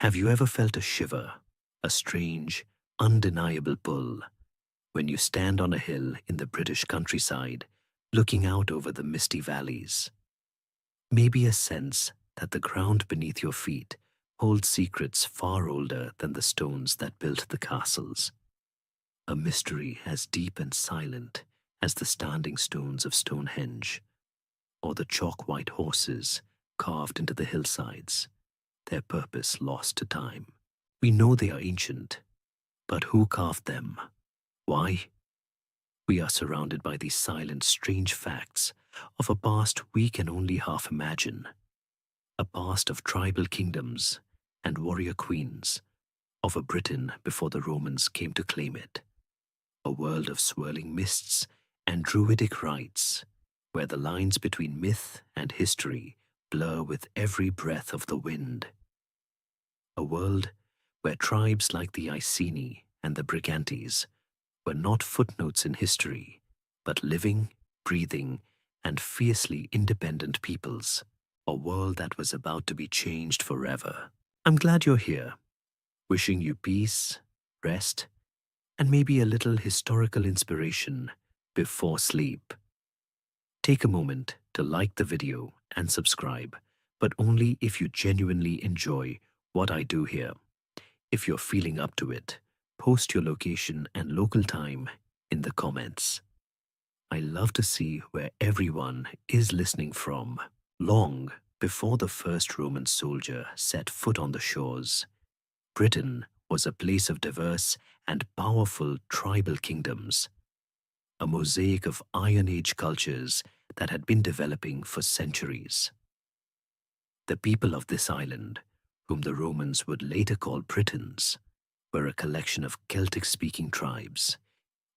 Have you ever felt a shiver, a strange, undeniable pull, when you stand on a hill in the British countryside, looking out over the misty valleys? Maybe a sense that the ground beneath your feet holds secrets far older than the stones that built the castles. A mystery as deep and silent as the standing stones of Stonehenge, or the chalk-white horses carved into the hillsides, their purpose lost to time. We know they are ancient, but who carved them? Why? We are surrounded by these silent, strange facts of a past we can only half imagine. A past of tribal kingdoms and warrior queens, of a Britain before the Romans came to claim it. A world of swirling mists and druidic rites, where the lines between myth and history blur with every breath of the wind. A world where tribes like the Iceni and the Brigantes were not footnotes in history, but living, breathing, and fiercely independent peoples. A world that was about to be changed forever. I'm glad you're here, wishing you peace, rest, and maybe a little historical inspiration before sleep. Take a moment to like the video and subscribe, but only if you genuinely enjoy what I do here. If you're feeling up to it, post your location and local time in the comments. I love to see where everyone is listening from. Long before the first Roman soldier set foot on the shores, Britain was a place of diverse and powerful tribal kingdoms, a mosaic of Iron Age cultures that had been developing for centuries. The people of this island, whom the Romans would later call Britons, were a collection of Celtic-speaking tribes,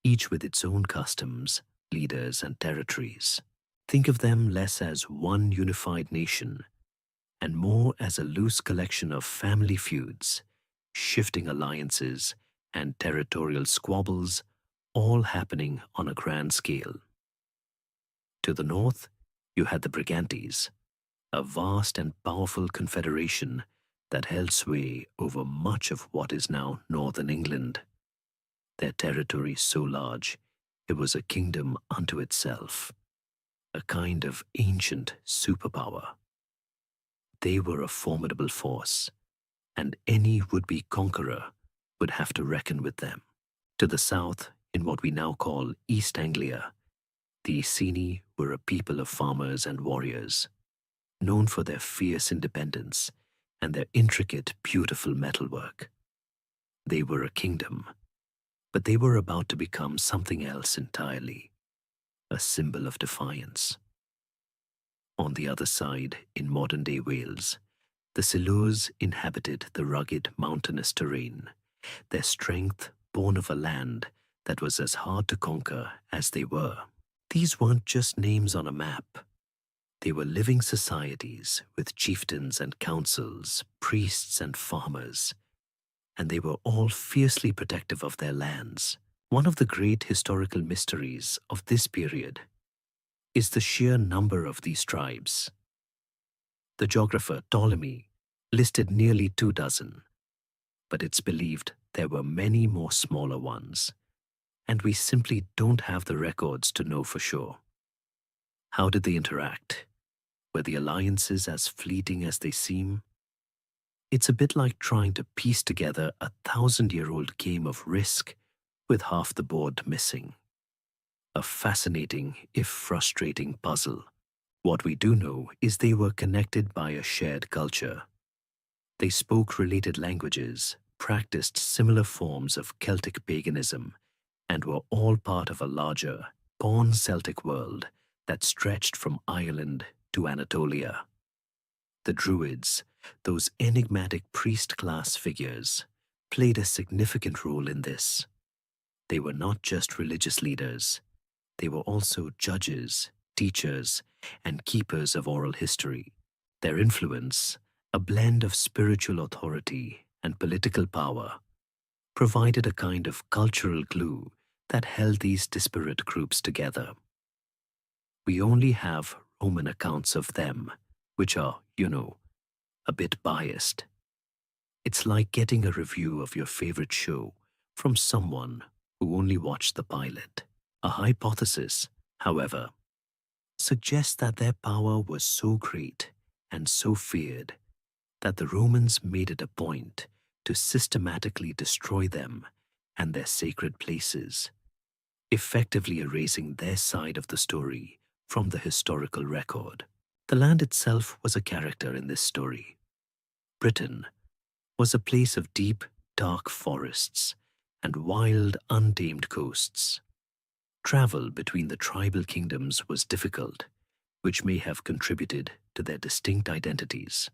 each with its own customs, leaders, and territories. Think of them less as one unified nation, and more as a loose collection of family feuds, shifting alliances, and territorial squabbles, all happening on a grand scale. To the north, you had the Brigantes, a vast and powerful confederation that held sway over much of what is now northern England. Their territory so large, it was a kingdom unto itself, a kind of ancient superpower. They were a formidable force, and any would-be conqueror would have to reckon with them. To the south, in what we now call East Anglia, the Iceni were a people of farmers and warriors, known for their fierce independence and their intricate, beautiful metalwork. They were a kingdom, but they were about to become something else entirely, a symbol of defiance. On the other side, in modern-day Wales, the Silures inhabited the rugged, mountainous terrain, their strength born of a land that was as hard to conquer as they were. These weren't just names on a map. They were living societies with chieftains and councils, priests and farmers, and they were all fiercely protective of their lands. One of the great historical mysteries of this period is the sheer number of these tribes. The geographer Ptolemy listed nearly 24, but it's believed there were many more smaller ones, and we simply don't have the records to know for sure. How did they interact? Were the alliances as fleeting as they seem? It's a bit like trying to piece together a 1,000-year-old game of Risk with half the board missing. A fascinating, if frustrating, puzzle. What we do know is they were connected by a shared culture. They spoke related languages, practiced similar forms of Celtic paganism, and were all part of a larger, pan-Celtic world that stretched from Ireland to Anatolia. The Druids, those enigmatic priest-class figures, played a significant role in this. They were not just religious leaders. They were also judges, teachers, and keepers of oral history. Their influence, a blend of spiritual authority and political power, provided a kind of cultural glue that held these disparate groups together. We only have Roman accounts of them, which are, a bit biased. It's like getting a review of your favorite show from someone who only watched the pilot. A hypothesis, however, suggests that their power was so great and so feared that the Romans made it a point to systematically destroy them and their sacred places, effectively erasing their side of the story from the historical record. The land itself was a character in this story. Britain was a place of deep, dark forests and wild, untamed coasts. Travel between the tribal kingdoms was difficult, which may have contributed to their distinct identities.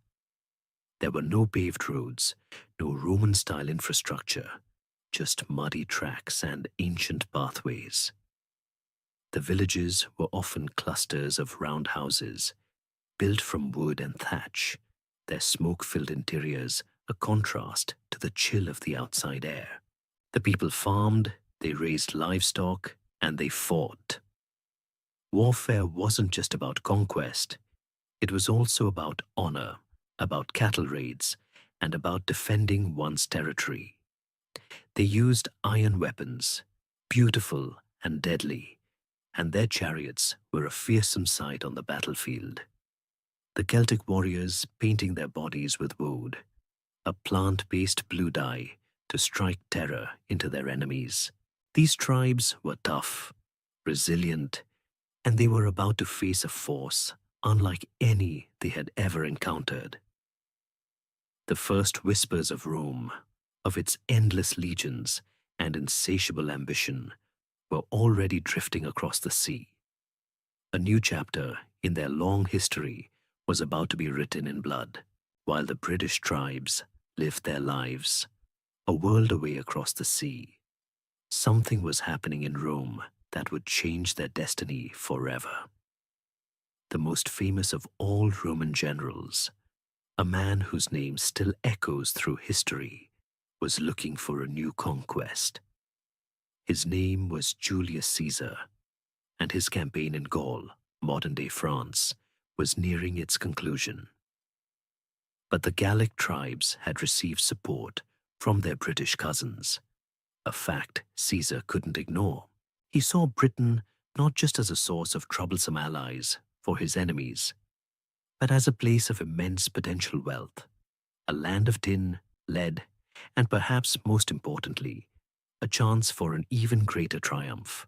There were no paved roads, no Roman-style infrastructure, just muddy tracks and ancient pathways. The villages were often clusters of round houses, built from wood and thatch, their smoke-filled interiors a contrast to the chill of the outside air. The people farmed, they raised livestock, and they fought. Warfare wasn't just about conquest, it was also about honor, about cattle raids, and about defending one's territory. They used iron weapons, beautiful and deadly, and their chariots were a fearsome sight on the battlefield. The Celtic warriors painting their bodies with woad, a plant-based blue dye to strike terror into their enemies. These tribes were tough, resilient, and they were about to face a force unlike any they had ever encountered. The first whispers of Rome, of its endless legions and insatiable ambition, were already drifting across the sea. A new chapter in their long history was about to be written in blood, while the British tribes lived their lives, a world away across the sea. Something was happening in Rome that would change their destiny forever. The most famous of all Roman generals, a man whose name still echoes through history, was looking for a new conquest. His name was Julius Caesar, and his campaign in Gaul, modern-day France, was nearing its conclusion. But the Gallic tribes had received support from their British cousins, a fact Caesar couldn't ignore. He saw Britain not just as a source of troublesome allies for his enemies, but as a place of immense potential wealth, a land of tin, lead, and perhaps most importantly, a chance for an even greater triumph.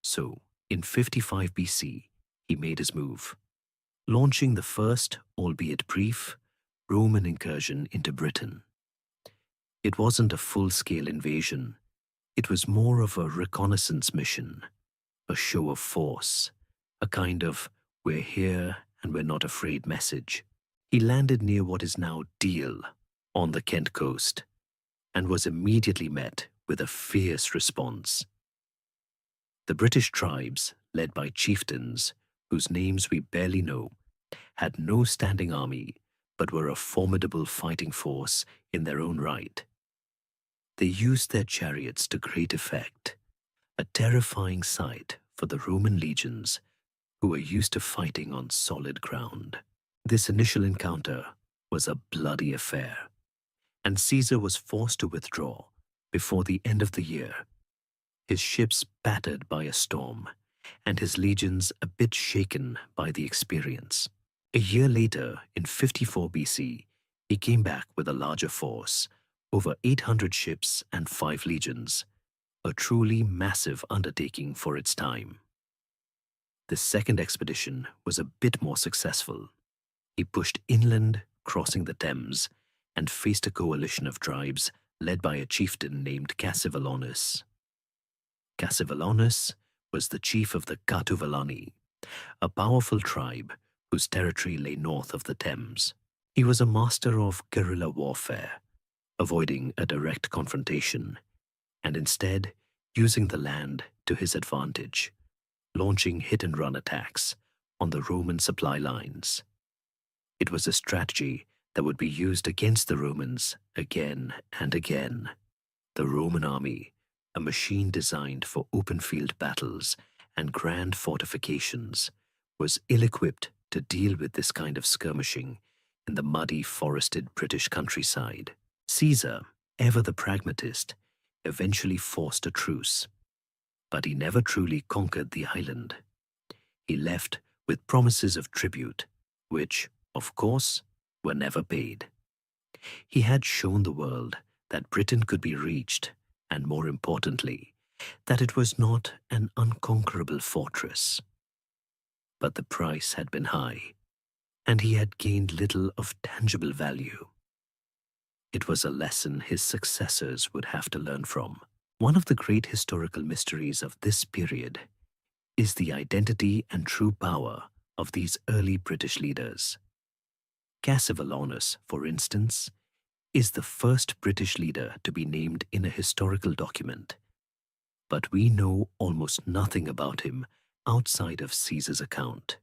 So, in 55 BC, he made his move, launching the first, albeit brief, Roman incursion into Britain. It wasn't a full-scale invasion. It was more of a reconnaissance mission, a show of force, a kind of "we're here and we're not afraid" message. He landed near what is now Deal, on the Kent coast, and was immediately met with a fierce response. The British tribes, led by chieftains whose names we barely know, had no standing army but were a formidable fighting force in their own right. They used their chariots to great effect, a terrifying sight for the Roman legions who were used to fighting on solid ground. This initial encounter was a bloody affair, and Caesar was forced to withdraw before the end of the year, his ships battered by a storm, and his legions a bit shaken by the experience. A year later, in 54 BC, he came back with a larger force, over 800 ships and 5 legions, a truly massive undertaking for its time. The second expedition was a bit more successful. He pushed inland, crossing the Thames, and faced a coalition of tribes led by a chieftain named Cassivellaunus. Cassivellaunus was the chief of the Catuvellauni, a powerful tribe whose territory lay north of the Thames. He was a master of guerrilla warfare, avoiding a direct confrontation, and instead using the land to his advantage, launching hit-and-run attacks on the Roman supply lines. It was a strategy that would be used against the Romans again and again. The Roman army, a machine designed for open-field battles and grand fortifications, was ill-equipped to deal with this kind of skirmishing in the muddy, forested British countryside. Caesar, ever the pragmatist, eventually forced a truce, but he never truly conquered the island. He left with promises of tribute, which, of course, were never paid. He had shown the world that Britain could be reached, and more importantly, that it was not an unconquerable fortress. But the price had been high, and he had gained little of tangible value. It was a lesson his successors would have to learn from. One of the great historical mysteries of this period is the identity and true power of these early British leaders. Cassivelaunus, for instance, is the first British leader to be named in a historical document, but we know almost nothing about him outside of Caesar's account.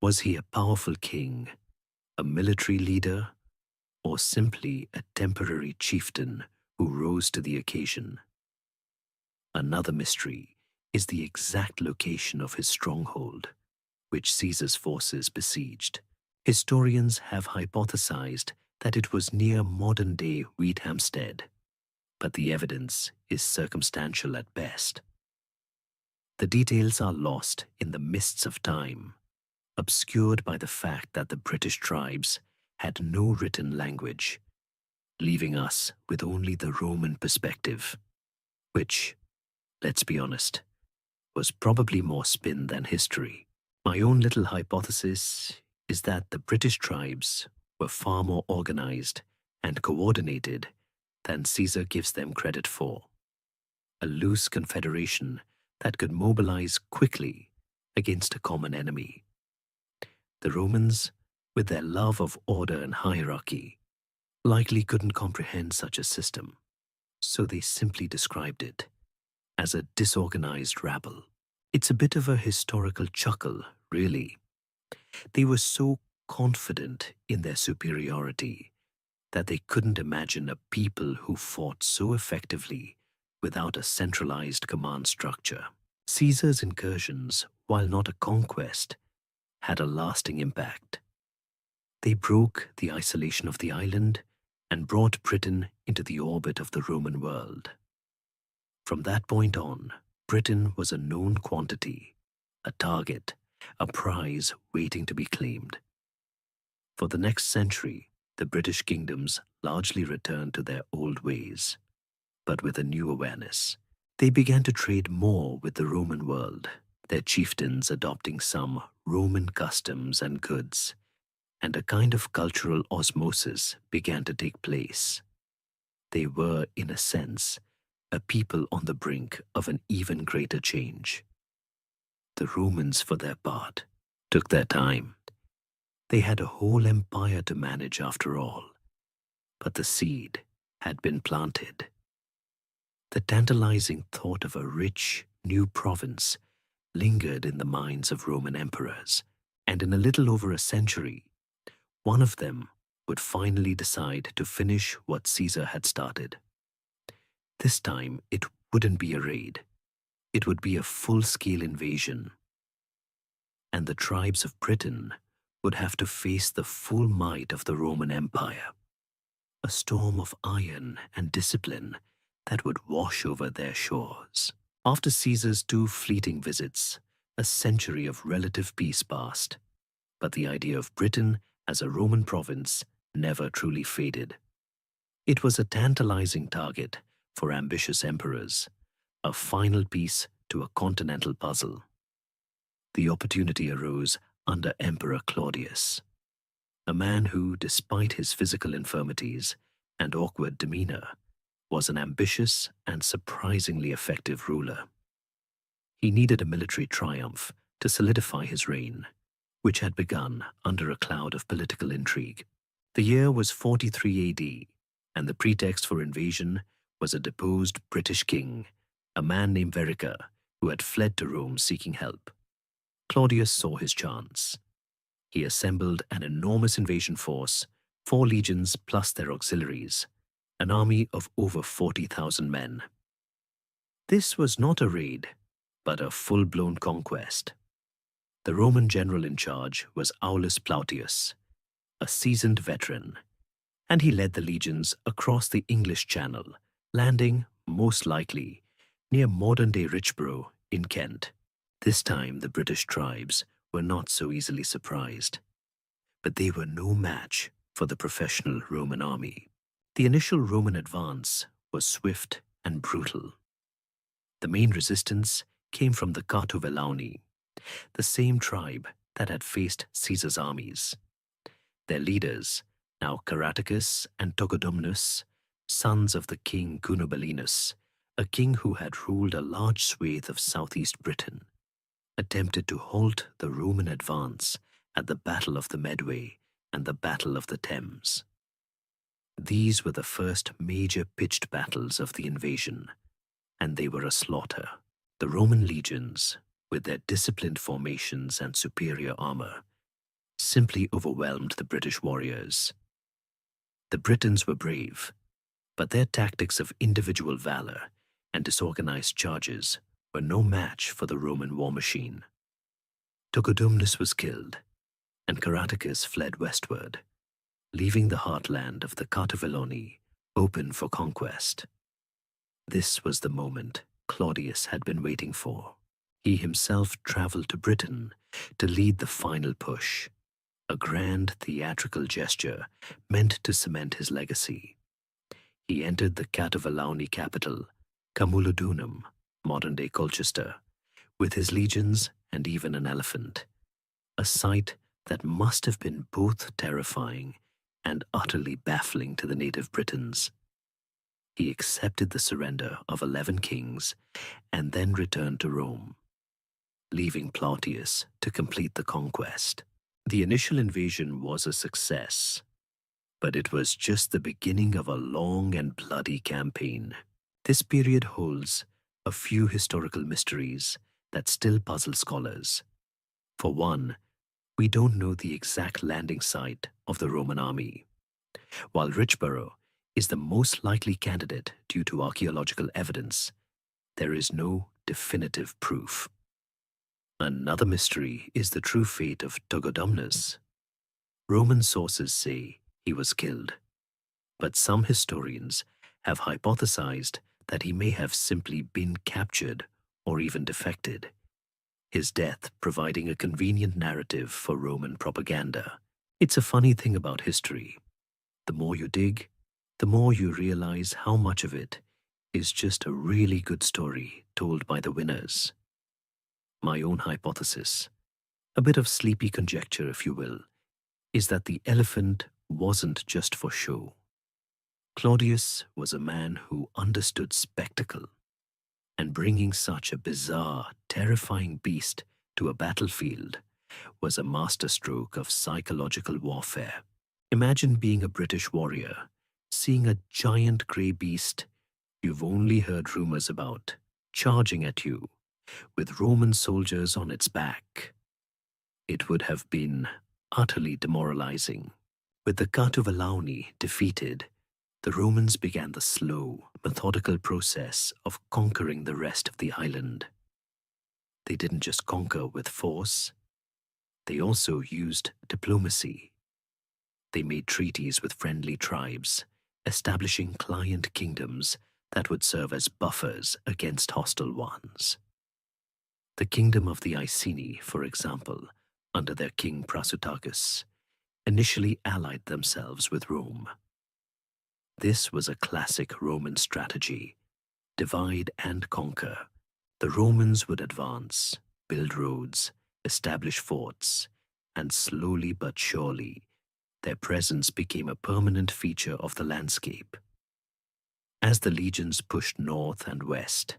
Was he a powerful king, a military leader, or simply a temporary chieftain who rose to the occasion? Another mystery is the exact location of his stronghold, which Caesar's forces besieged. Historians have hypothesized that it was near modern-day Wheathampstead, but the evidence is circumstantial at best. The details are lost in the mists of time, obscured by the fact that the British tribes had no written language, leaving us with only the Roman perspective, which, let's be honest, was probably more spin than history. My own little hypothesis is that the British tribes were far more organized and coordinated than Caesar gives them credit for. A loose confederation that could mobilize quickly against a common enemy. The Romans, with their love of order and hierarchy, likely couldn't comprehend such a system, so they simply described it as a disorganized rabble. It's a bit of a historical chuckle, really. They were so confident in their superiority that they couldn't imagine a people who fought so effectively without a centralized command structure. Caesar's incursions, while not a conquest, had a lasting impact. They broke the isolation of the island and brought Britain into the orbit of the Roman world. From that point on, Britain was a known quantity, a target, a prize waiting to be claimed. For the next century, the British kingdoms largely returned to their old ways, but with a new awareness. They began to trade more with the Roman world, their chieftains adopting some Roman customs and goods, and a kind of cultural osmosis began to take place. They were, in a sense, a people on the brink of an even greater change. The Romans, for their part, took their time. They had a whole empire to manage after all, but the seed had been planted. The tantalizing thought of a rich, new province lingered in the minds of Roman emperors, and in a little over a century, one of them would finally decide to finish what Caesar had started. This time, it wouldn't be a raid. It would be a full-scale invasion. And the tribes of Britain would have to face the full might of the Roman Empire, a storm of iron and discipline that would wash over their shores. After Caesar's 2 fleeting visits, a century of relative peace passed, but the idea of Britain as a Roman province never truly faded. It was a tantalizing target for ambitious emperors, a final piece to a continental puzzle. The opportunity arose under Emperor Claudius, a man who, despite his physical infirmities and awkward demeanor, was an ambitious and surprisingly effective ruler. He needed a military triumph to solidify his reign, which had begun under a cloud of political intrigue. The year was 43 AD, and the pretext for invasion was a deposed British king, a man named Verica, who had fled to Rome seeking help. Claudius saw his chance. He assembled an enormous invasion force, 4 legions plus their auxiliaries, an army of over 40,000 men. This was not a raid, but a full-blown conquest. The Roman general in charge was Aulus Plautius, a seasoned veteran. and he led the legions across the English Channel, landing, most likely, near modern-day Richborough in Kent. This time the British tribes were not so easily surprised, but they were no match for the professional Roman army. The initial Roman advance was swift and brutal. The main resistance came from the Catuvellauni, the same tribe that had faced Caesar's armies. Their leaders, now Caratacus and Togodumnus, sons of the king Cunobelinus, a king who had ruled a large swathe of southeast Britain, attempted to halt the Roman advance at the Battle of the Medway and the Battle of the Thames. These were the first major pitched battles of the invasion, and they were a slaughter. The Roman legions, with their disciplined formations and superior armor, simply overwhelmed the British warriors. The Britons were brave, but their tactics of individual valor and disorganized charges were no match for the Roman war machine. Togodumnus was killed, and Caratacus fled westward, leaving the heartland of the Catuvellauni open for conquest. This was the moment Claudius had been waiting for. He himself traveled to Britain to lead the final push, a grand theatrical gesture meant to cement his legacy. He entered the Catuvellauni capital, Camulodunum, modern-day Colchester, with his legions and even an elephant, a sight that must have been both terrifying and utterly baffling to the native Britons. He accepted the surrender of 11 kings and then returned to Rome, leaving Plautius to complete the conquest. The initial invasion was a success, but it was just the beginning of a long and bloody campaign. This period holds a few historical mysteries that still puzzle scholars. For one, we don't know the exact landing site of the Roman army. While Richborough is the most likely candidate due to archaeological evidence, there is no definitive proof. Another mystery is the true fate of Togodumnus. Roman sources say he was killed, but some historians have hypothesized that he may have simply been captured or even defected, his death providing a convenient narrative for Roman propaganda. It's a funny thing about history. The more you dig, the more you realize how much of it is just a really good story told by the winners. My own hypothesis, a bit of sleepy conjecture if you will, is that the elephant wasn't just for show. Claudius was a man who understood spectacle, and bringing such a bizarre, terrifying beast to a battlefield was a masterstroke of psychological warfare. Imagine being a British warrior, seeing a giant grey beast you've only heard rumors about, charging at you, with Roman soldiers on its back. It would have been utterly demoralizing. With the Catuvellauni defeated, the Romans began the slow, methodical process of conquering the rest of the island. They didn't just conquer with force, they also used diplomacy. They made treaties with friendly tribes, establishing client kingdoms that would serve as buffers against hostile ones. The kingdom of the Iceni, for example, under their king Prasutagus, initially allied themselves with Rome. This was a classic Roman strategy: divide and conquer. The Romans would advance, build roads, establish forts, and slowly but surely, their presence became a permanent feature of the landscape. As the legions pushed north and west,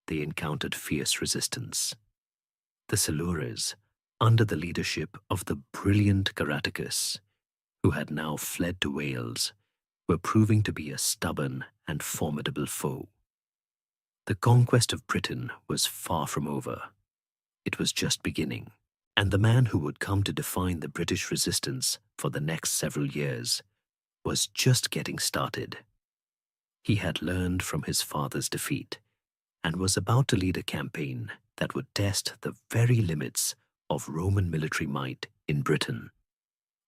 they encountered fierce resistance. The Silures, under the leadership of the brilliant Caratacus, who had now fled to Wales, were proving to be a stubborn and formidable foe. The conquest of Britain was far from over. It was just beginning, and the man who would come to define the British resistance for the next several years was just getting started. He had learned from his father's defeat and was about to lead a campaign that would test the very limits of Roman military might in Britain.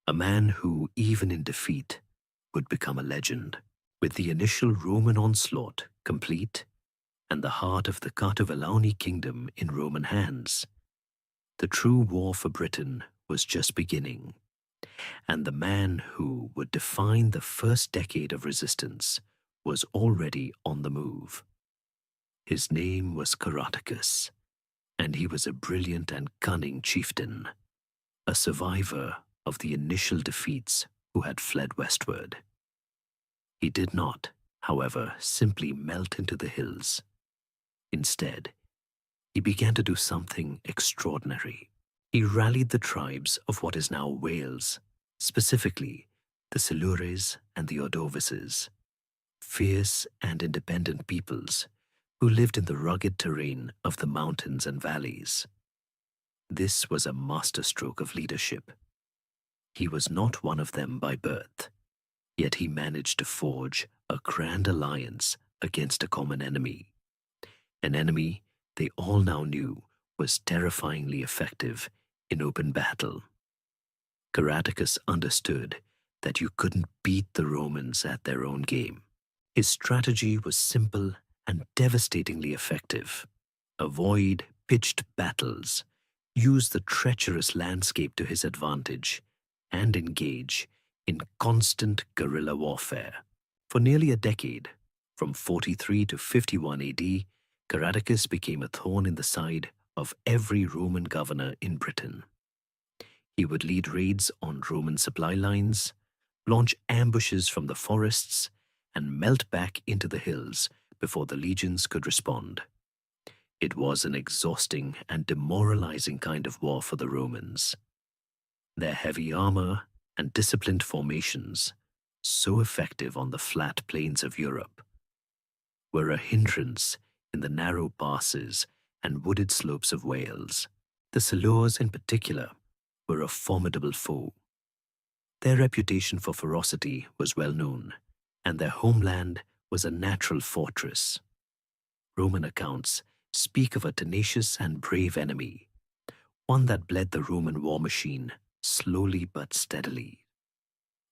A man who, even in defeat, would become a legend. With the initial Roman onslaught complete and the heart of the Catuvellauni kingdom in Roman hands, the true war for Britain was just beginning, and the man who would define the first decade of resistance was already on the move. His name was Caratacus, and he was a brilliant and cunning chieftain, a survivor of the initial defeats who had fled westward. He did not, however, simply melt into the hills. Instead, he began to do something extraordinary. He rallied the tribes of what is now Wales, specifically the Silures and the Ordovices, fierce and independent peoples who lived in the rugged terrain of the mountains and valleys. This was a masterstroke of leadership. He was not one of them by birth, yet he managed to forge a grand alliance against a common enemy. An enemy they all now knew was terrifyingly effective in open battle. Caratacus understood that you couldn't beat the Romans at their own game. His strategy was simple and devastatingly effective. Avoid pitched battles, use the treacherous landscape to his advantage, and engage in constant guerrilla warfare. For nearly a decade, from 43 to 51 AD, Caratacus became a thorn in the side of every Roman governor in Britain. He would lead raids on Roman supply lines, launch ambushes from the forests, and melt back into the hills before the legions could respond. It was an exhausting and demoralizing kind of war for the Romans. Their heavy armor and disciplined formations, so effective on the flat plains of Europe, were a hindrance in the narrow passes and wooded slopes of Wales. The Silures, in particular, were a formidable foe. Their reputation for ferocity was well known, and their homeland was a natural fortress. Roman accounts speak of a tenacious and brave enemy, one that bled the Roman war machine slowly but steadily.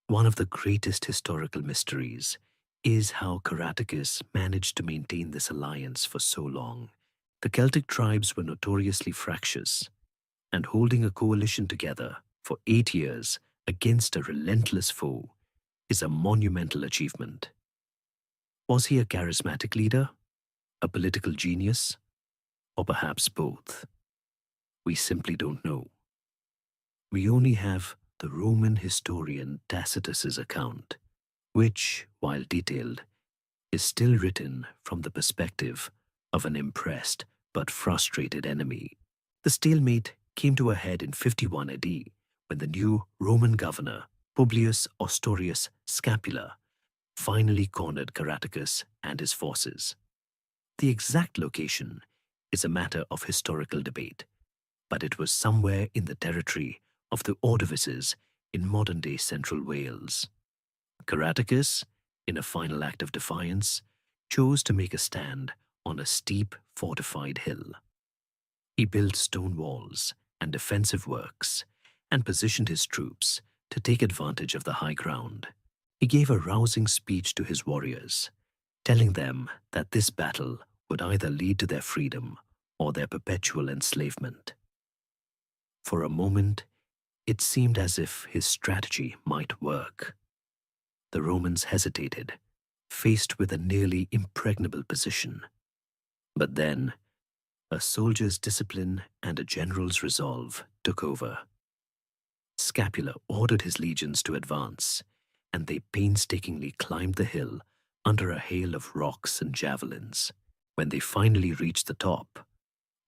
One of the greatest historical mysteries is how Caratacus managed to maintain this alliance for so long. The Celtic tribes were notoriously fractious, and holding a coalition together for 8 years against a relentless foe is a monumental achievement. Was he a charismatic leader, a political genius, or perhaps both? We simply don't know. We only have the Roman historian Tacitus's account, which, while detailed, is still written from the perspective of an impressed but frustrated enemy. The stalemate came to a head in 51 AD when the new Roman governor, Publius Ostorius Scapula, finally cornered Caratacus and his forces. The exact location is a matter of historical debate, but it was somewhere in the territory of the Ordovices in modern-day central Wales. Caratacus, in a final act of defiance, chose to make a stand on a steep, fortified hill. He built stone walls and defensive works and positioned his troops to take advantage of the high ground. He gave a rousing speech to his warriors, telling them that this battle would either lead to their freedom or their perpetual enslavement. For a moment, it seemed as if his strategy might work. The Romans hesitated, faced with a nearly impregnable position. But then, a soldier's discipline and a general's resolve took over. Scapula ordered his legions to advance, and they painstakingly climbed the hill under a hail of rocks and javelins. When they finally reached the top,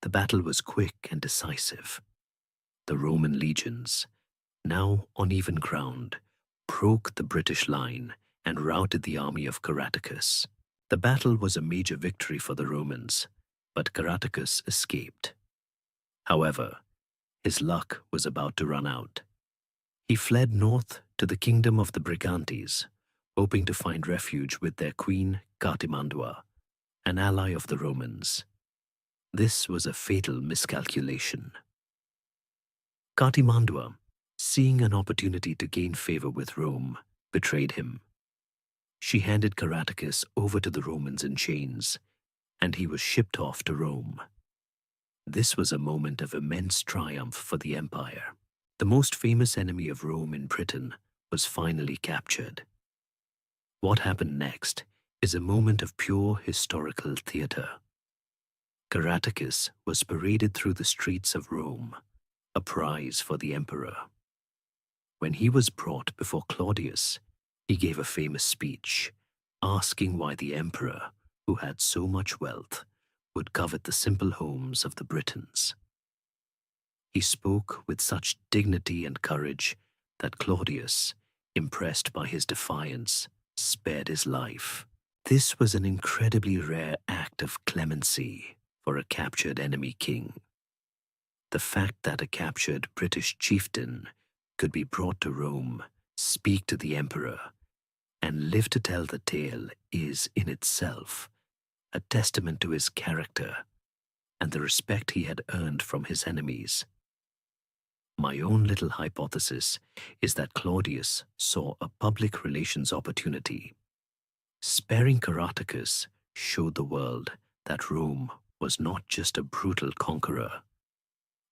the battle was quick and decisive. The Roman legions, now on even ground, broke the British line and routed the army of Caratacus. The battle was a major victory for the Romans, but Caratacus escaped. However, his luck was about to run out. He fled north to the kingdom of the Brigantes, hoping to find refuge with their queen Cartimandua, an ally of the Romans. This was a fatal miscalculation. Cartimandua, seeing an opportunity to gain favor with Rome, betrayed him. She handed Caratacus over to the Romans in chains, and he was shipped off to Rome. This was a moment of immense triumph for the empire. The most famous enemy of Rome in Britain was finally captured. What happened next is a moment of pure historical theatre. Caratacus was paraded through the streets of Rome, a prize for the emperor. When he was brought before Claudius, he gave a famous speech, asking why the emperor, who had so much wealth, would covet the simple homes of the Britons. He spoke with such dignity and courage that Claudius, impressed by his defiance, spared his life. This was an incredibly rare act of clemency for a captured enemy king. The fact that a captured British chieftain could be brought to Rome, speak to the emperor, and live to tell the tale is, in itself, a testament to his character and the respect he had earned from his enemies. My own little hypothesis is that Claudius saw a public relations opportunity. Sparing Caratacus showed the world that Rome was not just a brutal conqueror,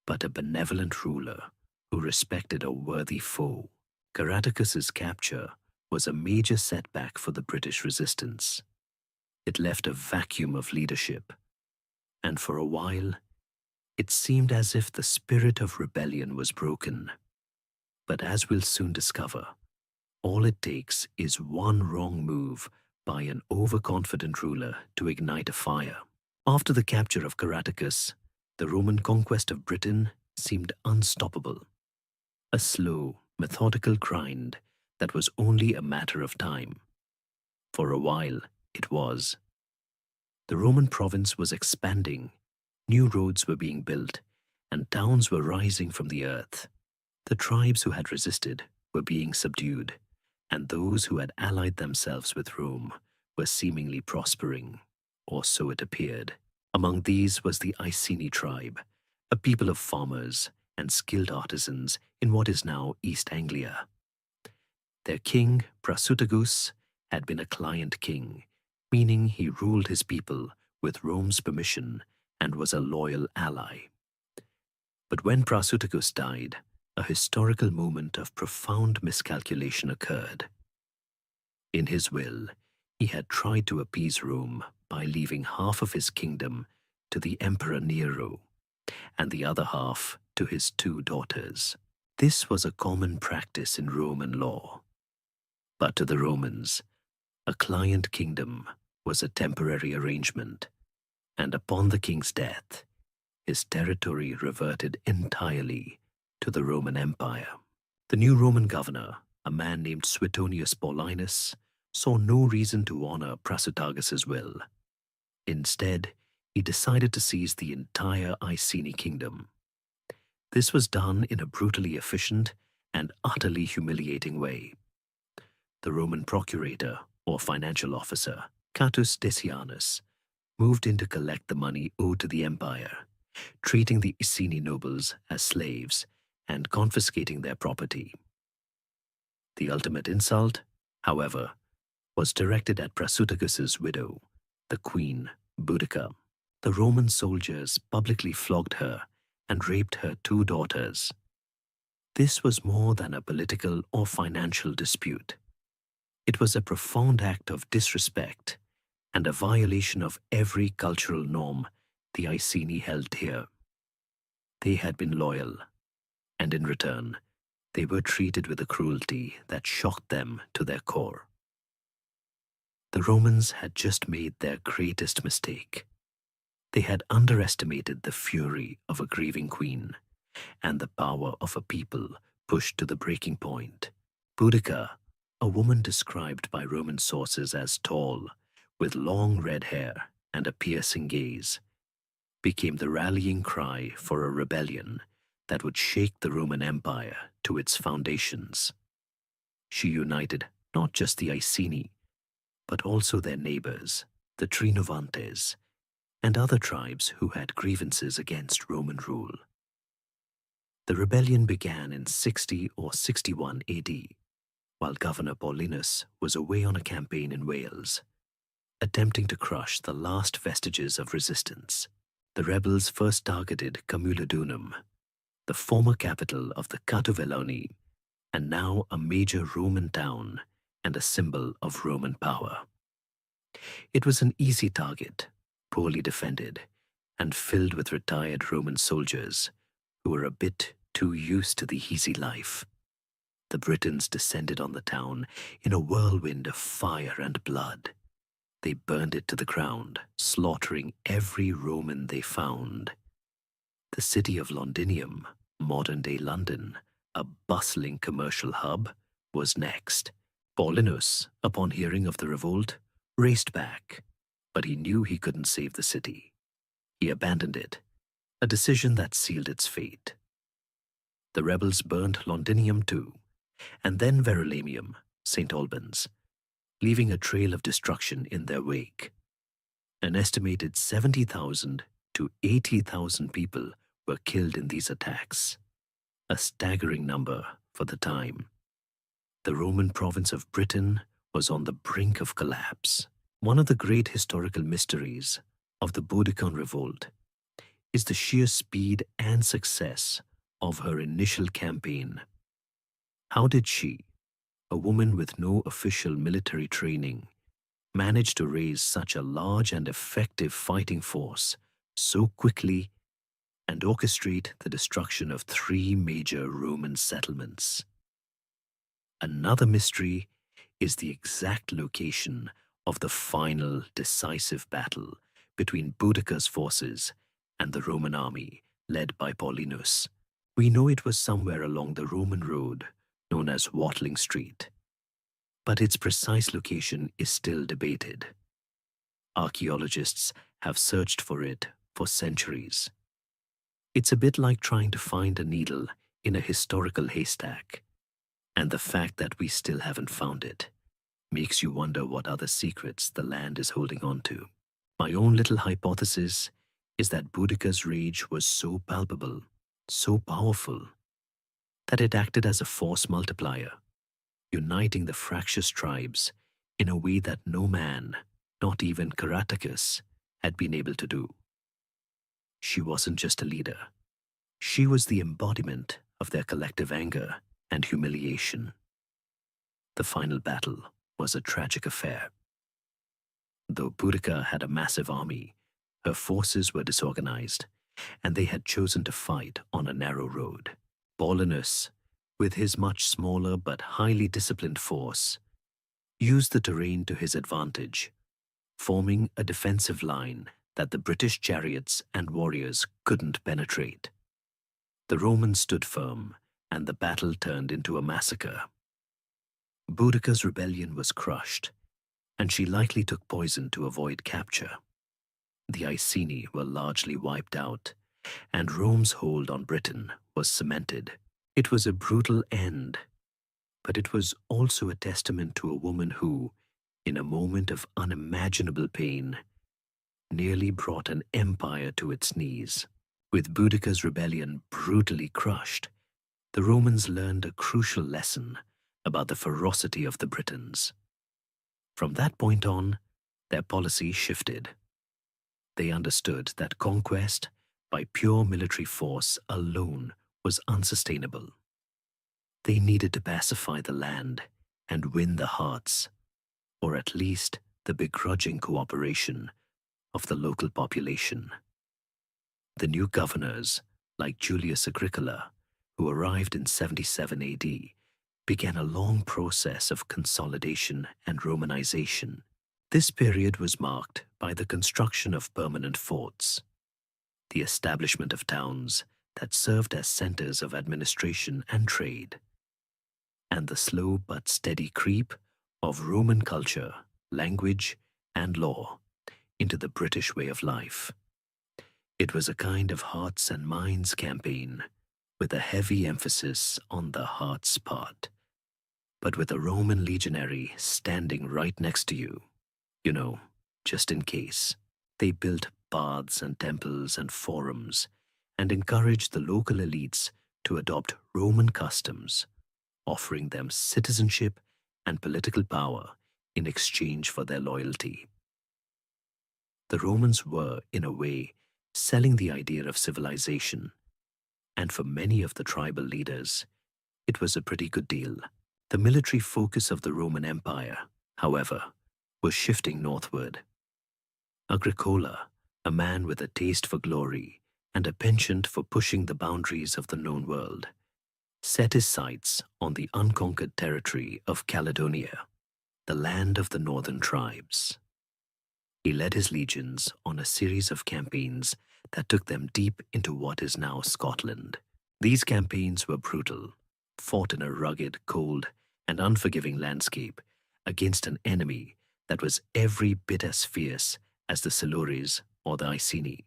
but a benevolent ruler who respected a worthy foe. Caratacus's capture was a major setback for the British resistance. It left a vacuum of leadership, and for a while, it seemed as if the spirit of rebellion was broken. But as we'll soon discover, all it takes is one wrong move by an overconfident ruler to ignite a fire. After the capture of Caratacus, the Roman conquest of Britain seemed unstoppable. A slow, methodical grind that was only a matter of time. For a while, it was. The Roman province was expanding, new roads were being built, and towns were rising from the earth. The tribes who had resisted were being subdued, and those who had allied themselves with Rome were seemingly prospering, or so it appeared. Among these was the Iceni tribe, a people of farmers and skilled artisans in what is now East Anglia. Their king, Prasutagus, had been a client king, meaning he ruled his people with Rome's permission and was a loyal ally. But when Prasutagus died, a historical moment of profound miscalculation occurred. In his will, he had tried to appease Rome by leaving half of his kingdom to the Emperor Nero, and the other half to his 2 daughters. This was a common practice in Roman law. But to the Romans, a client kingdom was a temporary arrangement, and upon the king's death, his territory reverted entirely to the Roman Empire. The new Roman governor, a man named Suetonius Paulinus, saw no reason to honor Prasutagus' will. Instead, he decided to seize the entire Iceni kingdom. This was done in a brutally efficient and utterly humiliating way. The Roman procurator, or financial officer, Catus Decianus, moved in to collect the money owed to the empire, treating the Iceni nobles as slaves and confiscating their property. The ultimate insult, however, was directed at Prasutagus' widow, the queen, Boudica. The Roman soldiers publicly flogged her and raped her 2 daughters. This was more than a political or financial dispute. It was a profound act of disrespect and a violation of every cultural norm the Iceni held dear. They had been loyal, and in return, they were treated with a cruelty that shocked them to their core. The Romans had just made their greatest mistake. They had underestimated the fury of a grieving queen and the power of a people pushed to the breaking point. Boudica, a woman described by Roman sources as tall, with long red hair and a piercing gaze, became the rallying cry for a rebellion that would shake the Roman Empire to its foundations. She united not just the Iceni, but also their neighbors, the Trinovantes, and other tribes who had grievances against Roman rule. The rebellion began in 60 or 61 AD. while Governor Paulinus was away on a campaign in Wales, attempting to crush the last vestiges of resistance. The rebels first targeted Camulodunum, the former capital of the Catuvellauni, and now a major Roman town and a symbol of Roman power. It was an easy target, poorly defended, and filled with retired Roman soldiers who were a bit too used to the easy life. The Britons descended on the town in a whirlwind of fire and blood. They burned it to the ground, slaughtering every Roman they found. The city of Londinium, modern-day London, a bustling commercial hub, was next. Paulinus, upon hearing of the revolt, raced back, but he knew he couldn't save the city. He abandoned it, a decision that sealed its fate. The rebels burned Londinium too, and then Verulamium, St. Albans, leaving a trail of destruction in their wake. An estimated 70,000 to 80,000 people were killed in these attacks, a staggering number for the time. The Roman province of Britain was on the brink of collapse. One of the great historical mysteries of the Boudiccan revolt is the sheer speed and success of her initial campaign. How did she, a woman with no official military training, manage to raise such a large and effective fighting force so quickly and orchestrate the destruction of 3 major Roman settlements? Another mystery is the exact location of the final decisive battle between Boudicca's forces and the Roman army led by Paulinus. We know it was somewhere along the Roman road known as Watling Street, but its precise location is still debated. Archaeologists have searched for it for centuries. It's a bit like trying to find a needle in a historical haystack, and the fact that we still haven't found it makes you wonder what other secrets the land is holding on to. My own little hypothesis is that Boudicca's rage was so palpable, so powerful, that it acted as a force multiplier, uniting the fractious tribes in a way that no man, not even Caratacus, had been able to do. She wasn't just a leader. She was the embodiment of their collective anger and humiliation. The final battle was a tragic affair. Though Boudica had a massive army, her forces were disorganized, and they had chosen to fight on a narrow road. Paulinus, with his much smaller but highly disciplined force, used the terrain to his advantage, forming a defensive line that the British chariots and warriors couldn't penetrate. The Romans stood firm, and the battle turned into a massacre. Boudica's rebellion was crushed, and she likely took poison to avoid capture. The Iceni were largely wiped out, and Rome's hold on Britain was cemented. It was a brutal end, but it was also a testament to a woman who, in a moment of unimaginable pain, nearly brought an empire to its knees. With Boudica's rebellion brutally crushed, the Romans learned a crucial lesson about the ferocity of the Britons. From that point on, their policy shifted. They understood that conquest by pure military force alone was unsustainable. They needed to pacify the land and win the hearts, or at least the begrudging cooperation of the local population. The new governors, like Julius Agricola, who arrived in 77 AD, began a long process of consolidation and Romanization. This period was marked by the construction of permanent forts, the establishment of towns that served as centers of administration and trade, and the slow but steady creep of Roman culture, language, and law into the British way of life. It was a kind of hearts and minds campaign, with a heavy emphasis on the hearts part, but with a Roman legionary standing right next to you. You know, just in case. They built baths and temples and forums, and encouraged the local elites to adopt Roman customs, offering them citizenship and political power in exchange for their loyalty. The Romans were, in a way, selling the idea of civilization, and for many of the tribal leaders, it was a pretty good deal. The military focus of the Roman Empire, however, was shifting northward. Agricola, a man with a taste for glory and a penchant for pushing the boundaries of the known world, set his sights on the unconquered territory of Caledonia, the land of the northern tribes. He led his legions on a series of campaigns that took them deep into what is now Scotland. These campaigns were brutal, fought in a rugged, cold, and unforgiving landscape against an enemy that was every bit as fierce as the Silures or the Iceni.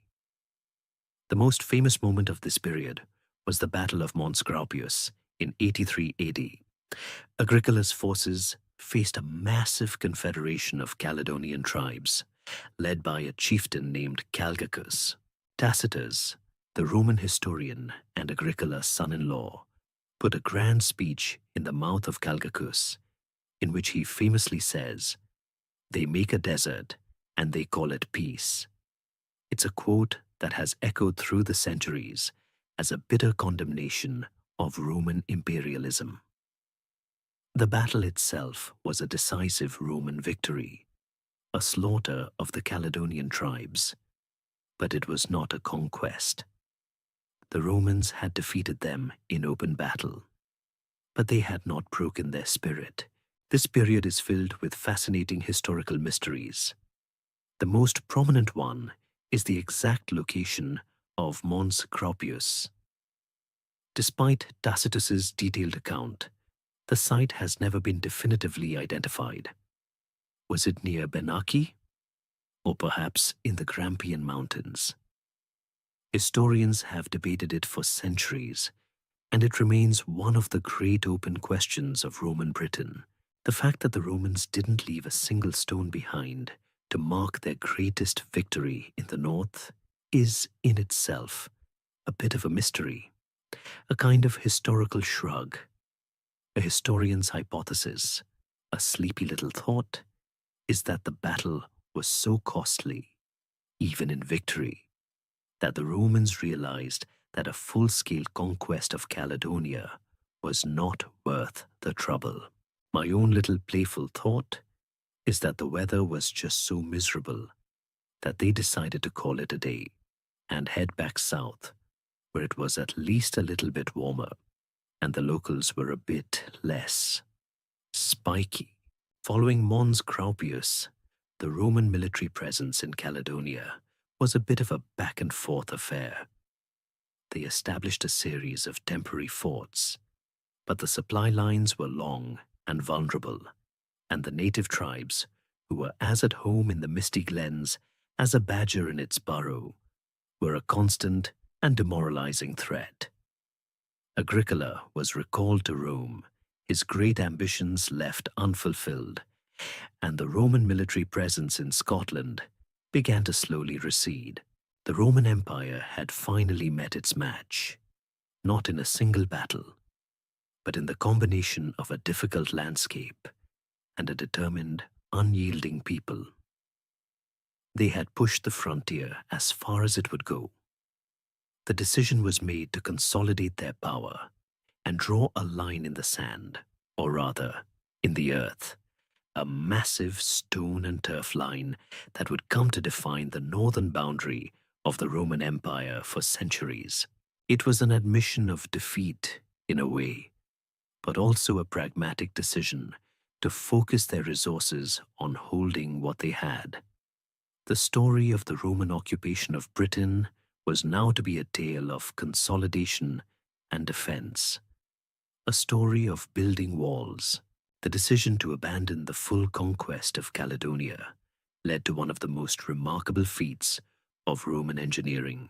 The most famous moment of this period was the Battle of Mons Graupius in 83 AD. Agricola's forces faced a massive confederation of Caledonian tribes, led by a chieftain named Calgacus. Tacitus, the Roman historian and Agricola's son-in-law, put a grand speech in the mouth of Calgacus, in which he famously says, "They make a desert, and they call it peace." It's a quote that has echoed through the centuries as a bitter condemnation of Roman imperialism. The battle itself was a decisive Roman victory, a slaughter of the Caledonian tribes, but it was not a conquest. The Romans had defeated them in open battle, but they had not broken their spirit. This period is filled with fascinating historical mysteries. The most prominent one is the exact location of Mons Graupius. Despite Tacitus's detailed account, the site has never been definitively identified. Was it near Benaki? Or perhaps in the Grampian Mountains? Historians have debated it for centuries, and it remains one of the great open questions of Roman Britain. The fact that the Romans didn't leave a single stone behind to mark their greatest victory in the north is, in itself, a bit of a mystery, a kind of historical shrug, a historian's hypothesis, a sleepy little thought, is that the battle was so costly, even in victory, that the Romans realized that a full-scale conquest of Caledonia was not worth the trouble. My own little playful thought is that the weather was just so miserable that they decided to call it a day and head back south, where it was at least a little bit warmer and the locals were a bit less spiky. Following Mons Graupius, the Roman military presence in Caledonia was a bit of a back-and-forth affair. They established a series of temporary forts, but the supply lines were long and vulnerable, and the native tribes, who were as at home in the misty glens as a badger in its burrow, were a constant and demoralizing threat. Agricola was recalled to Rome, his great ambitions left unfulfilled, and the Roman military presence in Scotland began to slowly recede. The Roman Empire had finally met its match, not in a single battle, but in the combination of a difficult landscape and a determined, unyielding people. They had pushed the frontier as far as it would go. The decision was made to consolidate their power and draw a line in the sand, or rather, in the earth, a massive stone and turf line that would come to define the northern boundary of the Roman Empire for centuries. It was an admission of defeat, in a way, but also a pragmatic decision to focus their resources on holding what they had. The story of the Roman occupation of Britain was now to be a tale of consolidation and defense, a story of building walls. The decision to abandon the full conquest of Caledonia led to one of the most remarkable feats of Roman engineering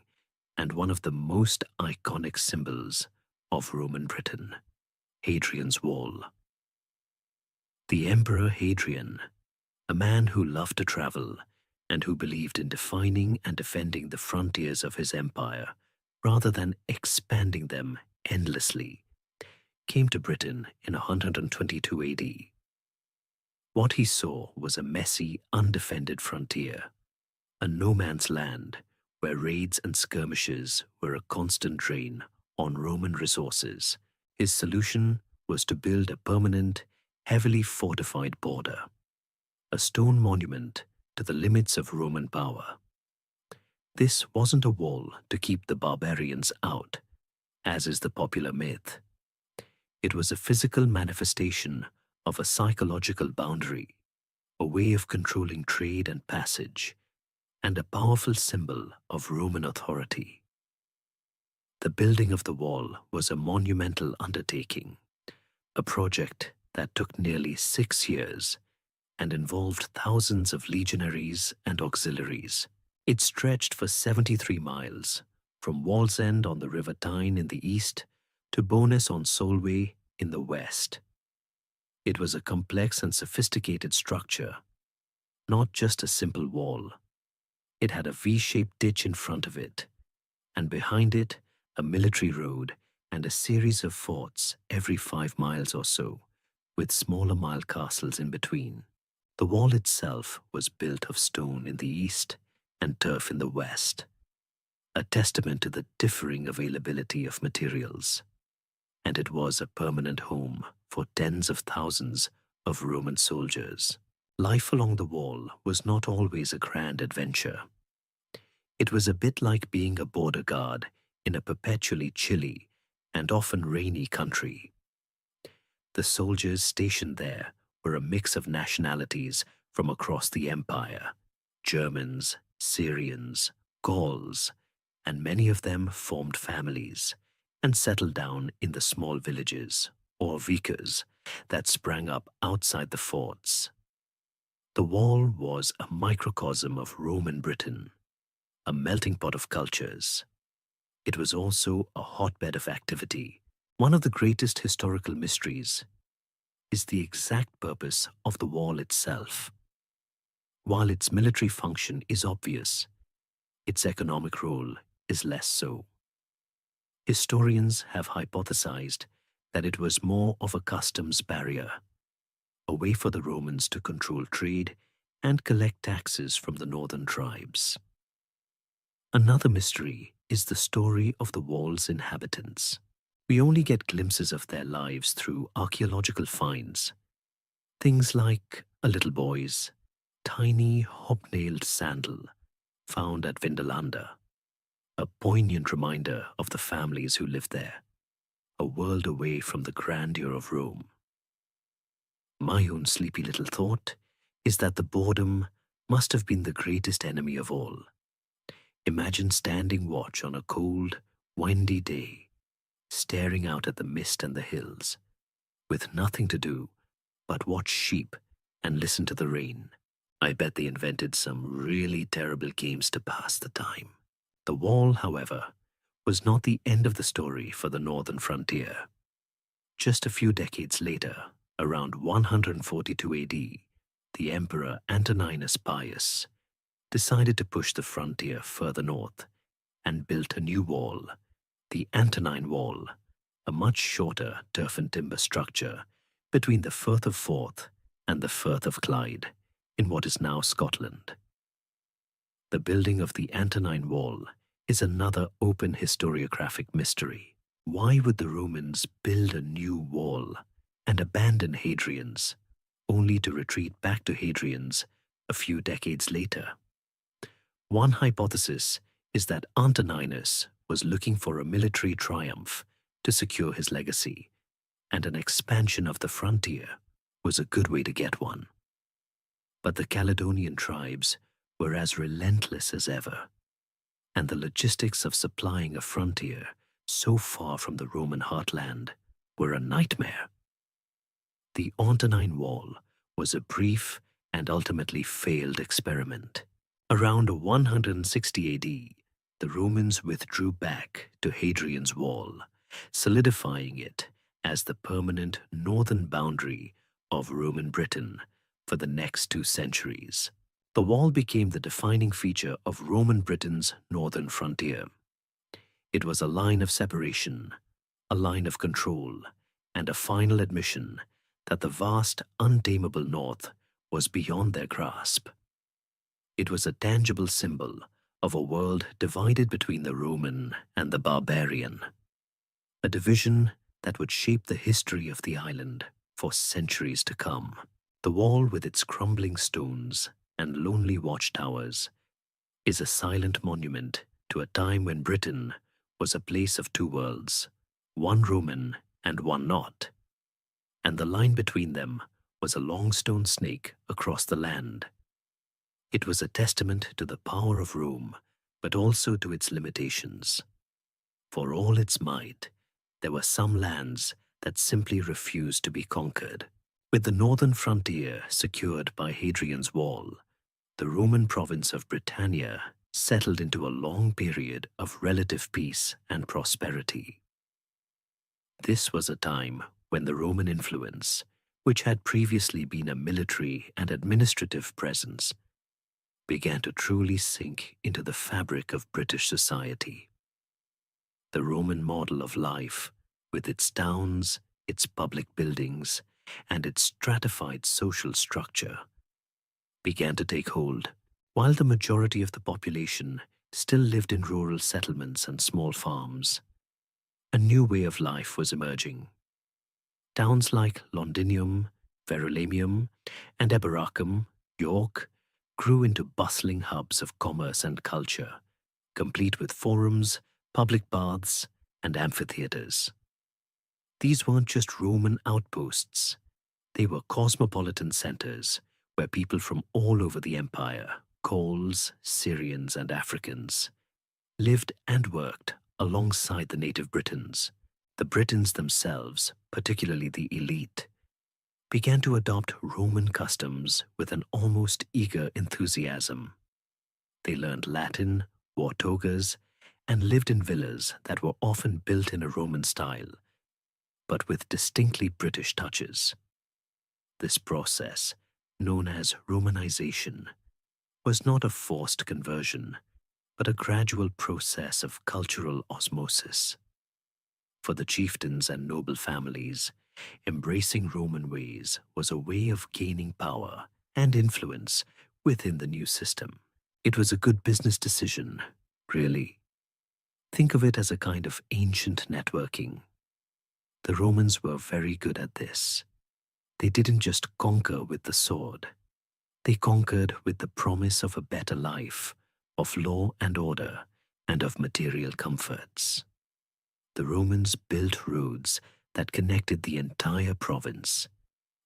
and one of the most iconic symbols of Roman Britain, Hadrian's Wall. The Emperor Hadrian, a man who loved to travel and who believed in defining and defending the frontiers of his empire rather than expanding them endlessly, came to Britain in 122 AD. What he saw was a messy, undefended frontier, a no-man's land where raids and skirmishes were a constant drain on Roman resources. His solution was to build a permanent, heavily fortified border, a stone monument to the limits of Roman power. This wasn't a wall to keep the barbarians out, as is the popular myth. It was a physical manifestation of a psychological boundary, a way of controlling trade and passage, and a powerful symbol of Roman authority. The building of the wall was a monumental undertaking, a project that took nearly 6 years and involved thousands of legionaries and auxiliaries. It stretched for 73 miles, from Wallsend on the River Tyne in the east to Bowness on Solway in the west. It was a complex and sophisticated structure, not just a simple wall. It had a V-shaped ditch in front of it, and behind it, a military road and a series of forts every 5 miles or so, with smaller mile castles in between. The wall itself was built of stone in the east and turf in the west, a testament to the differing availability of materials. And it was a permanent home for tens of thousands of Roman soldiers. Life along the wall was not always a grand adventure. It was a bit like being a border guard in a perpetually chilly and often rainy country. The soldiers stationed there were a mix of nationalities from across the empire: Germans, Syrians, Gauls, and many of them formed families and settled down in the small villages, or vicars, that sprang up outside the forts. The wall was a microcosm of Roman Britain, a melting pot of cultures. It was also a hotbed of activity. One of the greatest historical mysteries is the exact purpose of the wall itself. While its military function is obvious, its economic role is less so. Historians have hypothesized that it was more of a customs barrier, a way for the Romans to control trade and collect taxes from the northern tribes. Another mystery is the story of the wall's inhabitants. We only get glimpses of their lives through archaeological finds. Things like a little boy's tiny hobnailed sandal found at Vindolanda, a poignant reminder of the families who lived there, a world away from the grandeur of Rome. My own sleepy little thought is that the boredom must have been the greatest enemy of all. Imagine standing watch on a cold, windy day, staring out at the mist and the hills, with nothing to do but watch sheep and listen to the rain. I bet they invented some really terrible games to pass the time. The wall, however, was not the end of the story for the northern frontier. Just a few decades later, around 142 AD, the Emperor Antoninus Pius decided to push the frontier further north and built a new wall, the Antonine Wall, a much shorter turf and timber structure between the Firth of Forth and the Firth of Clyde in what is now Scotland. The building of the Antonine Wall is another open historiographic mystery. Why would the Romans build a new wall and abandon Hadrian's, only to retreat back to Hadrian's a few decades later? One hypothesis is that Antoninus was looking for a military triumph to secure his legacy, and an expansion of the frontier was a good way to get one. But the Caledonian tribes were as relentless as ever, and the logistics of supplying a frontier so far from the Roman heartland were a nightmare. The Antonine Wall was a brief and ultimately failed experiment. Around 160 AD, the Romans withdrew back to Hadrian's Wall, solidifying it as the permanent northern boundary of Roman Britain for the next 2 centuries. The wall became the defining feature of Roman Britain's northern frontier. It was a line of separation, a line of control, and a final admission that the vast, untamable north was beyond their grasp. It was a tangible symbol of a world divided between the Roman and the barbarian, a division that would shape the history of the island for centuries to come. The wall, with its crumbling stones and lonely watchtowers, is a silent monument to a time when Britain was a place of two worlds, one Roman and one not, and the line between them was a long stone snake across the land. It was a testament to the power of Rome, but also to its limitations. For all its might, there were some lands that simply refused to be conquered. With the northern frontier secured by Hadrian's Wall, the Roman province of Britannia settled into a long period of relative peace and prosperity. This was a time when the Roman influence, which had previously been a military and administrative presence, began to truly sink into the fabric of British society. The Roman model of life, with its towns, its public buildings, and its stratified social structure, began to take hold, while the majority of the population still lived in rural settlements and small farms. A new way of life was emerging. Towns like Londinium, Verulamium, and Eboracum, York, grew into bustling hubs of commerce and culture, complete with forums, public baths, and amphitheaters. These weren't just Roman outposts. They were cosmopolitan centers where people from all over the empire, Gauls, Syrians, and Africans, lived and worked alongside the native Britons. The Britons themselves, particularly the elite, began to adopt Roman customs with an almost eager enthusiasm. They learned Latin, wore togas, and lived in villas that were often built in a Roman style, but with distinctly British touches. This process, known as Romanization, was not a forced conversion, but a gradual process of cultural osmosis. For the chieftains and noble families, embracing Roman ways was a way of gaining power and influence within the new system. It was a good business decision, really. Think of it as a kind of ancient networking. The Romans were very good at this. They didn't just conquer with the sword. They conquered with the promise of a better life, of law and order, and of material comforts. The Romans built roads that connected the entire province,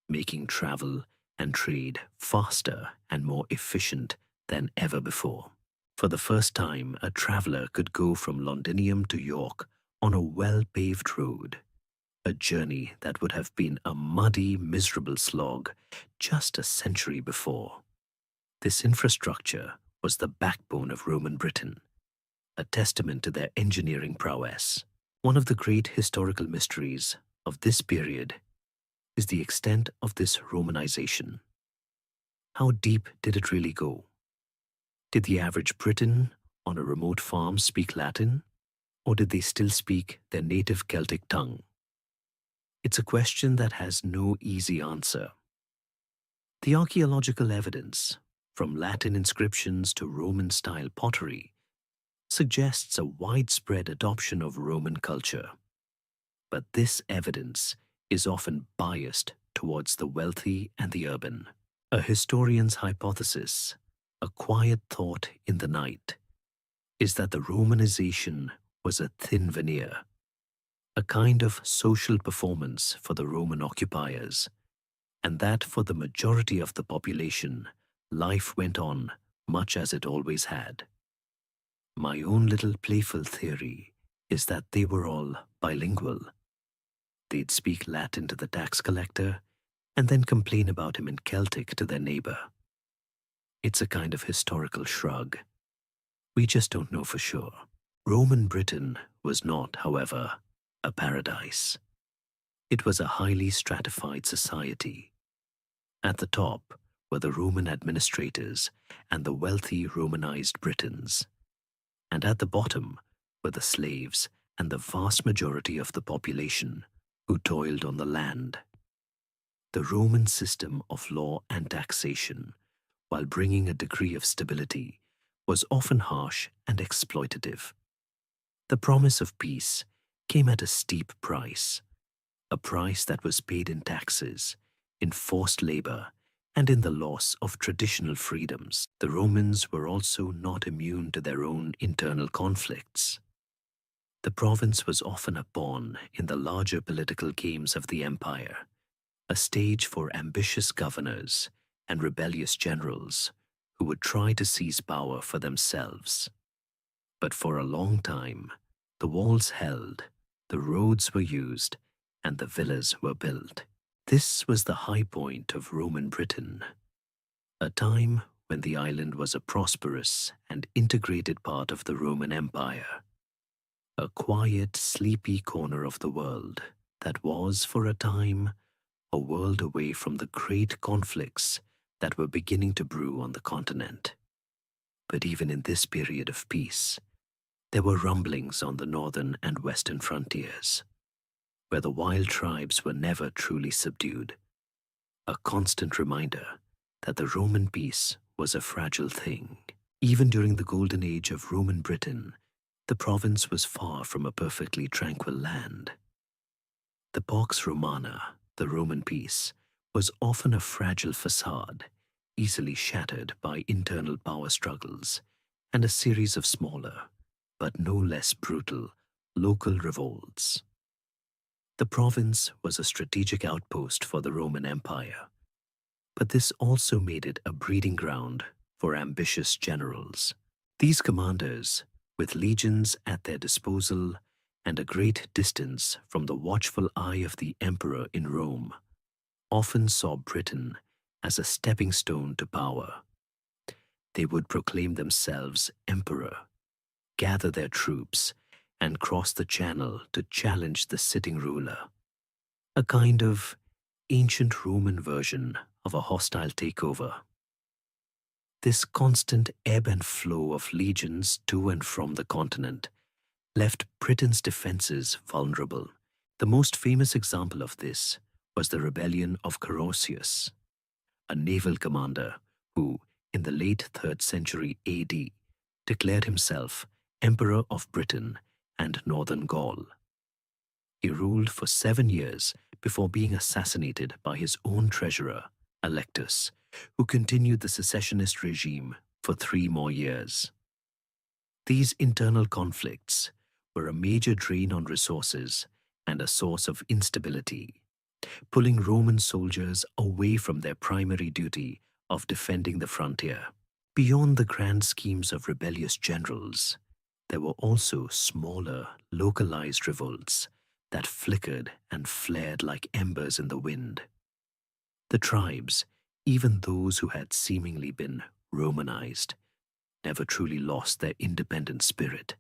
making travel and trade faster and more efficient than ever before. For the first time, a traveler could go from Londinium to York on a well-paved road, a journey that would have been a muddy, miserable slog just a century before. This infrastructure was the backbone of Roman Britain, a testament to their engineering prowess. One of the great historical mysteries of this period is the extent of this Romanization. How deep did it really go? Did the average Briton on a remote farm speak Latin, or did they still speak their native Celtic tongue? It's a question that has no easy answer. The archaeological evidence, from Latin inscriptions to Roman-style pottery, suggests a widespread adoption of Roman culture. But this evidence is often biased towards the wealthy and the urban. A historian's hypothesis, a quiet thought in the night, is that the Romanization was a thin veneer, a kind of social performance for the Roman occupiers, and that for the majority of the population, life went on much as it always had. My own little playful theory is that they were all bilingual. They'd speak Latin to the tax collector and then complain about him in Celtic to their neighbor. It's a kind of historical shrug. We just don't know for sure. Roman Britain was not, however, a paradise. It was a highly stratified society. At the top were the Roman administrators and the wealthy Romanized Britons, and at the bottom were the slaves and the vast majority of the population who toiled on the land. The Roman system of law and taxation, while bringing a degree of stability, was often harsh and exploitative. The promise of peace came at a steep price, a price that was paid in taxes, in forced labor, and in the loss of traditional freedoms. The Romans were also not immune to their own internal conflicts. The province was often a pawn in the larger political games of the empire, a stage for ambitious governors and rebellious generals who would try to seize power for themselves. But for a long time, the walls held, the roads were used, and the villas were built. This was the high point of Roman Britain, a time when the island was a prosperous and integrated part of the Roman Empire, a quiet, sleepy corner of the world that was, for a time, a world away from the great conflicts that were beginning to brew on the continent. But even in this period of peace, there were rumblings on the northern and western frontiers, where the wild tribes were never truly subdued, a constant reminder that the Roman peace was a fragile thing. Even during the golden age of Roman Britain, the province was far from a perfectly tranquil land. The Pax Romana, the Roman peace, was often a fragile facade, easily shattered by internal power struggles and a series of smaller, but no less brutal, local revolts. The province was a strategic outpost for the Roman Empire, but this also made it a breeding ground for ambitious generals. These commanders, with legions at their disposal and a great distance from the watchful eye of the emperor in Rome, often saw Britain as a stepping stone to power. They would proclaim themselves emperor, gather their troops, and cross the channel to challenge the sitting ruler, a kind of ancient Roman version of a hostile takeover. This constant ebb and flow of legions to and from the continent left Britain's defenses vulnerable. The most famous example of this was the rebellion of Carausius, a naval commander who, in the late 3rd century AD, declared himself Emperor of Britain and Northern Gaul. He ruled for 7 years before being assassinated by his own treasurer, Alectus, who continued the secessionist regime for 3 more years. These internal conflicts were a major drain on resources and a source of instability, pulling Roman soldiers away from their primary duty of defending the frontier. Beyond the grand schemes of rebellious generals, there were also smaller, localized revolts that flickered and flared like embers in the wind. The tribes, even those who had seemingly been Romanized, never truly lost their independent spirit.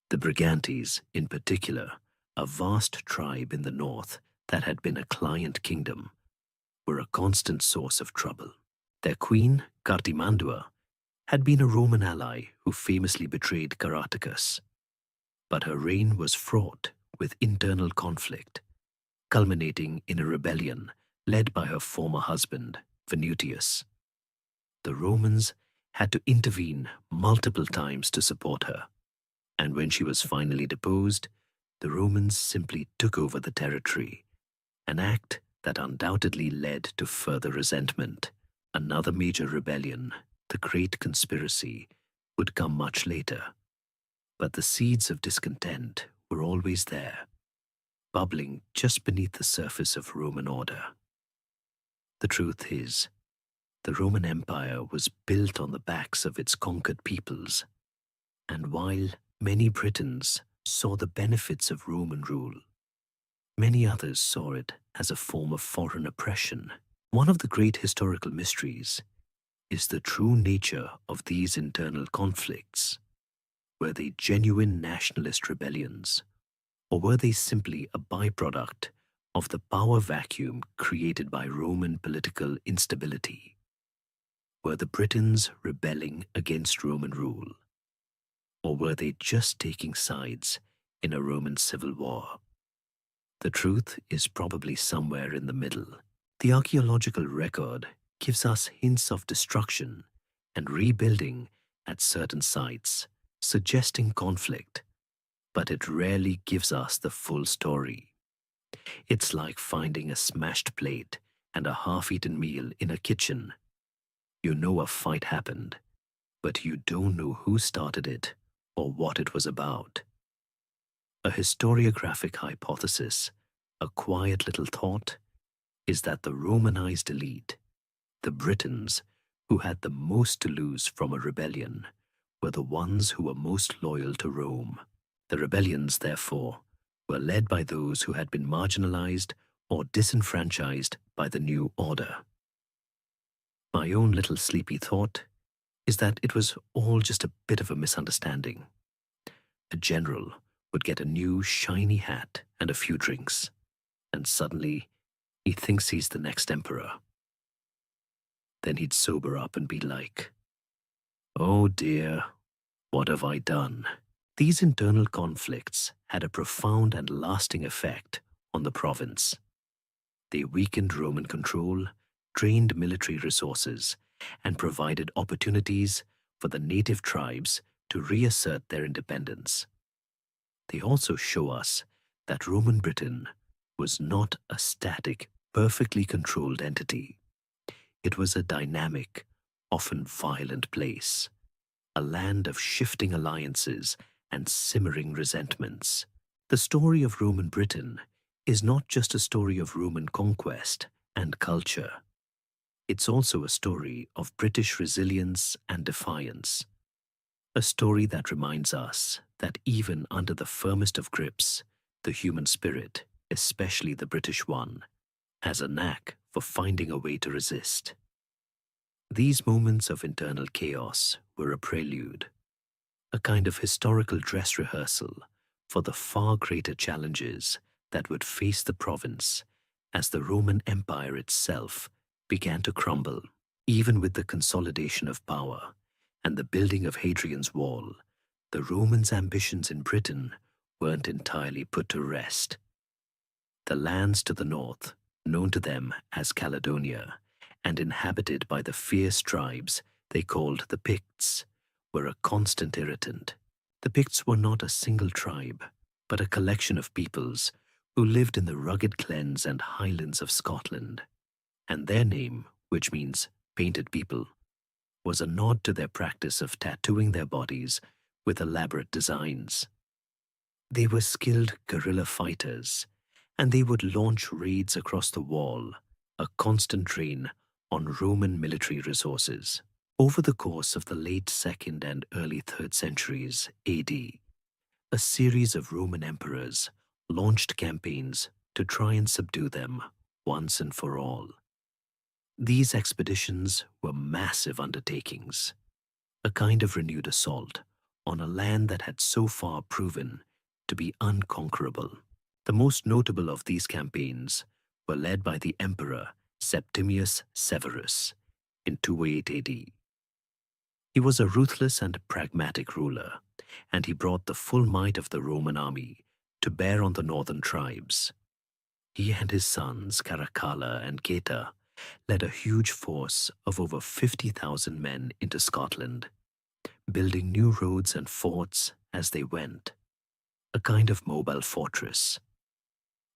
The Brigantes, in particular, a vast tribe in the north that had been a client kingdom, were a constant source of trouble. Their queen, Cartimandua, had been a Roman ally who famously betrayed Caratacus, but her reign was fraught with internal conflict, culminating in a rebellion led by her former husband, Venutius. The Romans had to intervene multiple times to support her, and when she was finally deposed, the Romans simply took over the territory, an act that undoubtedly led to further resentment. Another major rebellion, the Great Conspiracy, would come much later, but the seeds of discontent were always there, bubbling just beneath the surface of Roman order. The truth is, the Roman Empire was built on the backs of its conquered peoples, and while many Britons saw the benefits of Roman rule, many others saw it as a form of foreign oppression. One of the great historical mysteries is the true nature of these internal conflicts. Were they genuine nationalist rebellions, or were they simply a byproduct of the power vacuum created by Roman political instability? Were the Britons rebelling against Roman rule, or were they just taking sides in a Roman civil war? The truth is probably somewhere in the middle. The archaeological record gives us hints of destruction and rebuilding at certain sites, suggesting conflict, but it rarely gives us the full story. It's like finding a smashed plate and a half-eaten meal in a kitchen. You know a fight happened, but you don't know who started it or what it was about. A historiographic hypothesis, a quiet little thought, is that the Romanized elite, the Britons who had the most to lose from a rebellion, were the ones who were most loyal to Rome. The rebellions, therefore, were led by those who had been marginalized or disenfranchised by the new order. My own little sleepy thought is that it was all just a bit of a misunderstanding. A general would get a new shiny hat and a few drinks, and suddenly he thinks he's the next emperor. Then he'd sober up and be like, "Oh dear, what have I done?" These internal conflicts had a profound and lasting effect on the province. They weakened Roman control, drained military resources, and provided opportunities for the native tribes to reassert their independence. They also show us that Roman Britain was not a static, perfectly controlled entity. It was a dynamic, often violent place, a land of shifting alliances and simmering resentments. The story of Roman Britain is not just a story of Roman conquest and culture. It's also a story of British resilience and defiance. A story that reminds us that even under the firmest of grips, the human spirit, especially the British one, has a knack for finding a way to resist. These moments of internal chaos were a prelude, a kind of historical dress rehearsal for the far greater challenges that would face the province as the Roman Empire itself began to crumble. Even with the consolidation of power and the building of Hadrian's Wall, the Romans' ambitions in Britain weren't entirely put to rest. The lands to the north, known to them as Caledonia, and inhabited by the fierce tribes they called the Picts, were a constant irritant. The Picts were not a single tribe, but a collection of peoples who lived in the rugged glens and highlands of Scotland, and their name, which means painted people, was a nod to their practice of tattooing their bodies with elaborate designs. They were skilled guerrilla fighters, and they would launch raids across the wall, a constant drain on Roman military resources. Over the course of the late 2nd and early 3rd centuries AD, a series of Roman emperors launched campaigns to try and subdue them once and for all. These expeditions were massive undertakings, a kind of renewed assault on a land that had so far proven to be unconquerable. The most notable of these campaigns were led by the Emperor Septimius Severus in 208 AD. He was a ruthless and pragmatic ruler, and he brought the full might of the Roman army to bear on the northern tribes. He and his sons Caracalla and Geta led a huge force of over 50,000 men into Scotland, building new roads and forts as they went, a kind of mobile fortress.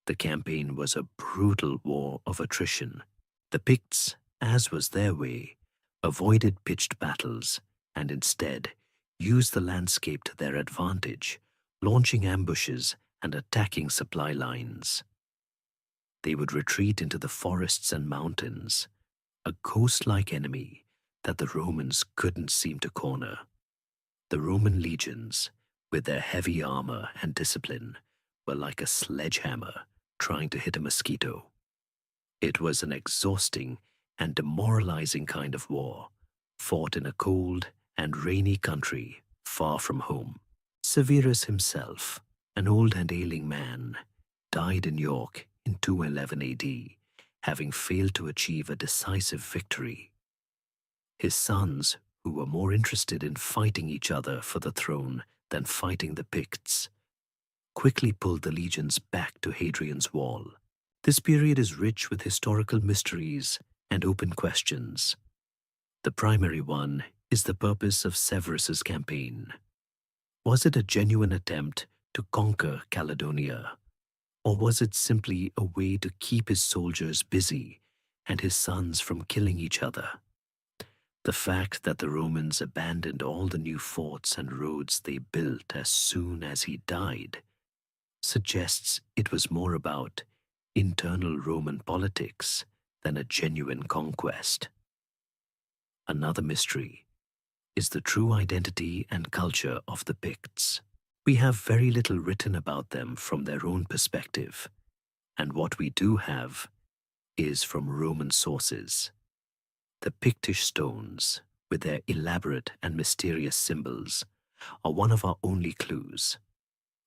The campaign was a brutal war of attrition. The Picts, as was their way, avoided pitched battles and instead used the landscape to their advantage, launching ambushes and attacking supply lines. They would retreat into the forests and mountains, a ghost-like enemy that the Romans couldn't seem to corner. The Roman legions, with their heavy armor and discipline, were like a sledgehammer trying to hit a mosquito. It was an exhausting and demoralizing kind of war, fought in a cold and rainy country far from home. Severus himself, an old and ailing man, died in York in 211 AD, having failed to achieve a decisive victory. His sons, who were more interested in fighting each other for the throne than fighting the Picts, quickly pulled the legions back to Hadrian's Wall. This period is rich with historical mysteries and open questions. The primary one is the purpose of Severus's campaign. Was it a genuine attempt to conquer Caledonia, or was it simply a way to keep his soldiers busy and his sons from killing each other? The fact that the Romans abandoned all the new forts and roads they built as soon as he died suggests it was more about internal Roman politics than a genuine conquest. Another mystery is the true identity and culture of the Picts. We have very little written about them from their own perspective, and what we do have is from Roman sources. The Pictish stones, with their elaborate and mysterious symbols, are one of our only clues,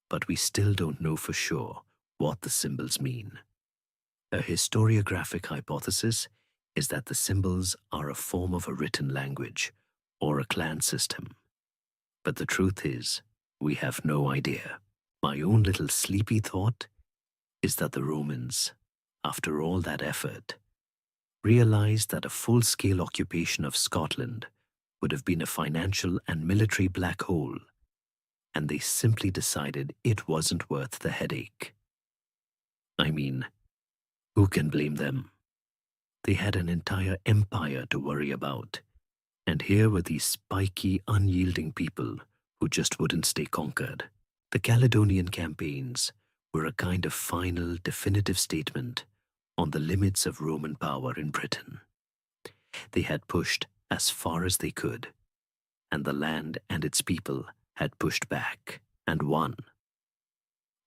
but we still don't know for sure what the symbols mean. A historiographic hypothesis is that the symbols are a form of a written language or a clan system. But the truth is, we have no idea. My own little sleepy thought is that the Romans, after all that effort, realized that a full-scale occupation of Scotland would have been a financial and military black hole, and they simply decided it wasn't worth the headache. I mean, who can blame them? They had an entire empire to worry about, and here were these spiky, unyielding people who just wouldn't stay conquered. The Caledonian campaigns were a kind of final, definitive statement on the limits of Roman power in Britain. They had pushed as far as they could, and the land and its people had pushed back and won.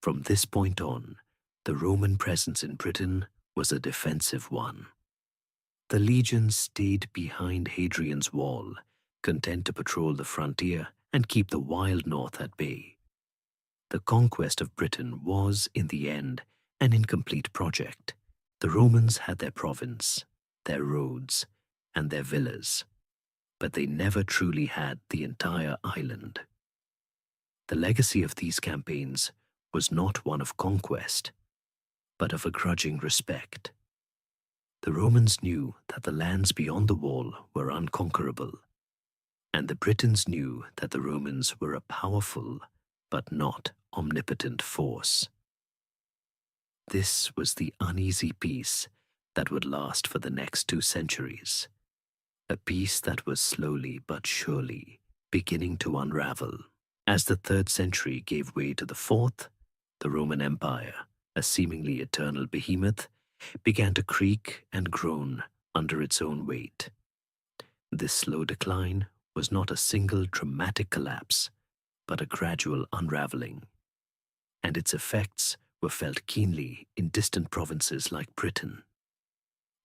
From this point on, the Roman presence in Britain was a defensive one. The legions stayed behind Hadrian's wall, content to patrol the frontier and keep the wild north at bay. The conquest of Britain was, in the end, an incomplete project. The Romans had their province, their roads, and their villas, but they never truly had the entire island. The legacy of these campaigns was not one of conquest, but of a grudging respect. The Romans knew that the lands beyond the wall were unconquerable, and the Britons knew that the Romans were a powerful but not omnipotent force. This was the uneasy peace that would last for the next 2 centuries, a peace that was slowly but surely beginning to unravel. As the 3rd century gave way to the 4th, the Roman Empire, a seemingly eternal behemoth, began to creak and groan under its own weight. This slow decline was not a single dramatic collapse, but a gradual unraveling, and its effects were felt keenly in distant provinces like Britain.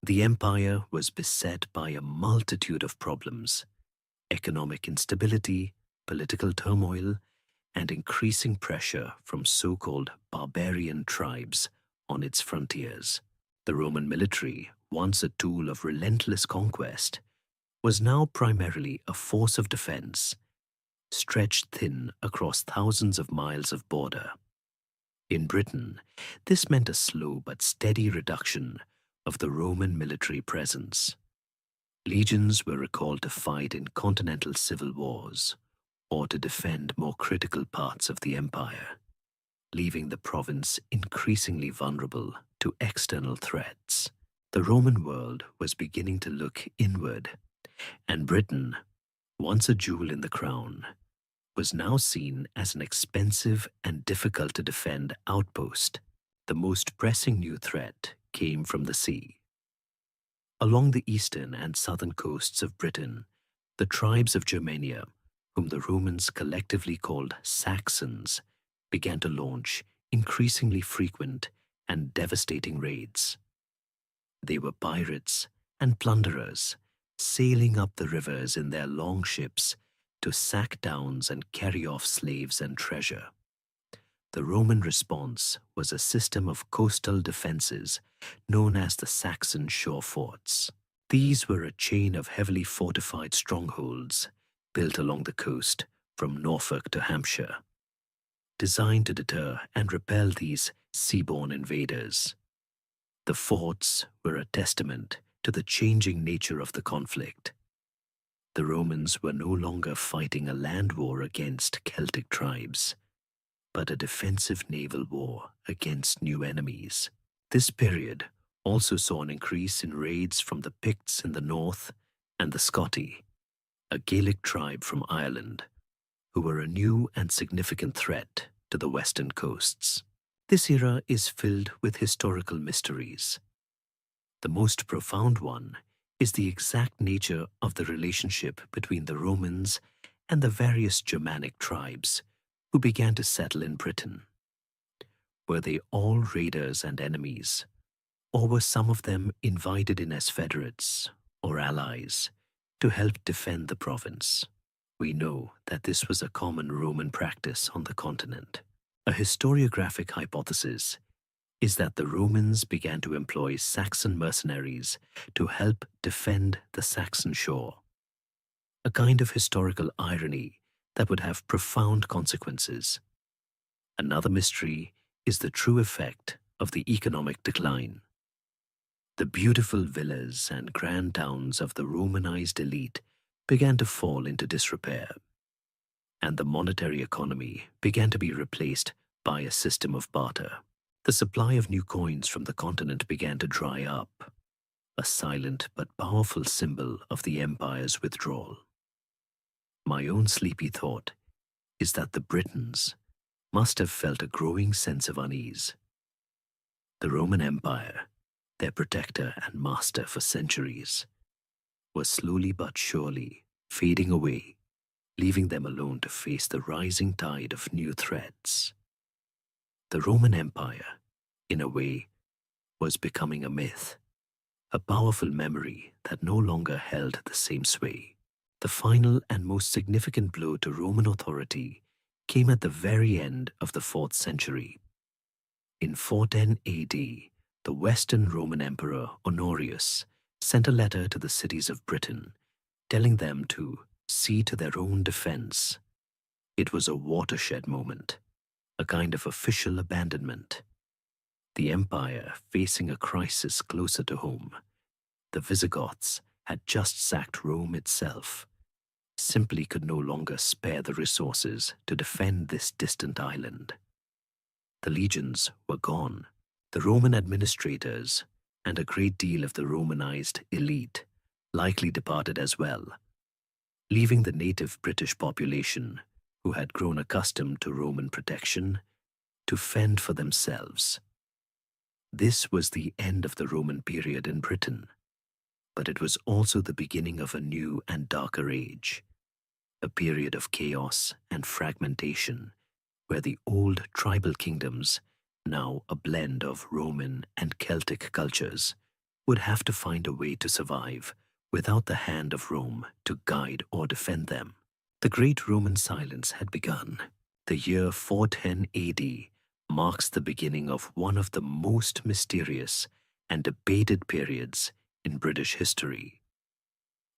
The empire was beset by a multitude of problems: economic instability, political turmoil, and increasing pressure from so-called barbarian tribes on its frontiers. The Roman military, once a tool of relentless conquest, was now primarily a force of defense, stretched thin across thousands of miles of border. In Britain, this meant a slow but steady reduction of the Roman military presence. Legions were recalled to fight in continental civil wars or to defend more critical parts of the empire, leaving the province increasingly vulnerable to external threats. The Roman world was beginning to look inward, and Britain, once a jewel in the crown, was now seen as an expensive and difficult to defend outpost. The most pressing new threat came from the sea. Along the eastern and southern coasts of Britain, the tribes of Germania, whom the Romans collectively called Saxons, began to launch increasingly frequent and devastating raids. They were pirates and plunderers, sailing up the rivers in their long ships to sack towns and carry off slaves and treasure. The Roman response was a system of coastal defenses known as the Saxon shore forts. These were a chain of heavily fortified strongholds built along the coast from Norfolk to Hampshire, designed to deter and repel these seaborne invaders. The forts were a testament to the changing nature of the conflict. The Romans were no longer fighting a land war against Celtic tribes, but a defensive naval war against new enemies. This period also saw an increase in raids from the Picts in the north and the Scotti, a Gaelic tribe from Ireland, who were a new and significant threat to the western coasts. This era is filled with historical mysteries. The most profound one is the exact nature of the relationship between the Romans and the various Germanic tribes who began to settle in Britain. Were they all raiders and enemies, or were some of them invited in as federates or allies to help defend the province? We know that this was a common Roman practice on the continent. A historiographic hypothesis is that the Romans began to employ Saxon mercenaries to help defend the Saxon shore, a kind of historical irony that would have profound consequences. Another mystery is the true effect of the economic decline. The beautiful villas and grand towns of the Romanized elite began to fall into disrepair, and the monetary economy began to be replaced by a system of barter. The supply of new coins from the continent began to dry up, a silent but powerful symbol of the empire's withdrawal. My own sleepy thought is that the Britons must have felt a growing sense of unease. The Roman Empire, their protector and master for centuries, was slowly but surely fading away, leaving them alone to face the rising tide of new threats. The Roman Empire, in a way, was becoming a myth, a powerful memory that no longer held the same sway. The final and most significant blow to Roman authority came at the very end of the 4th century. In 410 AD, the Western Roman Emperor Honorius sent a letter to the cities of Britain, telling them to see to their own defense. It was a watershed moment, a kind of official abandonment. The empire facing a crisis closer to home. The Visigoths had just sacked Rome itself, simply could no longer spare the resources to defend this distant island. The legions were gone. The Roman administrators and a great deal of the Romanized elite likely departed as well, leaving the native British population, who had grown accustomed to Roman protection, to fend for themselves. This was the end of the Roman period in Britain, but it was also the beginning of a new and darker age, a period of chaos and fragmentation, where the old tribal kingdoms, now a blend of Roman and Celtic cultures, would have to find a way to survive without the hand of Rome to guide or defend them. The Great Roman Silence had begun. The year 410 AD marks the beginning of one of the most mysterious and debated periods in British history.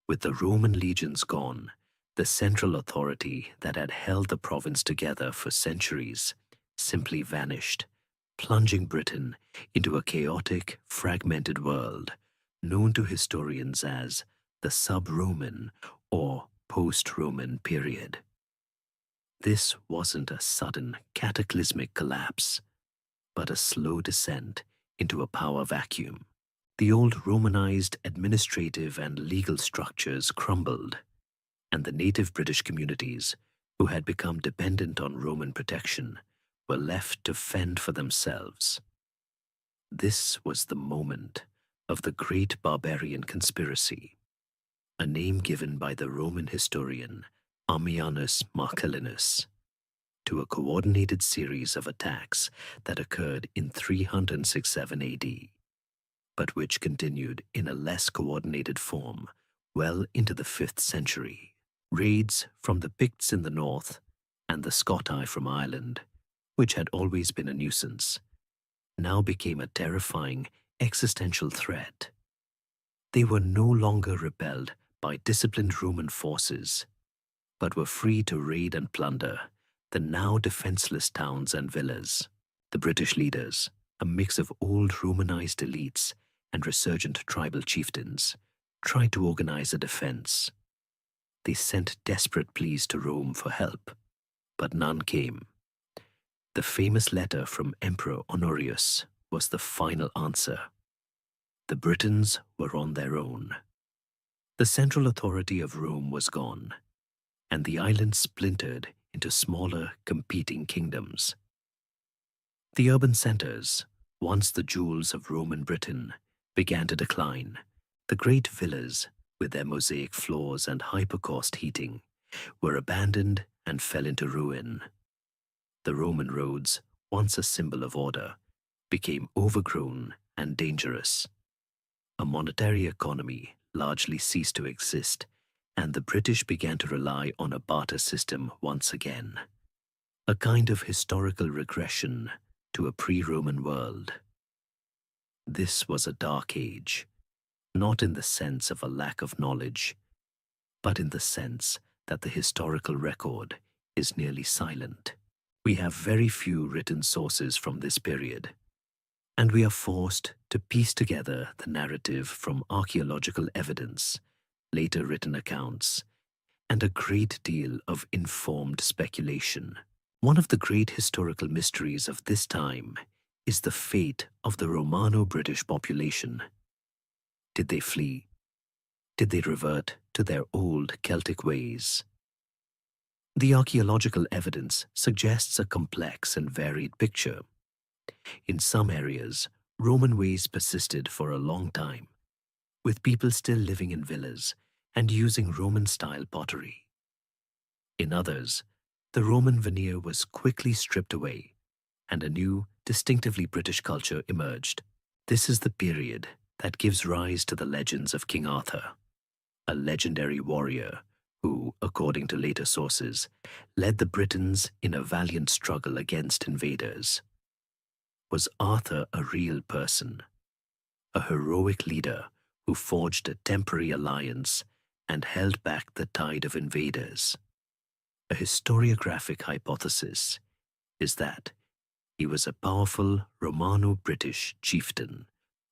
With the Roman legions gone, the central authority that had held the province together for centuries simply vanished, plunging Britain into a chaotic, fragmented world known to historians as the sub-Roman or post-Roman period. This wasn't a sudden, cataclysmic collapse, but a slow descent into a power vacuum. The old Romanized administrative and legal structures crumbled, and the native British communities, who had become dependent on Roman protection, were left to fend for themselves. This was the moment of the Great Barbarian Conspiracy, a name given by the Roman historian Ammianus Marcellinus, to a coordinated series of attacks that occurred in 367 AD, but which continued in a less coordinated form well into the 5th century. Raids from the Picts in the north and the Scotti from Ireland, which had always been a nuisance, now became a terrifying existential threat. They were no longer repelled by disciplined Roman forces, but were free to raid and plunder the now defenseless towns and villas. The British leaders, a mix of old Romanized elites and resurgent tribal chieftains, tried to organize a defense. They sent desperate pleas to Rome for help, but none came. The famous letter from Emperor Honorius was the final answer. The Britons were on their own. The central authority of Rome was gone, and the island splintered into smaller, competing kingdoms. The urban centers, once the jewels of Roman Britain, began to decline. The great villas, with their mosaic floors and hypercaust heating, were abandoned and fell into ruin. The Roman roads, once a symbol of order, became overgrown and dangerous. A monetary economy largely ceased to exist, and the British began to rely on a barter system once again. A kind of historical regression to a pre-Roman world. This was a dark age, not in the sense of a lack of knowledge, but in the sense that the historical record is nearly silent. We have very few written sources from this period, and we are forced to piece together the narrative from archaeological evidence, later written accounts, and a great deal of informed speculation. One of the great historical mysteries of this time is the fate of the Romano-British population. Did they flee? Did they revert to their old Celtic ways? The archaeological evidence suggests a complex and varied picture. In some areas, Roman ways persisted for a long time, with people still living in villas and using Roman-style pottery. In others, the Roman veneer was quickly stripped away, and a new, distinctively British culture emerged. This is the period that gives rise to the legends of King Arthur, a legendary warrior who, according to later sources, led the Britons in a valiant struggle against invaders. Was Arthur a real person, a heroic leader who forged a temporary alliance and held back the tide of invaders? A historiographic hypothesis is that he was a powerful Romano-British chieftain,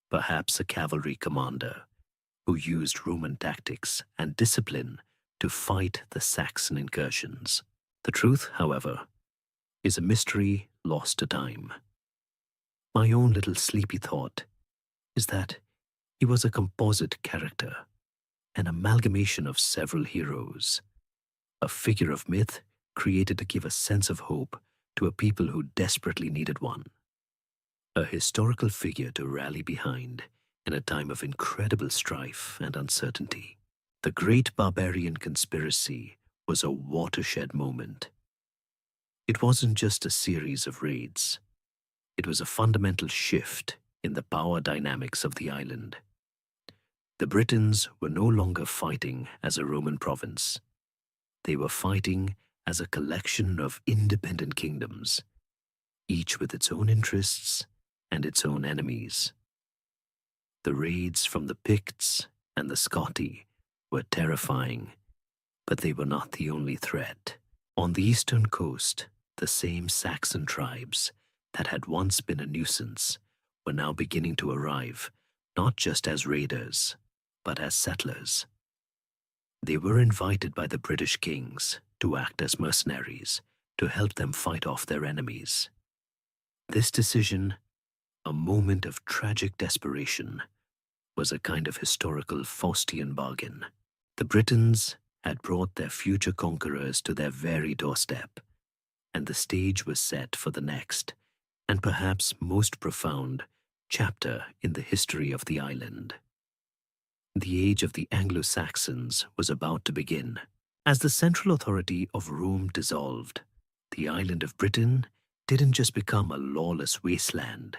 perhaps a cavalry commander, who used Roman tactics and discipline to fight the Saxon incursions. The truth, however, is a mystery lost to time. My own little sleepy thought is that he was a composite character, an amalgamation of several heroes, a figure of myth created to give a sense of hope to a people who desperately needed one, a historical figure to rally behind in a time of incredible strife and uncertainty. The Great Barbarian Conspiracy was a watershed moment. It wasn't just a series of raids. It was a fundamental shift in the power dynamics of the island. The Britons were no longer fighting as a Roman province. They were fighting as a collection of independent kingdoms, each with its own interests and its own enemies. The raids from the Picts and the Scotti were terrifying, but they were not the only threat. On the eastern coast, the same Saxon tribes that had once been a nuisance were now beginning to arrive, not just as raiders, but as settlers. They were invited by the British kings to act as mercenaries to help them fight off their enemies. This decision, a moment of tragic desperation, was a kind of historical Faustian bargain. The Britons had brought their future conquerors to their very doorstep, and the stage was set for the next, and perhaps most profound, chapter in the history of the island. The age of the Anglo-Saxons was about to begin. As the central authority of Rome dissolved, the island of Britain didn't just become a lawless wasteland.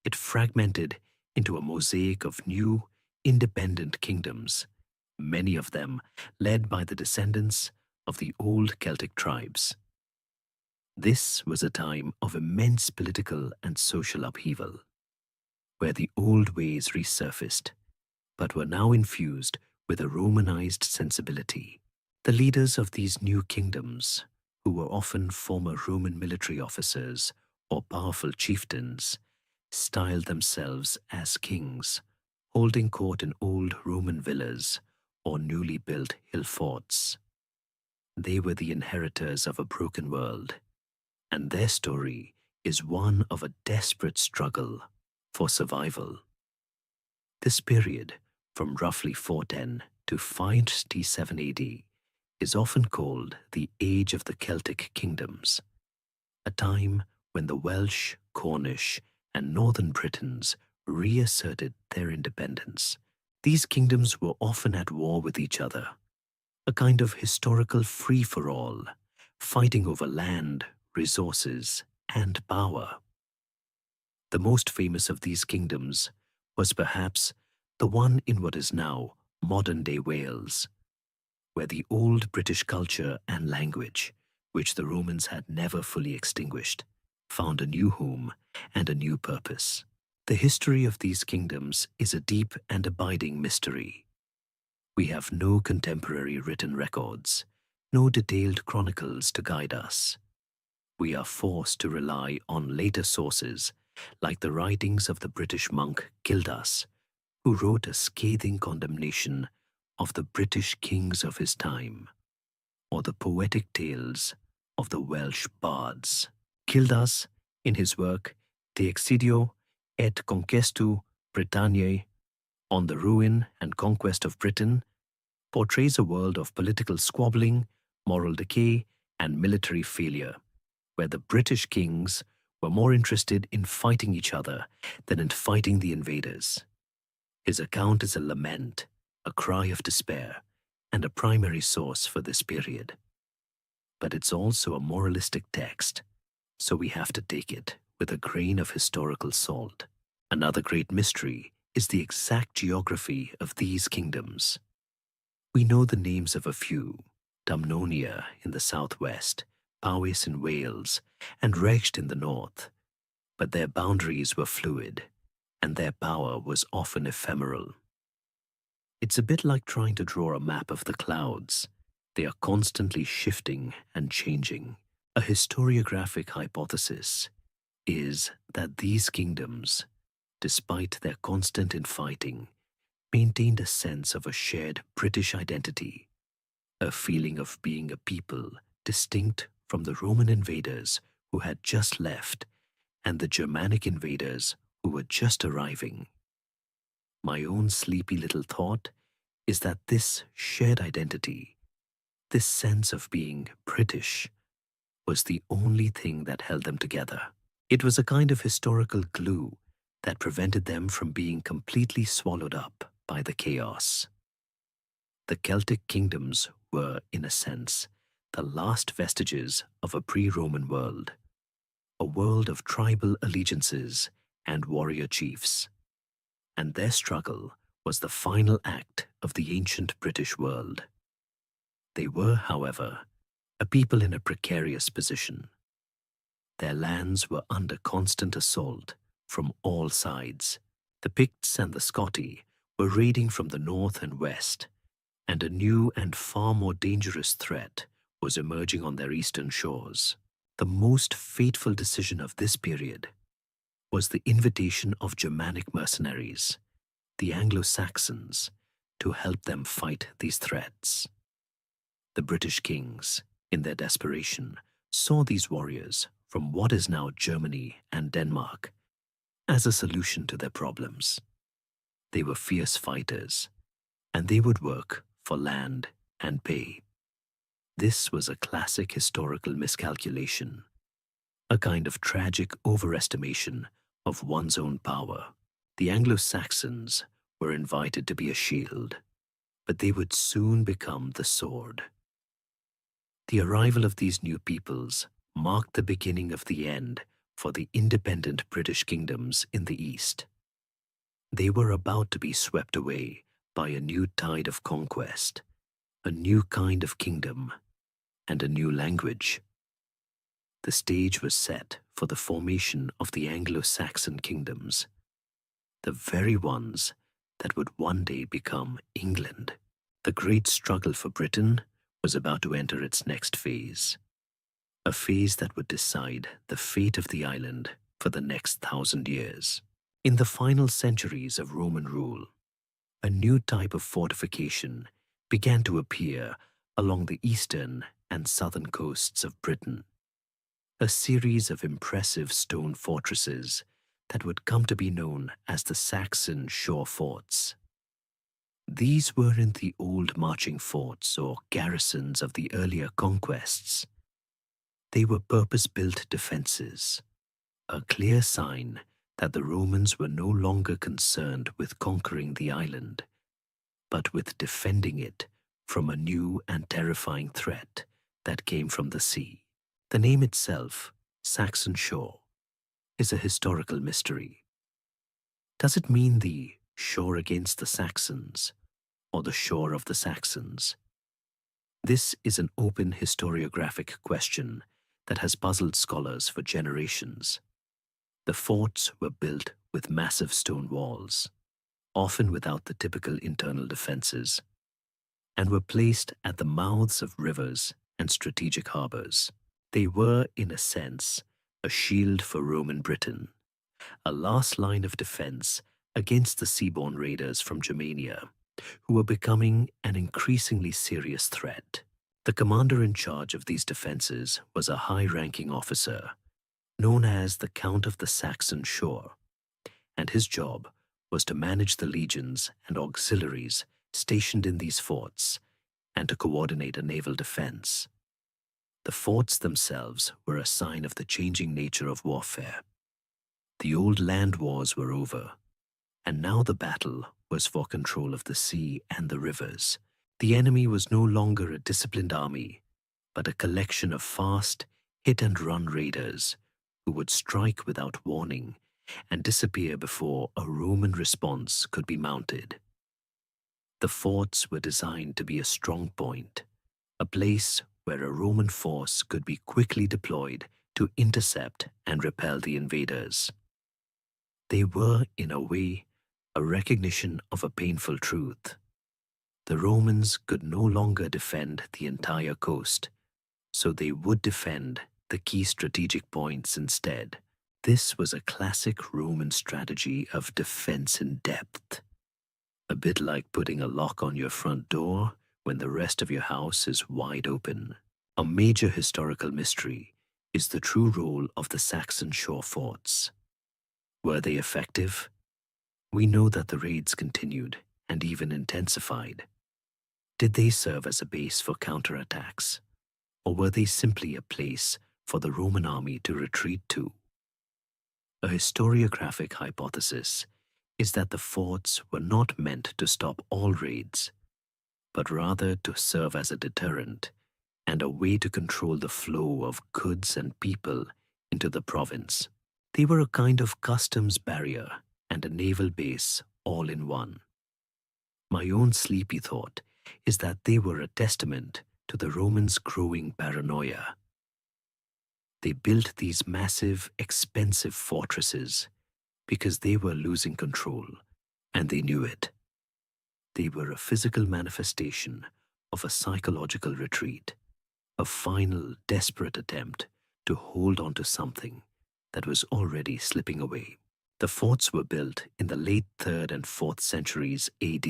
It fragmented into a mosaic of new, independent kingdoms, many of them led by the descendants of the old Celtic tribes. This was a time of immense political and social upheaval, where the old ways resurfaced, but were now infused with a Romanized sensibility. The leaders of these new kingdoms, who were often former Roman military officers or powerful chieftains, styled themselves as kings, holding court in old Roman villas or newly built hill forts. They were the inheritors of a broken world, and their story is one of a desperate struggle for survival. This period, from roughly 410 to 567 AD, is often called the Age of the Celtic Kingdoms, a time when the Welsh, Cornish, and Northern Britons reasserted their independence. These kingdoms were often at war with each other, a kind of historical free-for-all, fighting over land, resources, and power. The most famous of these kingdoms was perhaps the one in what is now modern-day Wales, where the old British culture and language, which the Romans had never fully extinguished, found a new home and a new purpose. The history of these kingdoms is a deep and abiding mystery. We have no contemporary written records, no detailed chronicles to guide us. We are forced to rely on later sources, like the writings of the British monk Gildas, who wrote a scathing condemnation of the British kings of his time, or the poetic tales of the Welsh bards. Gildas, in his work De Excidio et Conquestu Britanniae, on the ruin and conquest of Britain, portrays a world of political squabbling, moral decay, and military failure, where the British kings were more interested in fighting each other than in fighting the invaders. His account is a lament, a cry of despair, and a primary source for this period. But it's also a moralistic text, so we have to take it with a grain of historical salt. Another great mystery is the exact geography of these kingdoms. We know the names of a few: Dumnonia in the southwest, Powys in Wales, and Recht in the north, but their boundaries were fluid, and their power was often ephemeral. It's a bit like trying to draw a map of the clouds. They are constantly shifting and changing. A historiographic hypothesis is that these kingdoms, despite their constant infighting, maintained a sense of a shared British identity, a feeling of being a people distinct from the Roman invaders who had just left and the Germanic invaders who were just arriving. My own sleepy little thought is that this shared identity, this sense of being British, was the only thing that held them together. It was a kind of historical glue that prevented them from being completely swallowed up by the chaos. The Celtic kingdoms were, in a sense, the last vestiges of a pre-Roman world, a world of tribal allegiances and warrior chiefs, and their struggle was the final act of the ancient British world. They were, however, a people in a precarious position. Their lands were under constant assault from all sides. The Picts and the Scotti were raiding from the north and west, and a new and far more dangerous threat was emerging on their eastern shores. The most fateful decision of this period was the invitation of Germanic mercenaries, the Anglo-Saxons, to help them fight these threats. The British kings, in their desperation, saw these warriors from what is now Germany and Denmark as a solution to their problems. They were fierce fighters, and they would work for land and pay. This was a classic historical miscalculation, a kind of tragic overestimation of one's own power. The Anglo-Saxons were invited to be a shield, but they would soon become the sword. The arrival of these new peoples marked the beginning of the end for the independent British kingdoms in the East. They were about to be swept away by a new tide of conquest, a new kind of kingdom, and a new language. The stage was set for the formation of the Anglo-Saxon kingdoms, the very ones that would one day become England. The great struggle for Britain was about to enter its next phase, a phase that would decide the fate of the island for the next 1,000 years. In the final centuries of Roman rule, a new type of fortification began to appear along the eastern and southern coasts of Britain. A series of impressive stone fortresses that would come to be known as the Saxon shore forts. These weren't the old marching forts or garrisons of the earlier conquests. They were purpose-built defenses, a clear sign that the Romans were no longer concerned with conquering the island, but with defending it from a new and terrifying threat that came from the sea. The name itself, Saxon Shore, is a historical mystery. Does it mean the shore against the Saxons, or the shore of the Saxons? This is an open historiographic question that has puzzled scholars for generations. The forts were built with massive stone walls, often without the typical internal defenses, and were placed at the mouths of rivers and strategic harbors. They were, in a sense, a shield for Roman Britain, a last line of defense against the seaborne raiders from Germania, who were becoming an increasingly serious threat. The commander in charge of these defenses was a high-ranking officer, known as the Count of the Saxon Shore, and his job was to manage the legions and auxiliaries stationed in these forts and to coordinate a naval defense. The forts themselves were a sign of the changing nature of warfare. The old land wars were over, and now the battle was for control of the sea and the rivers. The enemy was no longer a disciplined army, but a collection of fast, hit-and-run raiders who would strike without warning and disappear before a Roman response could be mounted. The forts were designed to be a strong point, a place where a Roman force could be quickly deployed to intercept and repel the invaders. They were, in a way, a recognition of a painful truth. The Romans could no longer defend the entire coast, so they would defend the key strategic points instead. This was a classic Roman strategy of defense in depth, a bit like putting a lock on your front door when the rest of your house is wide open. A major historical mystery is the true role of the Saxon shore forts. Were they effective? We know that the raids continued and even intensified. Did they serve as a base for counterattacks, or were they simply a place for the Roman army to retreat to? A historiographic hypothesis is that the forts were not meant to stop all raids, but rather to serve as a deterrent and a way to control the flow of goods and people into the province. They were a kind of customs barrier and a naval base all in one. My own sleepy thought is that they were a testament to the Romans' growing paranoia. They built these massive, expensive fortresses because they were losing control, and they knew it. They were a physical manifestation of a psychological retreat, a final, desperate attempt to hold on to something that was already slipping away. The forts were built in the late 3rd and 4th centuries AD,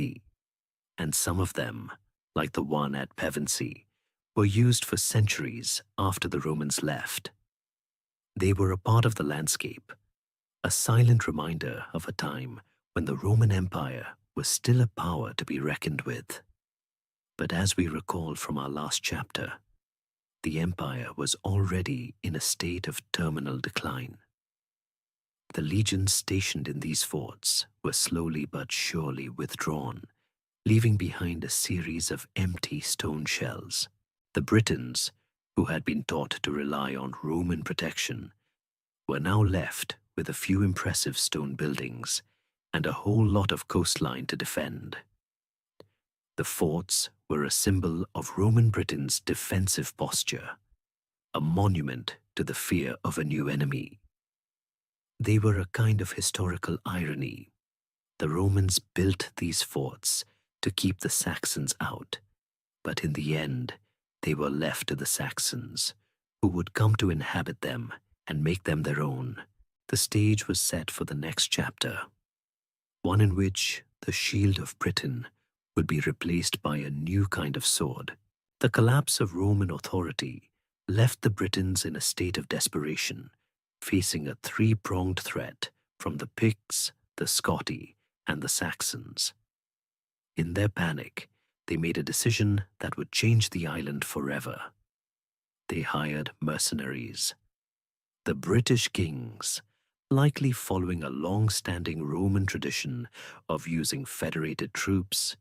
and some of them, like the one at Pevensey, were used for centuries after the Romans left. They were a part of the landscape, a silent reminder of a time when the Roman Empire was still a power to be reckoned with. But as we recall from our last chapter, the empire was already in a state of terminal decline. The legions stationed in these forts were slowly but surely withdrawn, leaving behind a series of empty stone shells. The Britons, who had been taught to rely on Roman protection, were now left with a few impressive stone buildings and a whole lot of coastline to defend. The forts were a symbol of Roman Britain's defensive posture, a monument to the fear of a new enemy. They were a kind of historical irony. The Romans built these forts to keep the Saxons out, but in the end, they were left to the Saxons, who would come to inhabit them and make them their own. The stage was set for the next chapter, one in which the shield of Britain would be replaced by a new kind of sword. The collapse of Roman authority left the Britons in a state of desperation, facing a three-pronged threat from the Picts, the Scotti, and the Saxons. In their panic, they made a decision that would change the island forever. They hired mercenaries. The British kings, likely following a long-standing Roman tradition of using federated troops,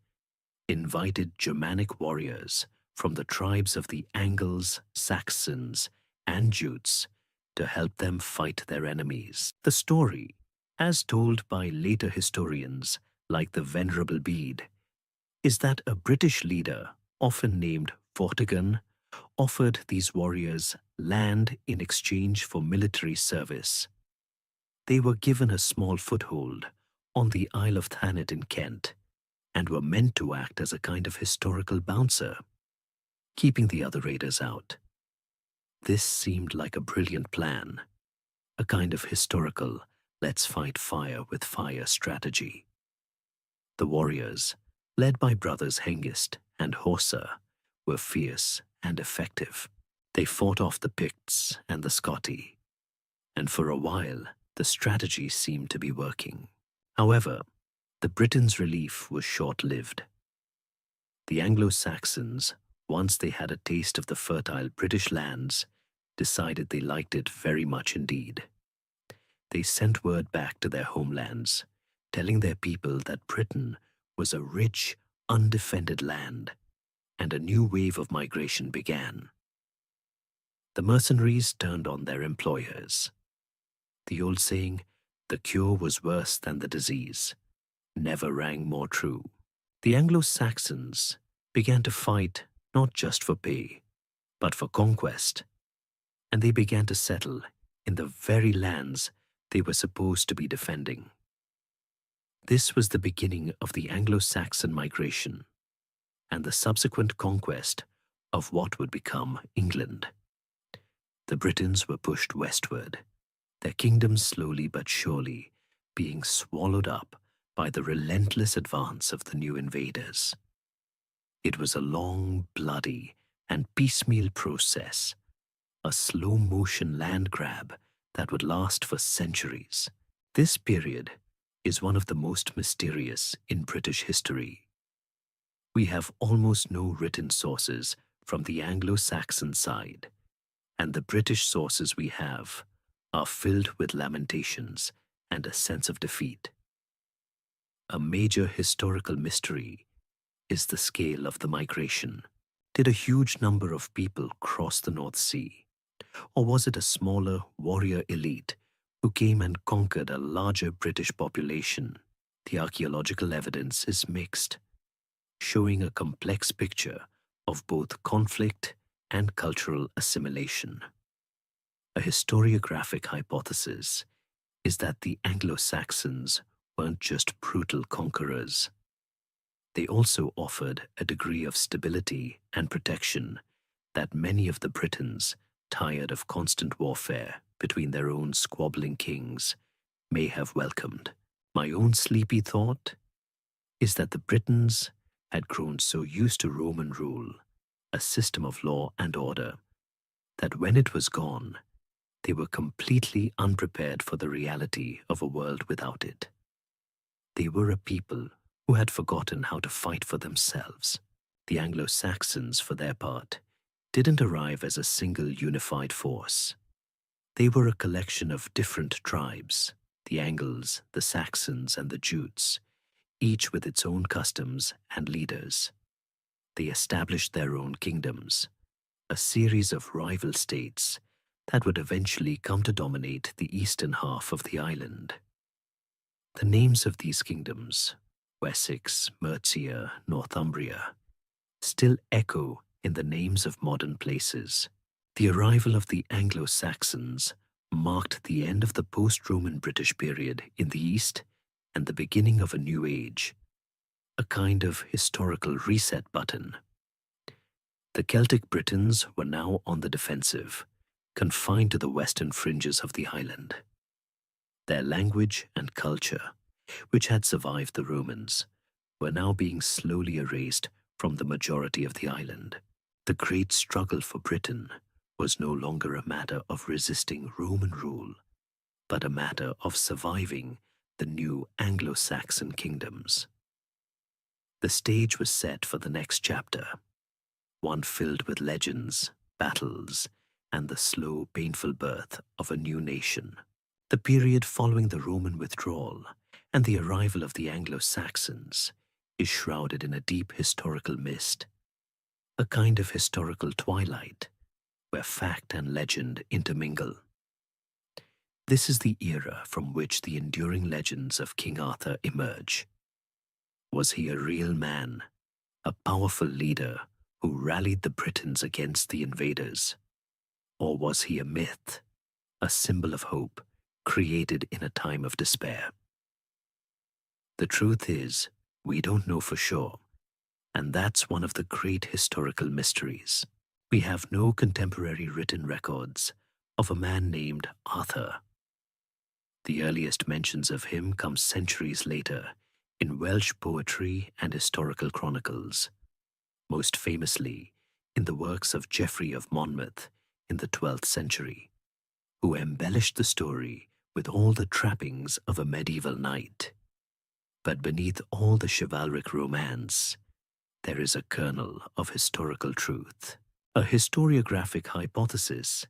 invited Germanic warriors from the tribes of the Angles, Saxons, and Jutes to help them fight their enemies. The story, as told by later historians like the Venerable Bede, is that a British leader, often named Vortigern, offered these warriors land in exchange for military service. They were given a small foothold on the Isle of Thanet in Kent and were meant to act as a kind of historical bouncer, keeping the other raiders out. This seemed like a brilliant plan, a kind of historical let's fight fire with fire strategy. The warriors, led by brothers Hengist and Horsa, were fierce and effective. They fought off the Picts and the Scotti, and for a while the strategy seemed to be working. However, the Britons' relief was short-lived. The Anglo-Saxons, once they had a taste of the fertile British lands, decided they liked it very much indeed. They sent word back to their homelands, telling their people that Britain was a rich, undefended land, and a new wave of migration began. The mercenaries turned on their employers. The old saying, "The cure was worse than the disease," never rang more true. The Anglo-Saxons began to fight not just for pay, but for conquest, and they began to settle in the very lands they were supposed to be defending. This was the beginning of the Anglo-Saxon migration and the subsequent conquest of what would become England. The Britons were pushed westward, their kingdoms slowly but surely being swallowed up by the relentless advance of the new invaders. It was a long, bloody, and piecemeal process, a slow-motion land grab that would last for centuries. This period is one of the most mysterious in British history. We have almost no written sources from the Anglo-Saxon side, and the British sources we have are filled with lamentations and a sense of defeat. A major historical mystery is the scale of the migration. Did a huge number of people cross the North Sea? Or was it a smaller warrior elite who came and conquered a larger British population? The archaeological evidence is mixed, showing a complex picture of both conflict and cultural assimilation. A historiographic hypothesis is that the Anglo-Saxons weren't just brutal conquerors. They also offered a degree of stability and protection that many of the Britons, tired of constant warfare between their own squabbling kings, may have welcomed. My own sleepy thought is that the Britons had grown so used to Roman rule, a system of law and order, that when it was gone, they were completely unprepared for the reality of a world without it. They were a people who had forgotten how to fight for themselves. The Anglo-Saxons, for their part, didn't arrive as a single unified force. They were a collection of different tribes, the Angles, the Saxons, and the Jutes, each with its own customs and leaders. They established their own kingdoms, a series of rival states that would eventually come to dominate the eastern half of the island. The names of these kingdoms, Wessex, Mercia, Northumbria, still echo in the names of modern places. The arrival of the Anglo-Saxons marked the end of the post-Roman British period in the East and the beginning of a new age, a kind of historical reset button. The Celtic Britons were now on the defensive, confined to the western fringes of the island. Their language and culture, which had survived the Romans, were now being slowly erased from the majority of the island. The great struggle for Britain was no longer a matter of resisting Roman rule, but a matter of surviving the new Anglo-Saxon kingdoms. The stage was set for the next chapter, one filled with legends, battles, and the slow, painful birth of a new nation. The period following the Roman withdrawal and the arrival of the Anglo-Saxons is shrouded in a deep historical mist, a kind of historical twilight where fact and legend intermingle. This is the era from which the enduring legends of King Arthur emerge. Was he a real man, a powerful leader who rallied the Britons against the invaders? Or was he a myth, a symbol of hope created in a time of despair? The truth is, we don't know for sure, and that's one of the great historical mysteries. We have no contemporary written records of a man named Arthur. The earliest mentions of him come centuries later in Welsh poetry and historical chronicles, most famously in the works of Geoffrey of Monmouth in the 12th century, who embellished the story with all the trappings of a medieval knight. But beneath all the chivalric romance, there is a kernel of historical truth. A historiographic hypothesis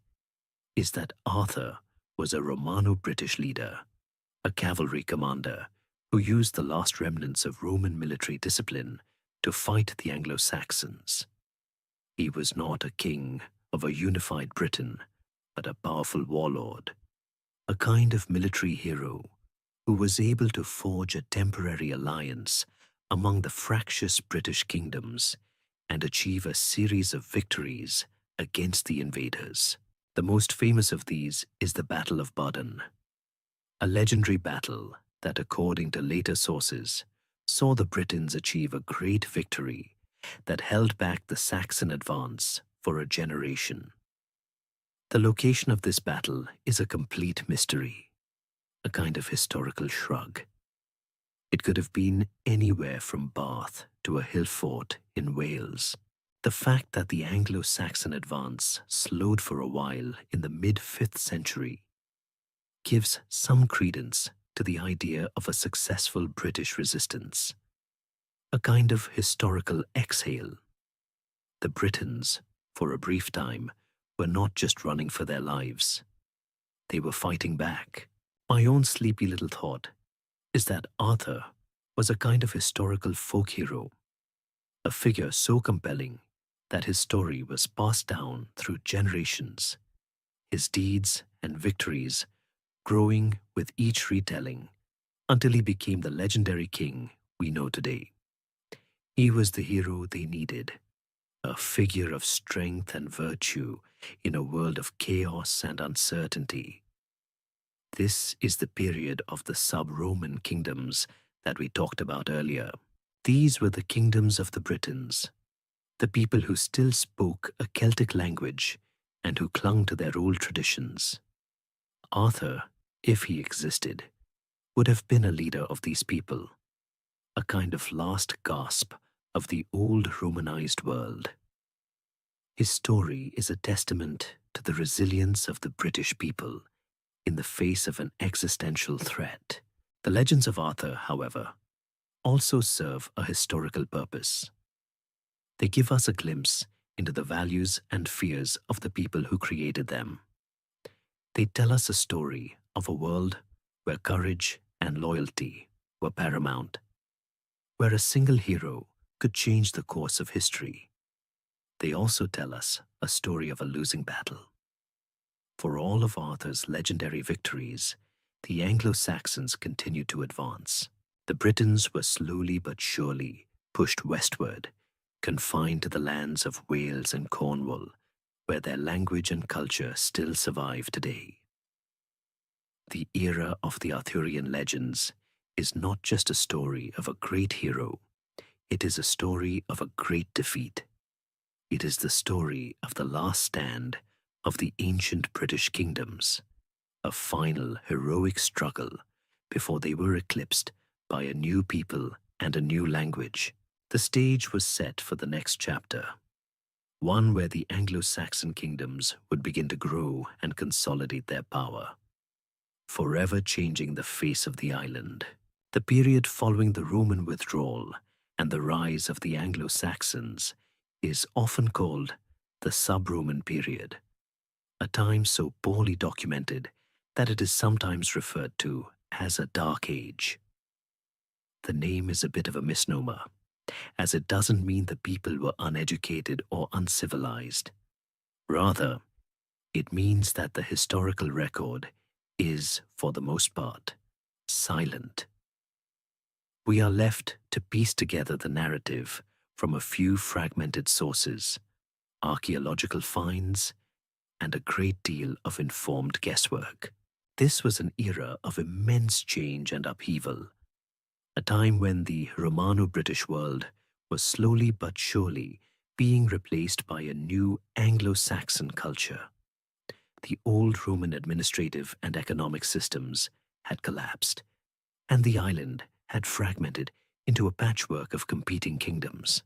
is that Arthur was a Romano-British leader, a cavalry commander who used the last remnants of Roman military discipline to fight the Anglo-Saxons. He was not a king of a unified Britain, but a powerful warlord, a kind of military hero who was able to forge a temporary alliance among the fractious British kingdoms and achieve a series of victories against the invaders. The most famous of these is the Battle of Badon, a legendary battle that, according to later sources, saw the Britons achieve a great victory that held back the Saxon advance for a generation. The location of this battle is a complete mystery, a kind of historical shrug. It could have been anywhere from Bath to a hill fort in Wales. The fact that the Anglo-Saxon advance slowed for a while in the mid-5th century gives some credence to the idea of a successful British resistance, a kind of historical exhale. The Britons, for a brief time, were not just running for their lives. They were fighting back. My own sleepy little thought is that Arthur was a kind of historical folk hero, a figure so compelling that his story was passed down through generations, his deeds and victories growing with each retelling until he became the legendary king we know today. He was the hero they needed, a figure of strength and virtue in a world of chaos and uncertainty. This is the period of the sub-Roman kingdoms that we talked about earlier. These were the kingdoms of the Britons, the people who still spoke a Celtic language and who clung to their old traditions. Arthur, if he existed, would have been a leader of these people, a kind of last gasp of the old Romanized world. His story is a testament to the resilience of the British people in the face of an existential threat. The legends of Arthur, however, also serve a historical purpose. They give us a glimpse into the values and fears of the people who created them. They tell us a story of a world where courage and loyalty were paramount, where a single hero could change the course of history. They also tell us a story of a losing battle. For all of Arthur's legendary victories, the Anglo-Saxons continued to advance. The Britons were slowly but surely pushed westward, confined to the lands of Wales and Cornwall, where their language and culture still survive today. The era of the Arthurian legends is not just a story of a great hero, it is a story of a great defeat. It is the story of the last stand of the ancient British kingdoms, a final heroic struggle before they were eclipsed by a new people and a new language. The stage was set for the next chapter, one where the Anglo-Saxon kingdoms would begin to grow and consolidate their power, forever changing the face of the island. The period following the Roman withdrawal and the rise of the Anglo-Saxons is often called the sub-Roman period, a time so poorly documented that it is sometimes referred to as a dark age. The name is a bit of a misnomer, as it doesn't mean the people were uneducated or uncivilized. Rather, it means that the historical record is, for the most part, silent. We are left to piece together the narrative from a few fragmented sources, archaeological finds, and a great deal of informed guesswork. This was an era of immense change and upheaval, a time when the Romano-British world was slowly but surely being replaced by a new Anglo-Saxon culture. The old Roman administrative and economic systems had collapsed, and the island had fragmented into a patchwork of competing kingdoms.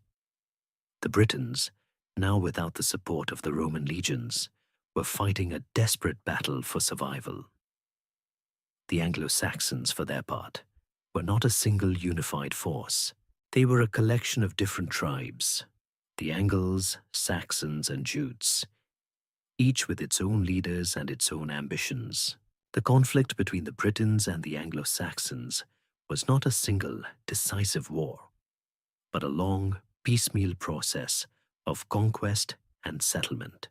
The Britons, now without the support of the Roman legions, were fighting a desperate battle for survival. The Anglo-Saxons, for their part, were not a single unified force. They were a collection of different tribes, the Angles, Saxons, and Jutes, each with its own leaders and its own ambitions. The conflict between the Britons and the Anglo-Saxons was not a single, decisive war, but a long, piecemeal process of conquest and settlement.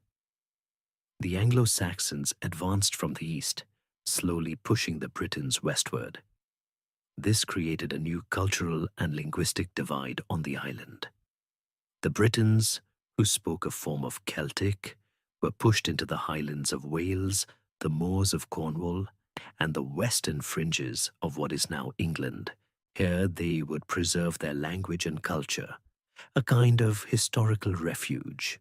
The Anglo-Saxons advanced from the east, slowly pushing the Britons westward. This created a new cultural and linguistic divide on the island. The Britons, who spoke a form of Celtic, were pushed into the highlands of Wales, the moors of Cornwall, and the western fringes of what is now England. Here they would preserve their language and culture, a kind of historical refuge.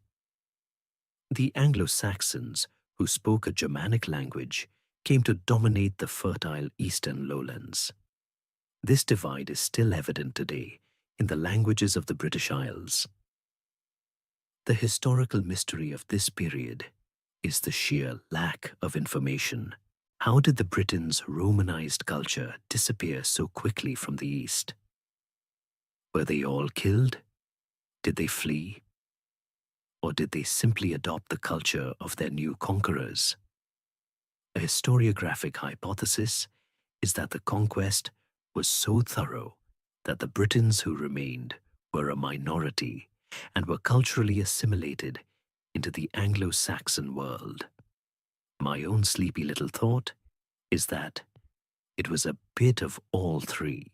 The Anglo-Saxons, who spoke a Germanic language, came to dominate the fertile eastern lowlands. This divide is still evident today in the languages of the British Isles. The historical mystery of this period is the sheer lack of information. How did the Britons' Romanized culture disappear so quickly from the East? Were they all killed? Did they flee? Or did they simply adopt the culture of their new conquerors? A historiographic hypothesis is that the conquest was so thorough that the Britons who remained were a minority and were culturally assimilated into the Anglo-Saxon world. My own sleepy little thought is that it was a bit of all three,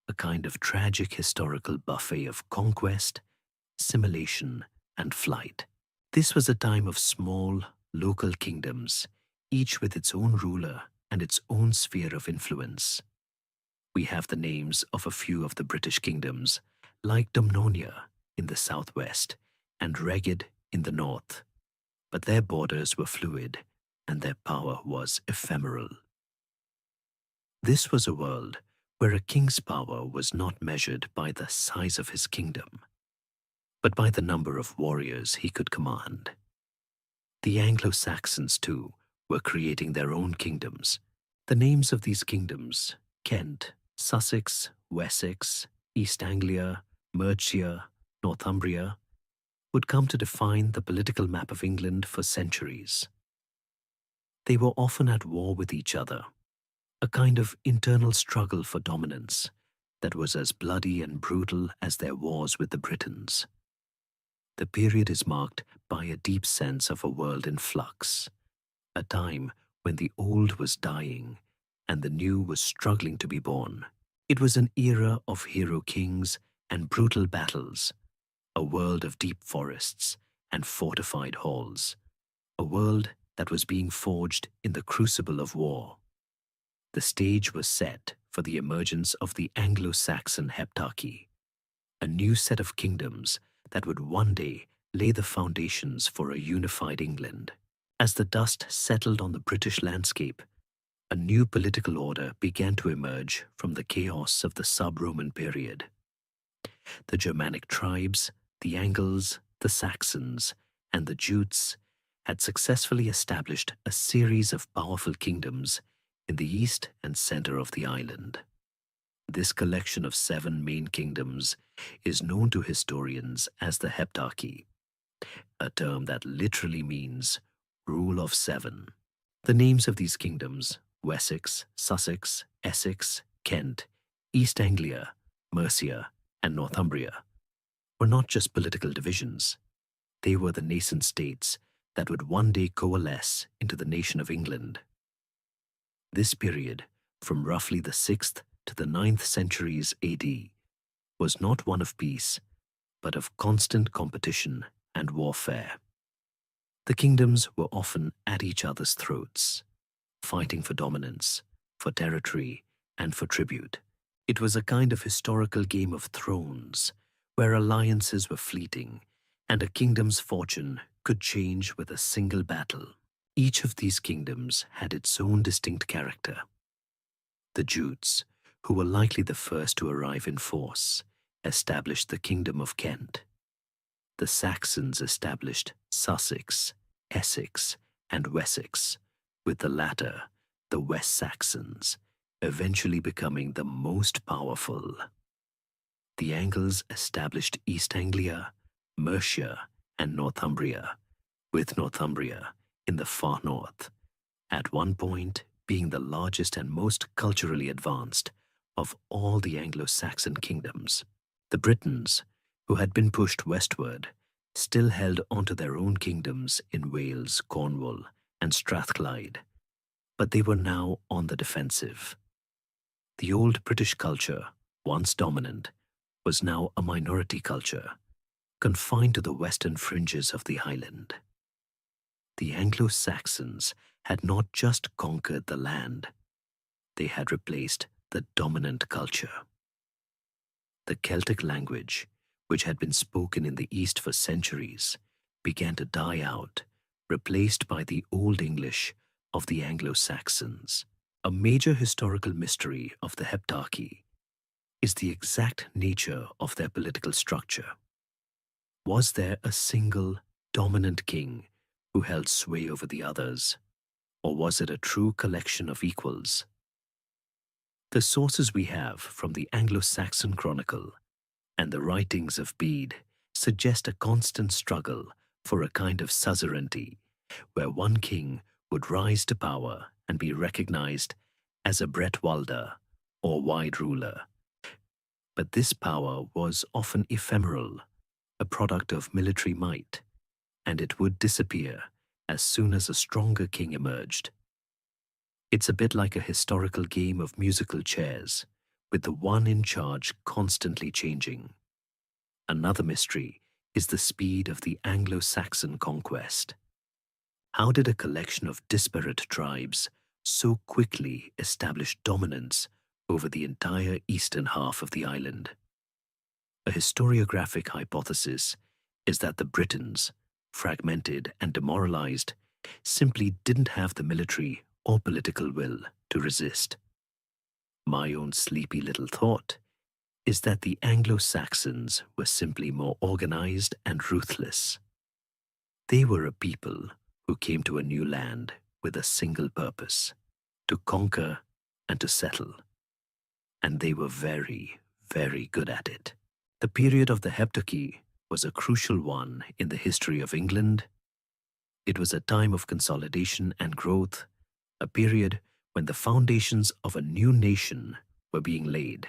a kind of tragic historical buffet of conquest, assimilation, and flight. This was a time of small, local kingdoms, each with its own ruler and its own sphere of influence. We have the names of a few of the British kingdoms, like Dumnonia in the southwest and Reged in the north, but their borders were fluid and their power was ephemeral. This was a world where a king's power was not measured by the size of his kingdom, but by the number of warriors he could command. The Anglo-Saxons, too, were creating their own kingdoms. The names of these kingdoms, Kent, Sussex, Wessex, East Anglia, Mercia, Northumbria, would come to define the political map of England for centuries. They were often at war with each other, a kind of internal struggle for dominance that was as bloody and brutal as their wars with the Britons. The period is marked by a deep sense of a world in flux, a time when the old was dying and the new was struggling to be born. It was an era of hero kings and brutal battles, a world of deep forests and fortified halls, a world that was being forged in the crucible of war. The stage was set for the emergence of the Anglo-Saxon heptarchy, a new set of kingdoms that would one day lay the foundations for a unified England. As the dust settled on the British landscape, a new political order began to emerge from the chaos of the sub-Roman period. The Germanic tribes, the Angles, the Saxons, and the Jutes had successfully established a series of powerful kingdoms in the east and center of the island. This collection of 7 main kingdoms is known to historians as the Heptarchy, a term that literally means rule of 7. The names of these kingdoms, Wessex, Sussex, Essex, Kent, East Anglia, Mercia, and Northumbria, were not just political divisions. They were the nascent states that would one day coalesce into the nation of England. This period, from roughly the 6th to the 9th centuries AD, was not one of peace, but of constant competition and warfare. The kingdoms were often at each other's throats, fighting for dominance, for territory, and for tribute. It was a kind of historical Game of Thrones, where alliances were fleeting, and a kingdom's fortune could change with a single battle. Each of these kingdoms had its own distinct character. The Jutes, who were likely the first to arrive in force, established the Kingdom of Kent. The Saxons established Sussex, Essex, and Wessex, with the latter, the West Saxons, eventually becoming the most powerful. The Angles established East Anglia, Mercia, and Northumbria, with Northumbria in the far north, at one point being the largest and most culturally advanced of all the Anglo-Saxon kingdoms. The Britons, who had been pushed westward, still held onto their own kingdoms in Wales, Cornwall, and Strathclyde, but they were now on the defensive. The old British culture, once dominant, was now a minority culture, confined to the western fringes of the island. The Anglo-Saxons had not just conquered the land, they had replaced the dominant culture. The Celtic language, which had been spoken in the East for centuries, began to die out, replaced by the Old English of the Anglo-Saxons. A major historical mystery of the Heptarchy is the exact nature of their political structure. Was there a single dominant king who held sway over the others, or was it a true collection of equals? The sources we have from the Anglo-Saxon Chronicle and the writings of Bede suggest a constant struggle for a kind of suzerainty, where one king would rise to power and be recognized as a Bretwalda, or wide ruler. But this power was often ephemeral, a product of military might, and it would disappear as soon as a stronger king emerged. It's a bit like a historical game of musical chairs, with the one in charge constantly changing. Another mystery is the speed of the Anglo-Saxon conquest. How did a collection of disparate tribes so quickly establish dominance over the entire eastern half of the island? A historiographic hypothesis is that the Britons, fragmented and demoralized, simply didn't have the military or political will to resist. My own sleepy little thought is that the Anglo-Saxons were simply more organized and ruthless. They were a people who came to a new land with a single purpose: to conquer and to settle. And they were very, very good at it. The period of the Heptarchy was a crucial one in the history of England. It was a time of consolidation and growth, a period when the foundations of a new nation were being laid.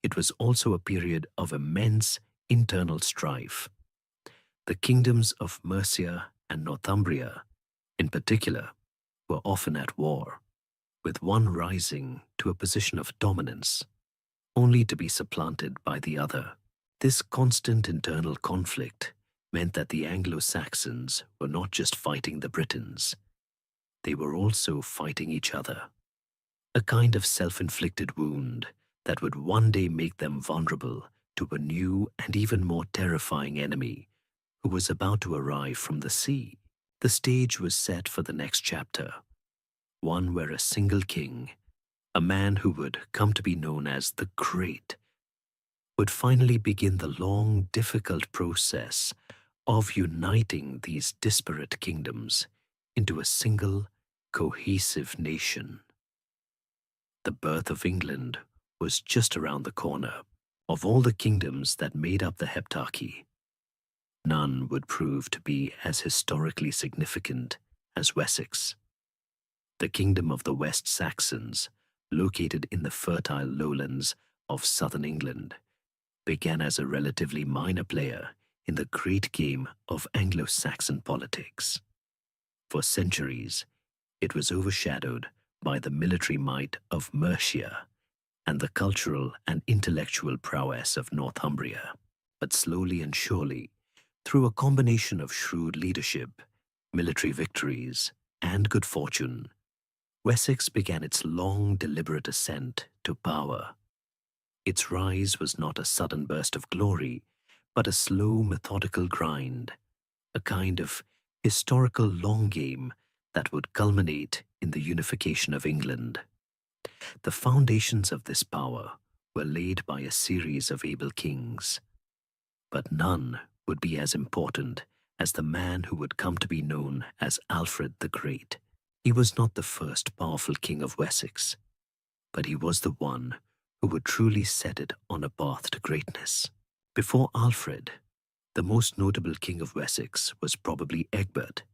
It was also a period of immense internal strife. The kingdoms of Mercia and Northumbria, in particular, were often at war, with one rising to a position of dominance, only to be supplanted by the other. This constant internal conflict meant that the Anglo-Saxons were not just fighting the Britons, they were also fighting each other, a kind of self-inflicted wound that would one day make them vulnerable to a new and even more terrifying enemy who was about to arrive from the sea. The stage was set for the next chapter, one where a single king, a man who would come to be known as the Great, would finally begin the long, difficult process of uniting these disparate kingdoms into a single, cohesive nation. The birth of England was just around the corner. Of all the kingdoms that made up the Heptarchy, none would prove to be as historically significant as Wessex. The kingdom of the West Saxons, located in the fertile lowlands of southern England, began as a relatively minor player in the great game of Anglo-Saxon politics. For centuries, it was overshadowed by the military might of Mercia and the cultural and intellectual prowess of Northumbria. But slowly and surely, through a combination of shrewd leadership, military victories, and good fortune, Wessex began its long, deliberate ascent to power. Its rise was not a sudden burst of glory, but a slow, methodical grind, a kind of historical long game that would culminate in the unification of England. The foundations of this power were laid by a series of able kings, but none would be as important as the man who would come to be known as Alfred the Great. He was not the first powerful king of Wessex, but he was the one who would truly set it on a path to greatness. Before Alfred, the most notable king of Wessex was probably Egbert,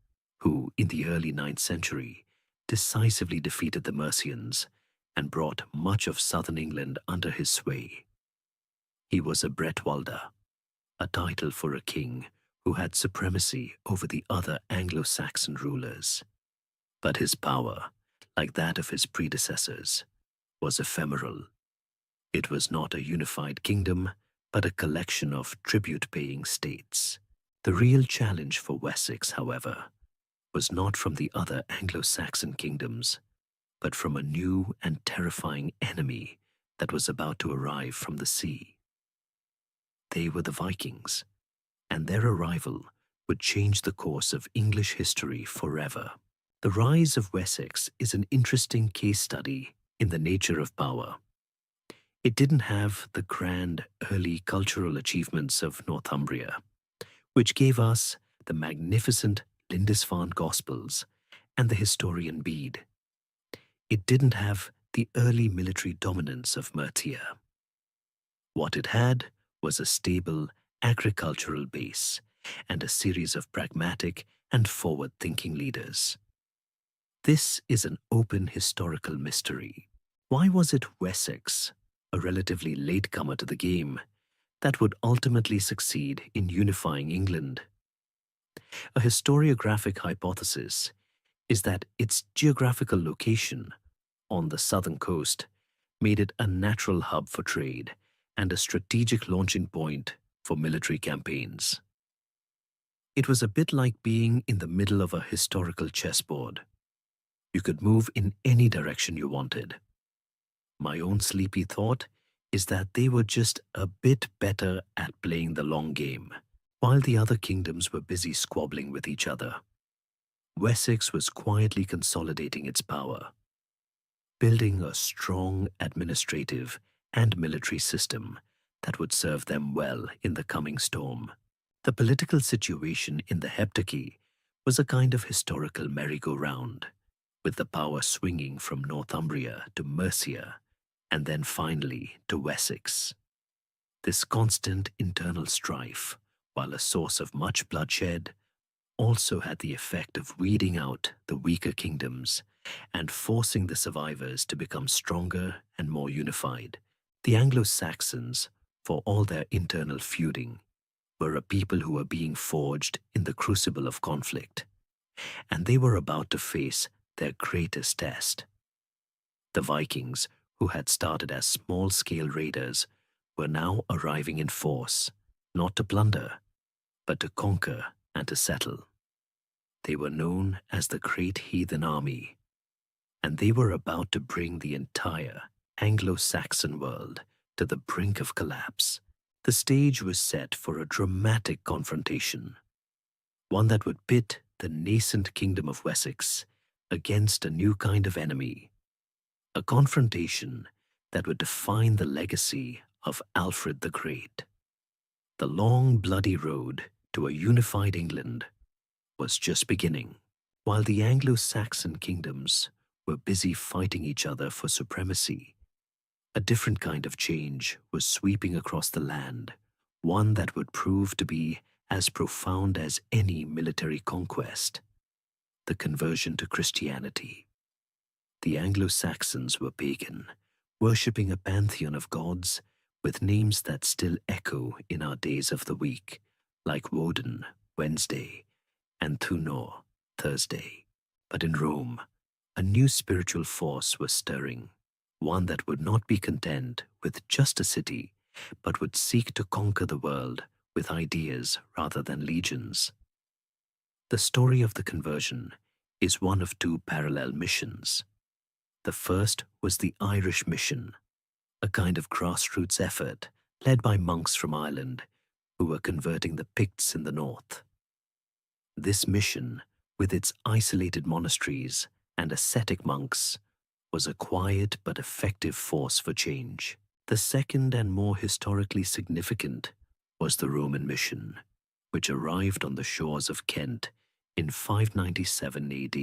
who, in the early 9th century, decisively defeated the Mercians and brought much of southern England under his sway. He was a Bretwalda, a title for a king who had supremacy over the other Anglo-Saxon rulers. But his power, like that of his predecessors, was ephemeral. It was not a unified kingdom, but a collection of tribute-paying states. The real challenge for Wessex, however, was not from the other Anglo-Saxon kingdoms, but from a new and terrifying enemy that was about to arrive from the sea. They were the Vikings, and their arrival would change the course of English history forever. The rise of Wessex is an interesting case study in the nature of power. It didn't have the grand early cultural achievements of Northumbria, which gave us the magnificent Lindisfarne Gospels and the historian Bede. It didn't have the early military dominance of Mercia. What it had was a stable agricultural base and a series of pragmatic and forward-thinking leaders. This is an open historical mystery. Why was it Wessex, a relatively latecomer to the game, that would ultimately succeed in unifying England? A historiographic hypothesis is that its geographical location on the southern coast made it a natural hub for trade and a strategic launching point for military campaigns. It was a bit like being in the middle of a historical chessboard. You could move in any direction you wanted. My own sleepy thought is that they were just a bit better at playing the long game, while the other kingdoms were busy squabbling with each other. Wessex was quietly consolidating its power, building a strong administrative and military system that would serve them well in the coming storm. The political situation in the Heptarchy was a kind of historical merry-go-round, with the power swinging from Northumbria to Mercia and then finally to Wessex. This constant internal strife, while a source of much bloodshed, also had the effect of weeding out the weaker kingdoms and forcing the survivors to become stronger and more unified. The Anglo-Saxons, for all their internal feuding, were a people who were being forged in the crucible of conflict, and they were about to face their greatest test. The Vikings, who had started as small-scale raiders, were now arriving in force, not to plunder, but to conquer and to settle. They were known as the Great Heathen Army, and they were about to bring the entire Anglo-Saxon world to the brink of collapse. The stage was set for a dramatic confrontation, one that would pit the nascent kingdom of Wessex against a new kind of enemy, a confrontation that would define the legacy of Alfred the Great. The long, bloody road to a unified England was just beginning. While the Anglo-Saxon kingdoms were busy fighting each other for supremacy, a different kind of change was sweeping across the land, one that would prove to be as profound as any military conquest: the conversion to Christianity. The Anglo-Saxons were pagan, worshipping a pantheon of gods with names that still echo in our days of the week, like Woden, Wednesday, and Thunor, Thursday. But in Rome, a new spiritual force was stirring, one that would not be content with just a city, but would seek to conquer the world with ideas rather than legions. The story of the conversion is one of two parallel missions. The first was the Irish mission, a kind of grassroots effort led by monks from Ireland who were converting the Picts in the north. This mission, with its isolated monasteries and ascetic monks, was a quiet but effective force for change. The second and more historically significant was the Roman mission, which arrived on the shores of Kent in 597 AD.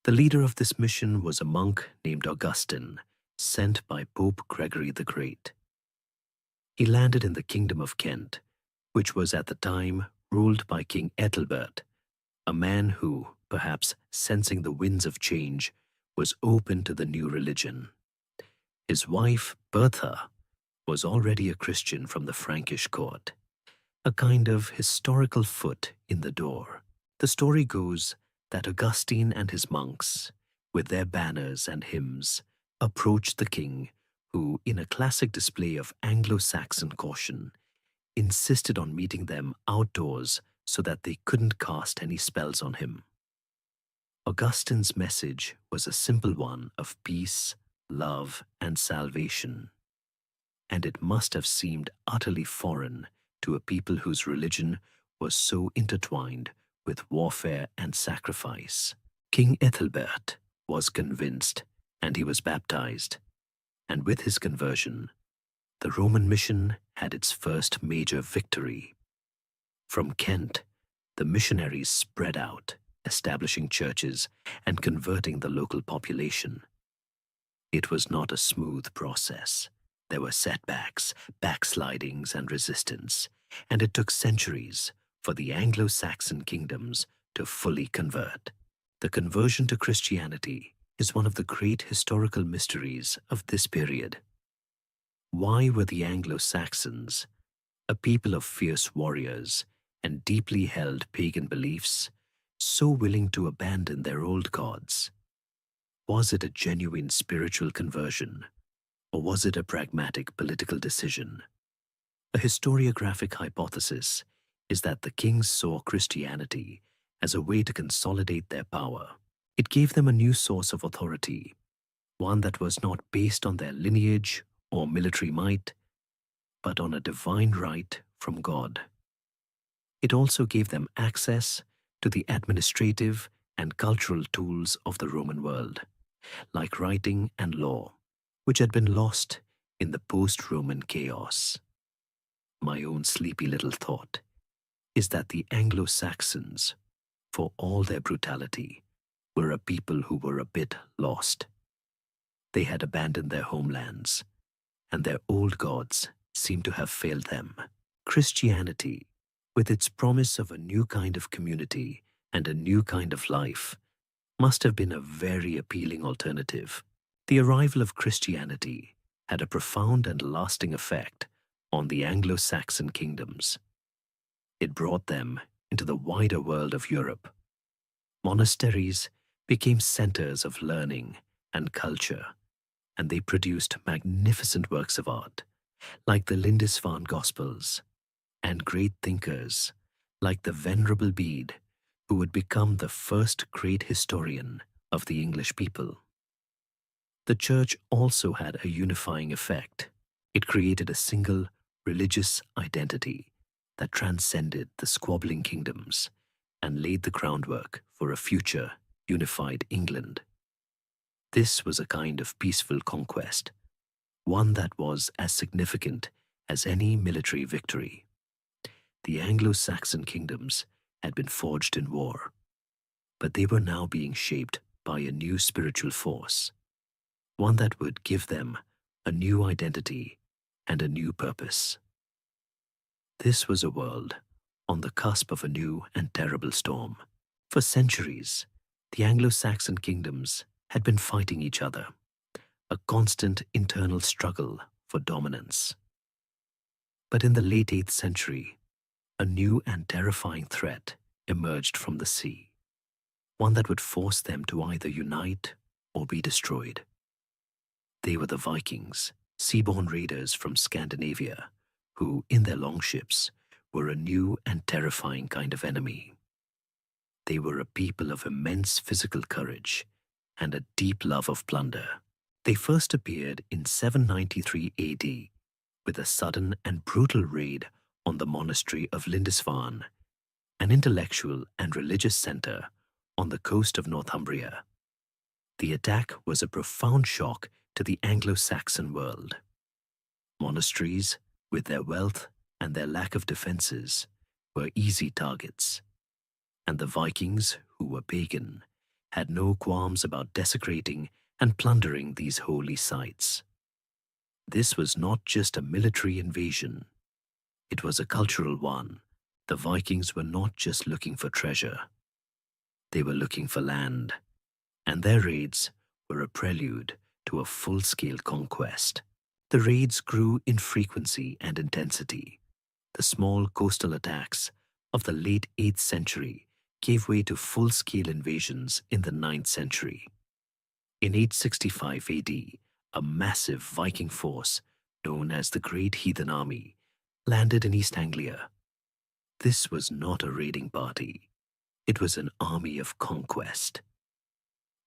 The leader of this mission was a monk named Augustine, sent by Pope Gregory the Great. He landed in the Kingdom of Kent, which was at the time ruled by King Ethelbert, a man who, perhaps sensing the winds of change, was open to the new religion. His wife, Bertha, was already a Christian from the Frankish court, a kind of historical foot in the door. The story goes that Augustine and his monks, with their banners and hymns, approached the king, who, in a classic display of Anglo-Saxon caution, insisted on meeting them outdoors so that they couldn't cast any spells on him. Augustine's message was a simple one of peace, love, and salvation, and it must have seemed utterly foreign to a people whose religion was so intertwined with warfare and sacrifice. King Ethelbert was convinced, and he was baptized, and with his conversion, the Roman mission had its first major victory. From Kent, the missionaries spread out, establishing churches and converting the local population. It was not a smooth process. There were setbacks, backslidings, and resistance, and it took centuries for the Anglo-Saxon kingdoms to fully convert. The conversion to Christianity is one of the great historical mysteries of this period. Why were the Anglo-Saxons, a people of fierce warriors and deeply held pagan beliefs, so willing to abandon their old gods? Was it a genuine spiritual conversion, or was it a pragmatic political decision? A historiographic hypothesis is that the kings saw Christianity as a way to consolidate their power. It gave them a new source of authority, one that was not based on their lineage or military might, but on a divine right from God. It also gave them access to the administrative and cultural tools of the Roman world, like writing and law, which had been lost in the post-Roman chaos. My own sleepy little thought is that the Anglo-Saxons, for all their brutality, were a people who were a bit lost. They had abandoned their homelands, and their old gods seemed to have failed them. Christianity, with its promise of a new kind of community and a new kind of life, must have been a very appealing alternative. The arrival of Christianity had a profound and lasting effect on the Anglo-Saxon kingdoms. It brought them into the wider world of Europe. Monasteries became centers of learning and culture, and they produced magnificent works of art, like the Lindisfarne Gospels, and great thinkers, like the Venerable Bede, who would become the first great historian of the English people. The Church also had a unifying effect. It created a single religious identity that transcended the squabbling kingdoms and laid the groundwork for a future unified England. This was a kind of peaceful conquest, one that was as significant as any military victory. The Anglo-Saxon kingdoms had been forged in war, but they were now being shaped by a new spiritual force, one that would give them a new identity and a new purpose. This was a world on the cusp of a new and terrible storm. For centuries, the Anglo-Saxon kingdoms had been fighting each other, a constant internal struggle for dominance. But in the late 8th century, a new and terrifying threat emerged from the sea, one that would force them to either unite or be destroyed. They were the Vikings, seaborne raiders from Scandinavia, who, in their longships, were a new and terrifying kind of enemy. They were a people of immense physical courage and a deep love of plunder. They first appeared in 793 AD with a sudden and brutal raid on the monastery of Lindisfarne, an intellectual and religious center on the coast of Northumbria. The attack was a profound shock to the Anglo-Saxon world. Monasteries, with their wealth and their lack of defenses, were easy targets, and the Vikings, who were pagan, had no qualms about desecrating and plundering these holy sites. This was not just a military invasion, it was a cultural one. The Vikings were not just looking for treasure, they were looking for land, and their raids were a prelude to a full-scale conquest. The raids grew in frequency and intensity. The small coastal attacks of the late 8th century gave way to full-scale invasions in the 9th century. In 865 AD, a massive Viking force, known as the Great Heathen Army, landed in East Anglia. This was not a raiding party. It was an army of conquest.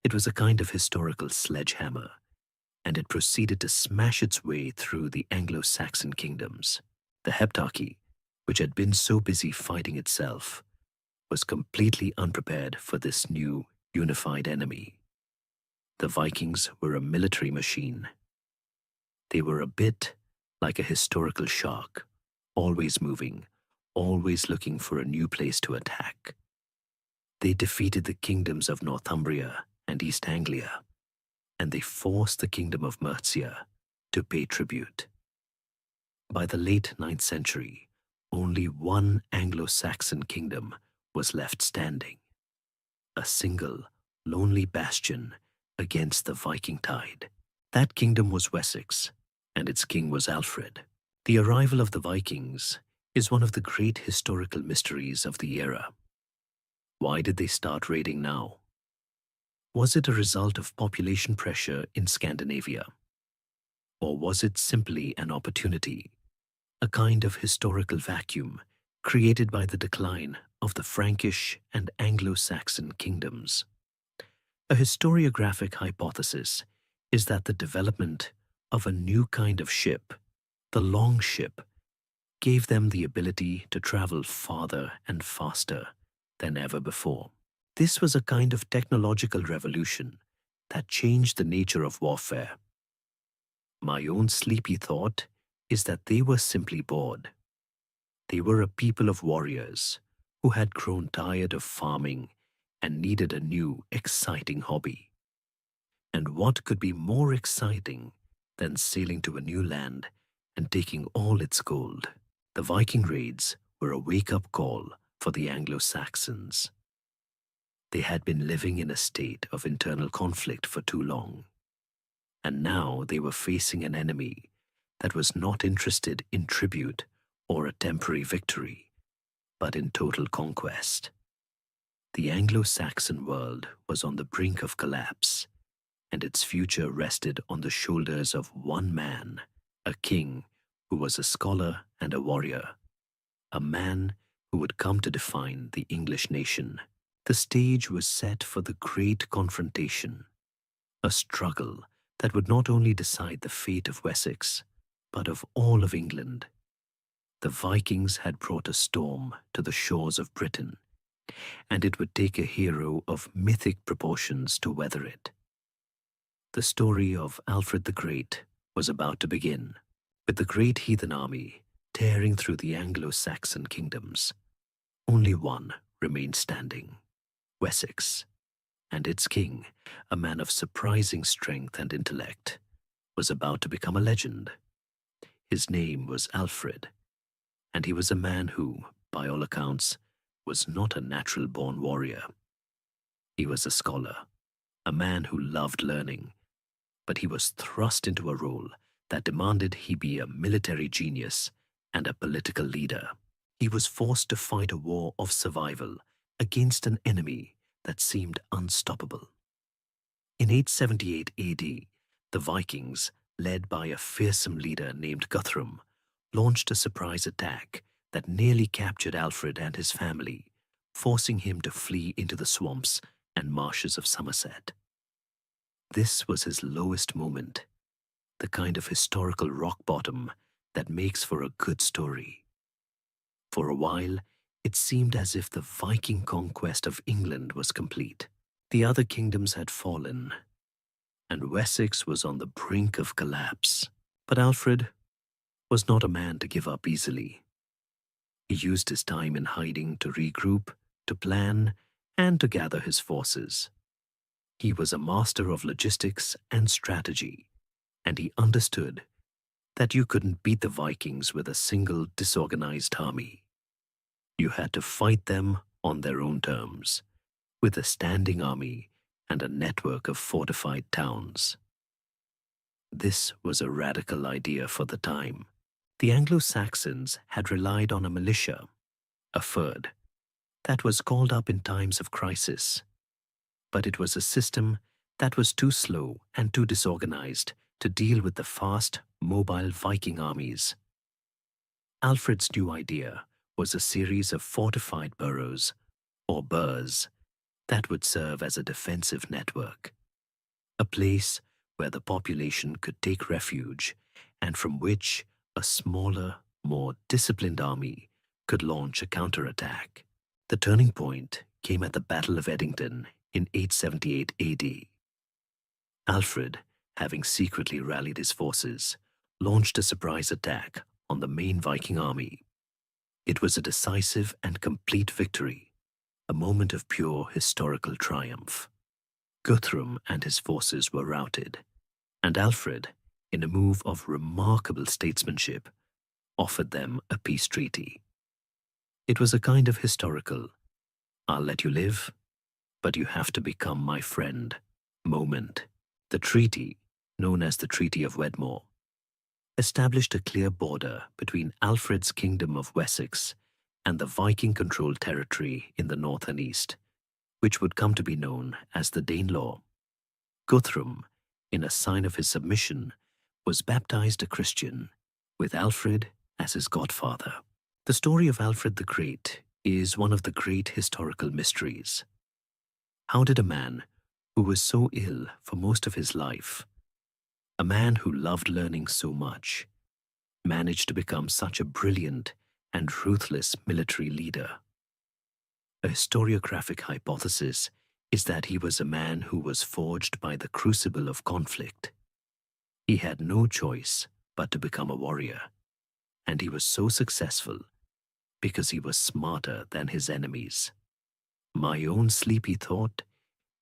It was a kind of historical sledgehammer, and it proceeded to smash its way through the Anglo-Saxon kingdoms. The Heptarchy, which had been so busy fighting itself, was completely unprepared for this new, unified enemy. The Vikings were a military machine. They were a bit like a historical shark, always moving, always looking for a new place to attack. They defeated the kingdoms of Northumbria and East Anglia, and they forced the kingdom of Mercia to pay tribute. By the late 9th century, only one Anglo-Saxon kingdom was left standing, a single, lonely bastion against the Viking tide. That kingdom was Wessex, and its king was Alfred. The arrival of the Vikings is one of the great historical mysteries of the era. Why did they start raiding now? Was it a result of population pressure in Scandinavia? Or was it simply an opportunity, a kind of historical vacuum created by the decline of the Frankish and Anglo-Saxon kingdoms? A historiographic hypothesis is that the development of a new kind of ship, the longship, gave them the ability to travel farther and faster than ever before. This was a kind of technological revolution that changed the nature of warfare. My own sleepy thought is that they were simply bored. They were a people of warriors who had grown tired of farming and needed a new, exciting hobby. And what could be more exciting than sailing to a new land and taking all its gold? The Viking raids were a wake-up call for the Anglo-Saxons. They had been living in a state of internal conflict for too long, and now they were facing an enemy that was not interested in tribute or a temporary victory, but in total conquest. The Anglo-Saxon world was on the brink of collapse, and its future rested on the shoulders of one man, a king who was a scholar and a warrior, a man who would come to define the English nation. The stage was set for the great confrontation, a struggle that would not only decide the fate of Wessex, but of all of England. The Vikings had brought a storm to the shores of Britain, and it would take a hero of mythic proportions to weather it. The story of Alfred the Great was about to begin, with the great heathen army tearing through the Anglo-Saxon kingdoms. Only one remained standing, Wessex, and its king, a man of surprising strength and intellect, was about to become a legend. His name was Alfred, and he was a man who, by all accounts, was not a natural-born warrior. He was a scholar, a man who loved learning, but he was thrust into a role that demanded he be a military genius and a political leader. He was forced to fight a war of survival against an enemy that seemed unstoppable. In 878 AD, the Vikings, led by a fearsome leader named Guthrum, launched a surprise attack that nearly captured Alfred and his family, forcing him to flee into the swamps and marshes of Somerset. This was his lowest moment, the kind of historical rock bottom that makes for a good story. For a while, it seemed as if the Viking conquest of England was complete. The other kingdoms had fallen, and Wessex was on the brink of collapse. But Alfred was not a man to give up easily. He used his time in hiding to regroup, to plan, and to gather his forces. He was a master of logistics and strategy, and he understood that you couldn't beat the Vikings with a single disorganized army. You had to fight them on their own terms, with a standing army and a network of fortified towns. This was a radical idea for the time. The Anglo-Saxons had relied on a militia, a fyrd, that was called up in times of crisis. But it was a system that was too slow and too disorganized to deal with the fast, mobile Viking armies. Alfred's new idea was a series of fortified boroughs, or burhs, that would serve as a defensive network, a place where the population could take refuge and from which a smaller, more disciplined army could launch a counterattack. The turning point came at the Battle of Edington in 878 AD. Alfred, having secretly rallied his forces, launched a surprise attack on the main Viking army. It was a decisive and complete victory, a moment of pure historical triumph. Guthrum and his forces were routed, and Alfred, in a move of remarkable statesmanship, offered them a peace treaty. It was a kind of historical, "I'll let you live, but you have to become my friend" moment. The treaty, known as the Treaty of Wedmore, established a clear border between Alfred's kingdom of Wessex and the Viking-controlled territory in the north and east, which would come to be known as the Danelaw. Guthrum, in a sign of his submission, was baptized a Christian, with Alfred as his godfather. The story of Alfred the Great is one of the great historical mysteries. How did a man who was so ill for most of his life, a man who loved learning so much, manage to become such a brilliant and ruthless military leader? A historiographic hypothesis is that he was a man who was forged by the crucible of conflict. He had no choice but to become a warrior, and he was so successful because he was smarter than his enemies. My own sleepy thought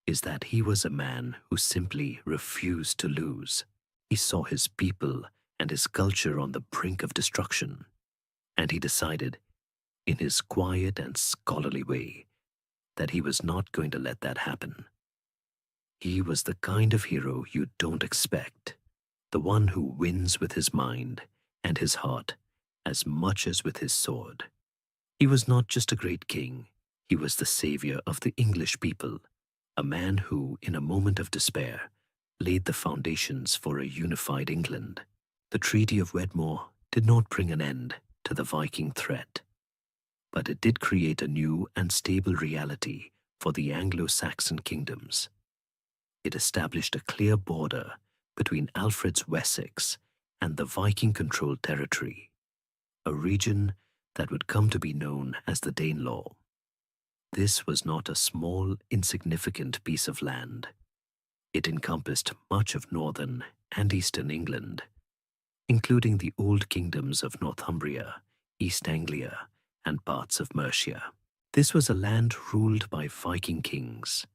is that he was a man who simply refused to lose. He saw his people and his culture on the brink of destruction, and he decided, in his quiet and scholarly way, that he was not going to let that happen. He was the kind of hero you don't expect, the one who wins with his mind and his heart as much as with his sword. He was not just a great king, he was the savior of the English people, a man who, in a moment of despair, laid the foundations for a unified England. The Treaty of Wedmore did not bring an end to the Viking threat, but it did create a new and stable reality for the Anglo-Saxon kingdoms. It established a clear border between Alfred's Wessex and the Viking-controlled territory, a region that would come to be known as the Danelaw. this was not a small, insignificant piece of land. It encompassed much of northern and eastern England, including the old kingdoms of Northumbria, East Anglia, and parts of Mercia. This was a land ruled by Viking kings,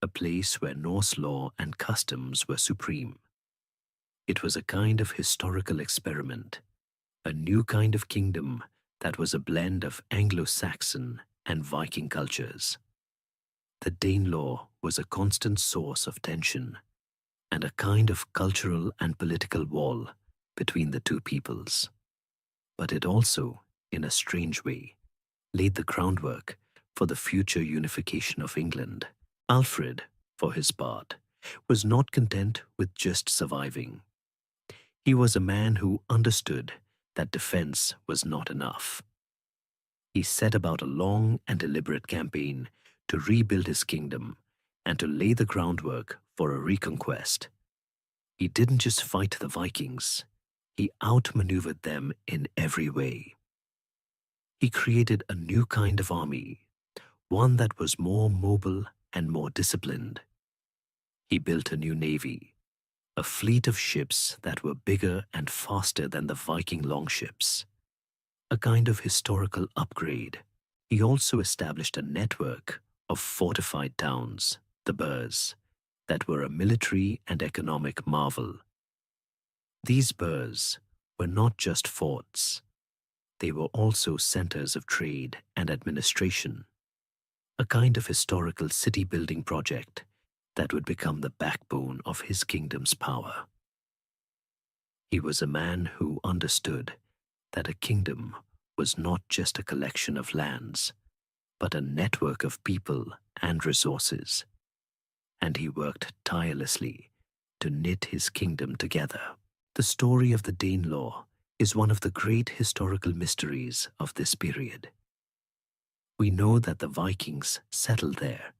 a place where Norse law and customs were supreme. It was a kind of historical experiment, a new kind of kingdom that was a blend of Anglo-Saxon and Viking cultures. The Danelaw was a constant source of tension and a kind of cultural and political wall between the two peoples. But it also, in a strange way, laid the groundwork for the future unification of England. Alfred, for his part, was not content with just surviving. He was a man who understood that defense was not enough. He set about a long and deliberate campaign to rebuild his kingdom and to lay the groundwork for a reconquest. He didn't just fight the Vikings, he outmaneuvered them in every way. He created a new kind of army, one that was more mobile and more disciplined. He built a new navy, a fleet of ships that were bigger and faster than the Viking longships, a kind of historical upgrade. He also established a network of fortified towns, the burhs, that were a military and economic marvel. These burhs were not just forts, they were also centers of trade and administration, a kind of historical city-building project that would become the backbone of his kingdom's power. He was a man who understood that a kingdom was not just a collection of lands, but a network of people and resources, and he worked tirelessly to knit his kingdom together. The story of the Danelaw is one of the great historical mysteries of this period. We know that the Vikings settled there,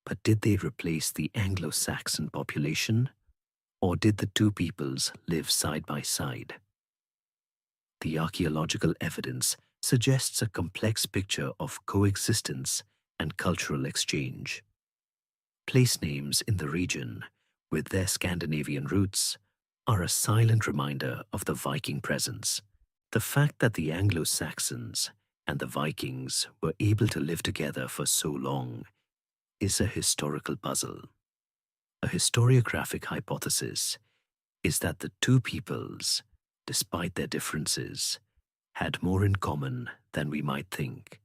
but did they replace the Anglo-Saxon population, or did the two peoples live side by side? The archaeological evidence suggests a complex picture of coexistence and cultural exchange. Place names in the region, with their Scandinavian roots, are a silent reminder of the Viking presence. The fact that the Anglo-Saxons and the Vikings were able to live together for so long is a historical puzzle. A historiographic hypothesis is that the two peoples, despite their differences, had more in common than we might think.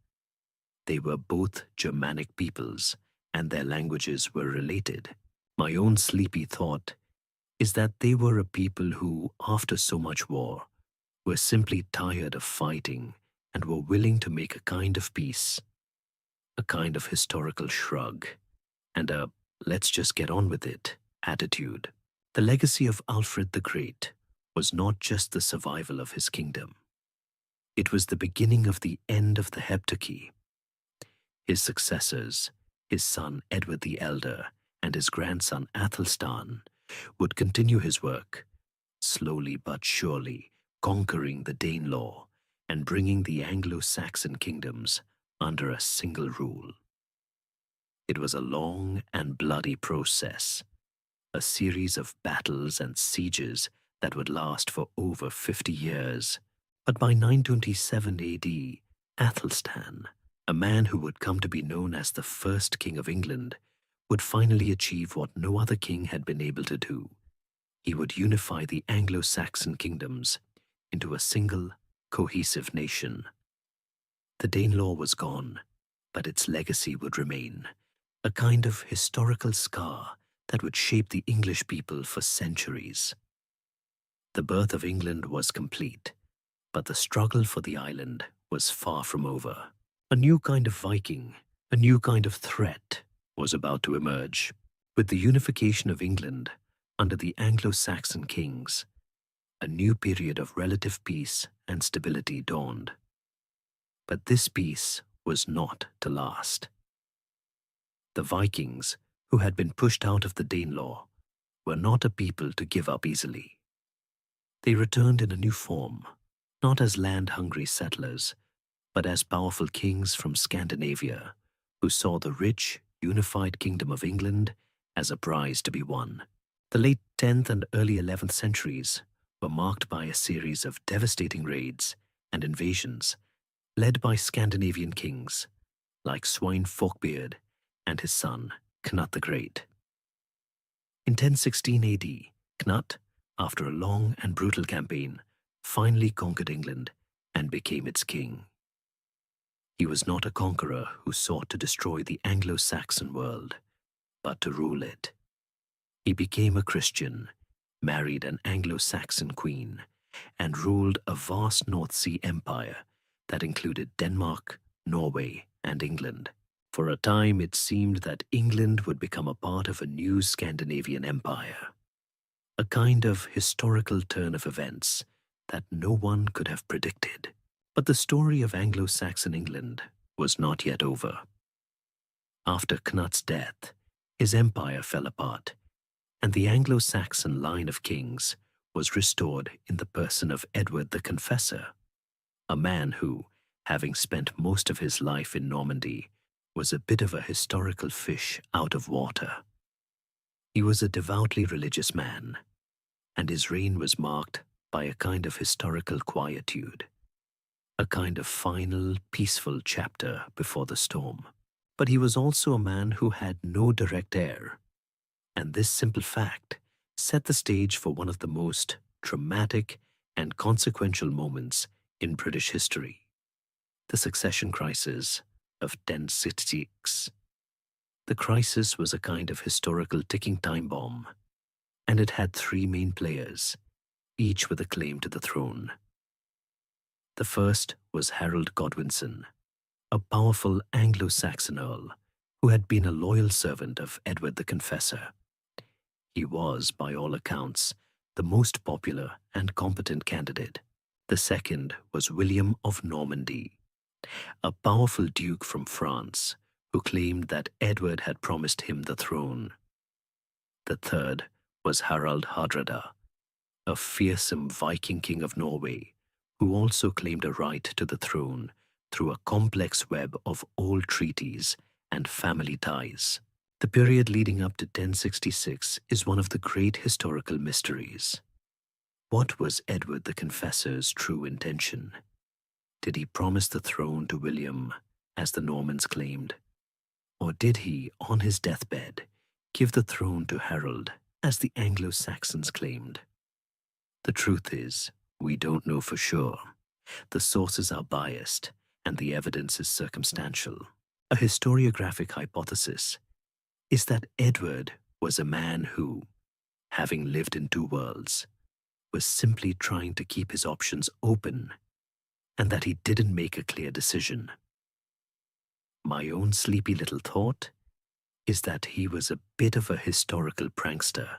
They were both Germanic peoples, and their languages were related. My own sleepy thought is that they were a people who, after so much war, were simply tired of fighting and were willing to make a kind of peace, a kind of historical shrug, and a let's just get on with it attitude. The legacy of Alfred the Great was not just the survival of his kingdom. It was the beginning of the end of the Heptarchy. His successors, his son Edward the Elder and his grandson Athelstan, would continue his work, slowly but surely conquering the Danelaw and bringing the Anglo-Saxon kingdoms under a single rule. It was a long and bloody process, a series of battles and sieges that would last for over 50 years. But by 927 AD, Athelstan, a man who would come to be known as the first king of England, would finally achieve what no other king had been able to do. He would unify the Anglo-Saxon kingdoms into a single, cohesive nation. The Danelaw was gone, but its legacy would remain, a kind of historical scar that would shape the English people for centuries. The birth of England was complete, but the struggle for the island was far from over. A new kind of Viking, a new kind of threat, was about to emerge. With the unification of England under the Anglo-Saxon kings, a new period of relative peace and stability dawned. But this peace was not to last. The Vikings, who had been pushed out of the Danelaw, were not a people to give up easily. They returned in a new form, not as land-hungry settlers, but as powerful kings from Scandinavia, who saw the rich, unified kingdom of England as a prize to be won. The late 10th and early 11th centuries were marked by a series of devastating raids and invasions led by Scandinavian kings like Svein Forkbeard and his son, Cnut the Great. In 1016 AD, Cnut, after a long and brutal campaign, finally conquered England and became its king. He was not a conqueror who sought to destroy the Anglo-Saxon world, but to rule it. He became a Christian, married an Anglo-Saxon queen, and ruled a vast North Sea empire that included Denmark, Norway, and England. For a time, it seemed that England would become a part of a new Scandinavian empire, a kind of historical turn of events that no one could have predicted. But the story of Anglo-Saxon England was not yet over. After Cnut's death, his empire fell apart, and the Anglo-Saxon line of kings was restored in the person of Edward the Confessor, a man who, having spent most of his life in Normandy, was a bit of a historical fish out of water. He was a devoutly religious man, and his reign was marked by a kind of historical quietude, a kind of final, peaceful chapter before the storm. But he was also a man who had no direct heir, and this simple fact set the stage for one of the most dramatic and consequential moments in British history, the succession crisis of 1066. The crisis was a kind of historical ticking time bomb, and it had three main players, each with a claim to the throne. The first was Harold Godwinson, a powerful Anglo-Saxon earl who had been a loyal servant of Edward the Confessor. He was, by all accounts, the most popular and competent candidate. The second was William of Normandy, a powerful duke from France who claimed that Edward had promised him the throne. The third was Harald Hardrada, a fearsome Viking king of Norway who also claimed a right to the throne through a complex web of old treaties and family ties. The period leading up to 1066 is one of the great historical mysteries. What was Edward the Confessor's true intention? Did he promise the throne to William, as the Normans claimed? Or did he, on his deathbed, give the throne to Harold, as the Anglo-Saxons claimed? The truth is, we don't know for sure. The sources are biased, and the evidence is circumstantial. A historiographic hypothesis is that Edward was a man who, having lived in two worlds, was simply trying to keep his options open, and that he didn't make a clear decision. My own sleepy little thought is that he was a bit of a historical prankster,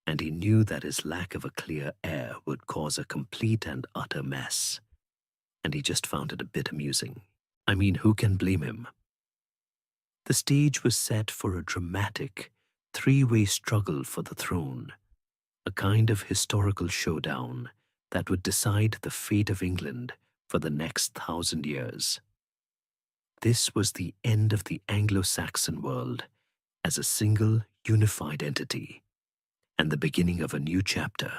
and he knew that his lack of a clear heir would cause a complete and utter mess, and he just found it a bit amusing. I mean, who can blame him? The stage was set for a dramatic, three-way struggle for the throne, a kind of historical showdown that would decide the fate of England for the next 1,000 years. This was the end of the Anglo-Saxon world as a single, unified entity, and the beginning of a new chapter,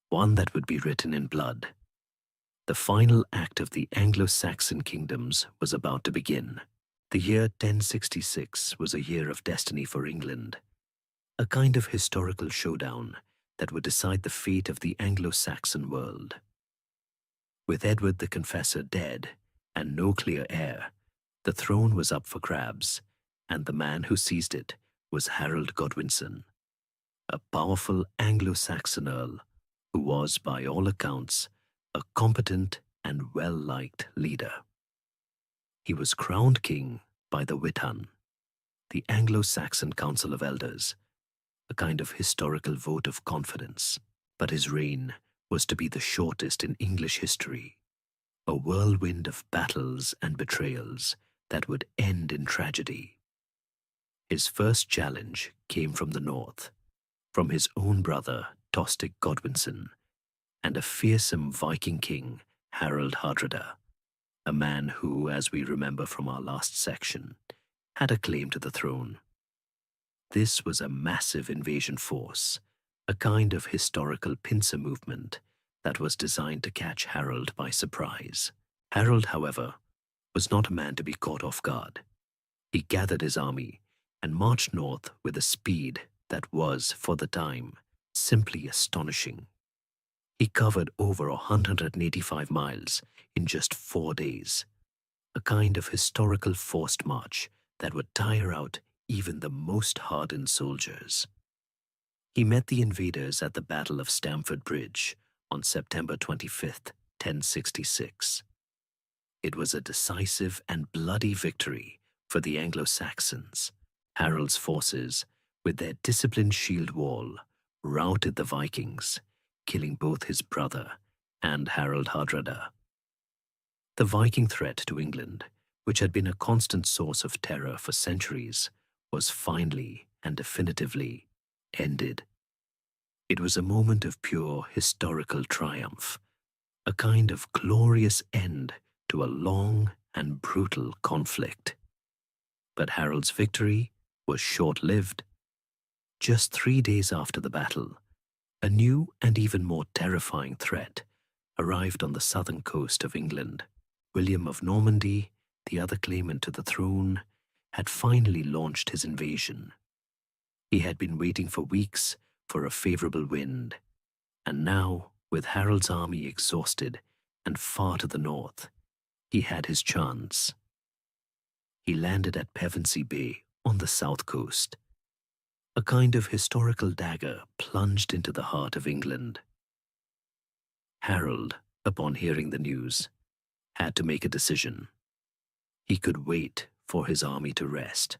one that would be written in blood. The final act of the Anglo-Saxon kingdoms was about to begin. The year 1066 was a year of destiny for England, a kind of historical showdown that would decide the fate of the Anglo-Saxon world. With Edward the Confessor dead and no clear heir, the throne was up for grabs, and the man who seized it was Harold Godwinson, a powerful Anglo-Saxon earl who was, by all accounts, a competent and well-liked leader. He was crowned king by the Witan, the Anglo-Saxon Council of Elders, a kind of historical vote of confidence. But his reign was to be the shortest in English history, a whirlwind of battles and betrayals that would end in tragedy. His first challenge came from the north, from his own brother, Tostig Godwinson, and a fearsome Viking king, Harald Hardrada, a man who, as we remember from our last section, had a claim to the throne. This was a massive invasion force, a kind of historical pincer movement that was designed to catch Harold by surprise. Harold, however, was not a man to be caught off guard. He gathered his army and marched north with a speed that was, for the time, simply astonishing. He covered over 185 miles in just 4 days, a kind of historical forced march that would tire out even the most hardened soldiers. He met the invaders at the Battle of Stamford Bridge on September 25th, 1066. It was a decisive and bloody victory for the Anglo-Saxons. Harold's forces, with their disciplined shield wall, routed the Vikings, killing both his brother and Harold Hardrada. The Viking threat to England, which had been a constant source of terror for centuries, was finally and definitively ended. It was a moment of pure historical triumph, a kind of glorious end to a long and brutal conflict. But Harold's victory was short-lived. Just 3 days after the battle, a new and even more terrifying threat arrived on the southern coast of England. William of Normandy, the other claimant to the throne, had finally launched his invasion. He had been waiting for weeks for a favorable wind, and now, with Harold's army exhausted and far to the north, he had his chance. He landed at Pevensey Bay on the south coast, a kind of historical dagger plunged into the heart of England. Harold, upon hearing the news, had to make a decision. He could wait for his army to rest,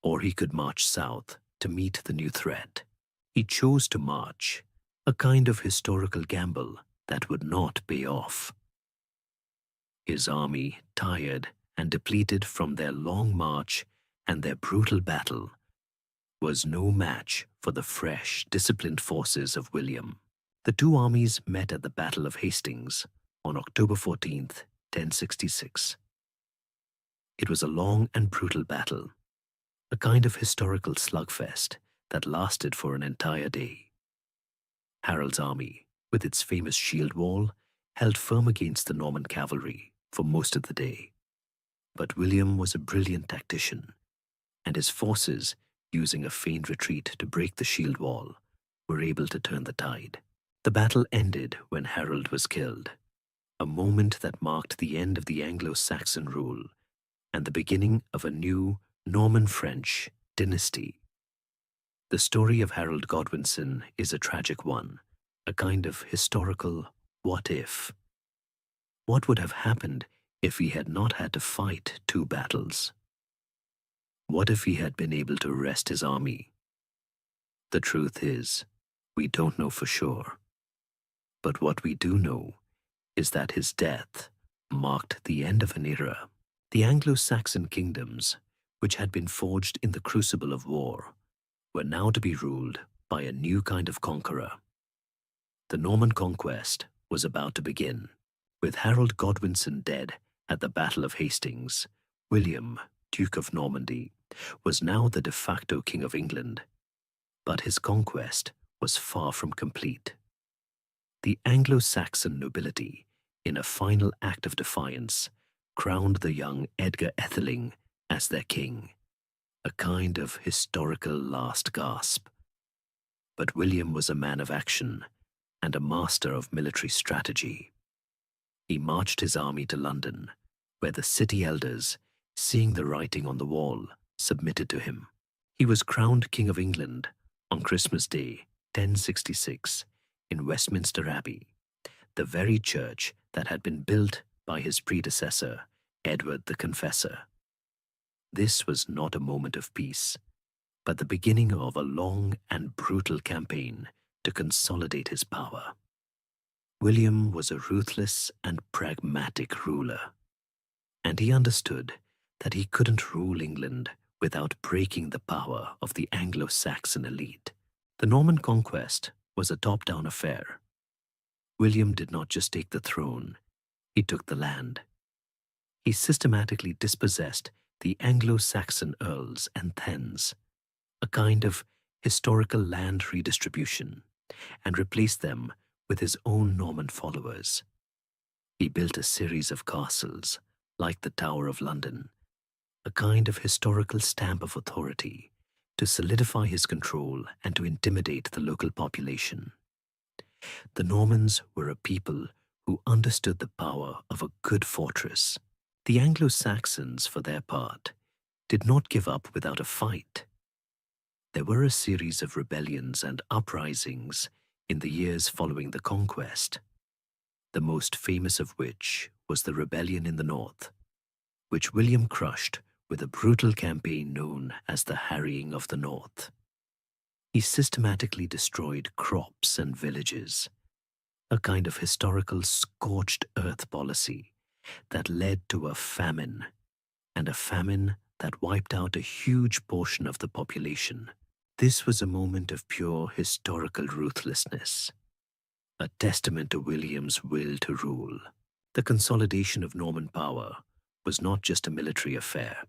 or he could march south to meet the new threat. He chose to march, a kind of historical gamble that would not pay off. His army, tired and depleted from their long march and their brutal battle, was no match for the fresh, disciplined forces of William. The two armies met at the Battle of Hastings on October 14th, 1066. It was a long and brutal battle, a kind of historical slugfest that lasted for an entire day. Harold's army, with its famous shield wall, held firm against the Norman cavalry for most of the day. But William was a brilliant tactician, and his forces, using a feigned retreat to break the shield wall, were able to turn the tide. The battle ended when Harold was killed, a moment that marked the end of the Anglo-Saxon rule and the beginning of a new Norman-French dynasty. The story of Harold Godwinson is a tragic one, a kind of historical what if. What would have happened if he had not had to fight 2 battles? What if he had been able to rest his army? The truth is, we don't know for sure. But what we do know is that his death marked the end of an era. The Anglo-Saxon kingdoms, which had been forged in the crucible of war, were now to be ruled by a new kind of conqueror. The Norman conquest was about to begin. With Harold Godwinson dead at the Battle of Hastings, William, Duke of Normandy, was now the de facto King of England. But his conquest was far from complete. The Anglo-Saxon nobility, in a final act of defiance, crowned the young Edgar Etheling as their king, a kind of historical last gasp. But William was a man of action and a master of military strategy. He marched his army to London, where the city elders, seeing the writing on the wall, submitted to him. He was crowned King of England on Christmas Day, 1066, in Westminster Abbey, the very church that had been built by his predecessor, Edward the Confessor. This was not a moment of peace, but the beginning of a long and brutal campaign to consolidate his power. William was a ruthless and pragmatic ruler, and he understood that he couldn't rule England without breaking the power of the Anglo-Saxon elite. The Norman conquest was a top-down affair. William did not just take the throne, he took the land. He systematically dispossessed the Anglo-Saxon earls and thegns, a kind of historical land redistribution, and replaced them with his own Norman followers. He built a series of castles, like the Tower of London, a kind of historical stamp of authority, to solidify his control and to intimidate the local population. The Normans were a people who understood the power of a good fortress. The Anglo-Saxons, for their part, did not give up without a fight. There were a series of rebellions and uprisings in the years following the conquest, the most famous of which was the rebellion in the north, which William crushed with a brutal campaign known as the Harrying of the North. He systematically destroyed crops and villages, a kind of historical scorched earth policy that led to a famine, and a famine that wiped out a huge portion of the population. This was a moment of pure historical ruthlessness, a testament to William's will to rule. The consolidation of Norman power was not just a military affair.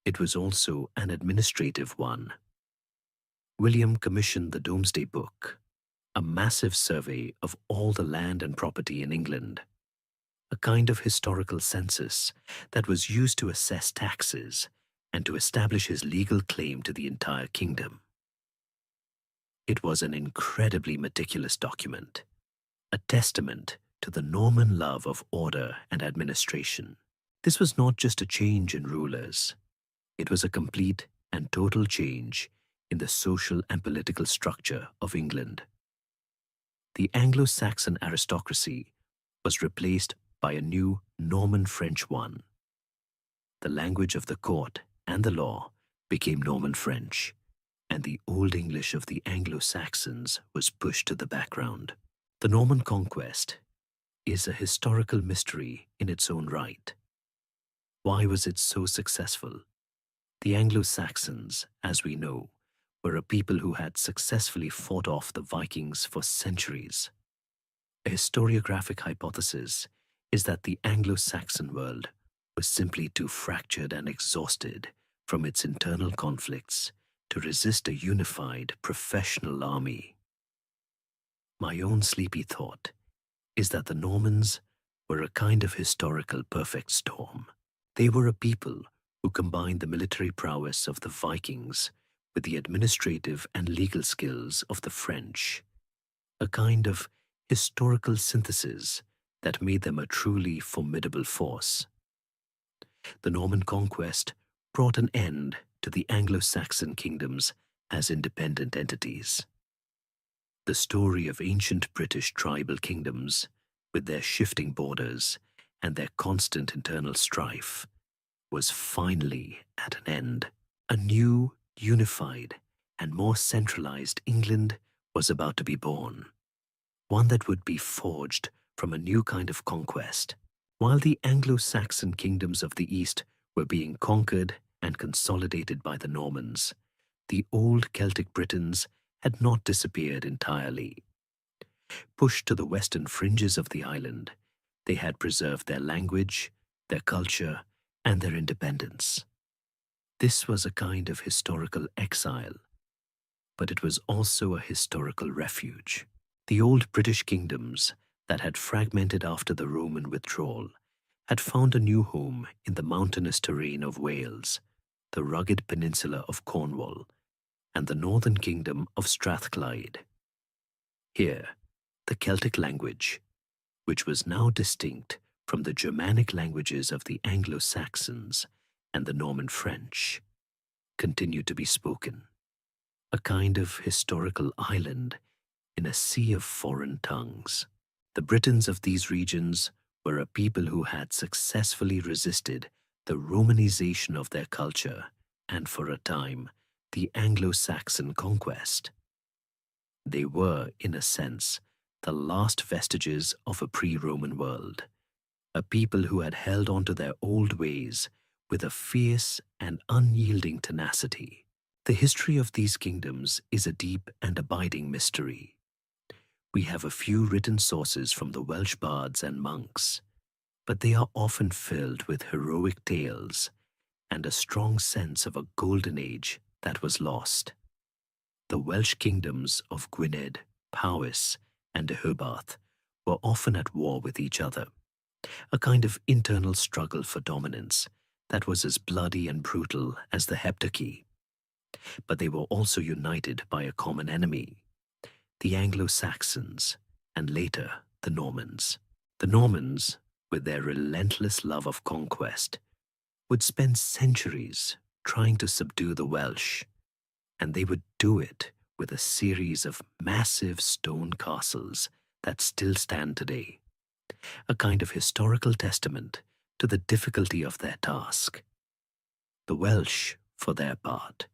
It was also an administrative one. William commissioned the Domesday Book, a massive survey of all the land and property in England, a kind of historical census that was used to assess taxes and to establish his legal claim to the entire kingdom. It was an incredibly meticulous document, a testament to the Norman love of order and administration. This was not just a change in rulers. It was a complete and total change in the social and political structure of England. The Anglo-Saxon aristocracy was replaced by a new Norman French one. The language of the court and the law became Norman French, and the Old English of the Anglo-Saxons was pushed to the background. The Norman conquest is a historical mystery in its own right. Why was it so successful? The Anglo-Saxons, as we know, were a people who had successfully fought off the Vikings for centuries. A historiographic hypothesis is that the Anglo-Saxon world was simply too fractured and exhausted from its internal conflicts to resist a unified professional army. My own sleepy thought is that the Normans were a kind of historical perfect storm. They were a people who combined the military prowess of the Vikings with the administrative and legal skills of the French, a kind of historical synthesis that made them a truly formidable force. The Norman conquest brought an end to the Anglo-Saxon kingdoms as independent entities. The story of ancient British tribal kingdoms, with their shifting borders and their constant internal strife, was finally at an end. A new, unified, and more centralized England was about to be born, one that would be forged from a new kind of conquest. While the Anglo-Saxon kingdoms of the East were being conquered and consolidated by the Normans, the old Celtic Britons had not disappeared entirely. Pushed to the western fringes of the island, they had preserved their language, their culture, and their independence. This was a kind of historical exile, but it was also a historical refuge. The old British kingdoms that had fragmented after the Roman withdrawal had found a new home in the mountainous terrain of Wales, the rugged peninsula of Cornwall, and the northern kingdom of Strathclyde. Here, the Celtic language, which was now distinct from the Germanic languages of the Anglo-Saxons and the Norman French, continued to be spoken, a kind of historical island in a sea of foreign tongues. The Britons of these regions were a people who had successfully resisted the Romanization of their culture and, for a time, the Anglo-Saxon conquest. They were, in a sense, the last vestiges of a pre-Roman world, a people who had held on to their old ways with a fierce and unyielding tenacity. The history of these kingdoms is a deep and abiding mystery. We have a few written sources from the Welsh bards and monks, but they are often filled with heroic tales and a strong sense of a golden age that was lost. The Welsh kingdoms of Gwynedd, Powys, and Deheubarth were often at war with each other, a kind of internal struggle for dominance that was as bloody and brutal as the Heptarchy. But they were also united by a common enemy, the Anglo-Saxons, and later the Normans. The Normans, with their relentless love of conquest, would spend centuries trying to subdue the Welsh, and they would do it with a series of massive stone castles that still stand today, a kind of historical testament to the difficulty of their task. The Welsh, for their part,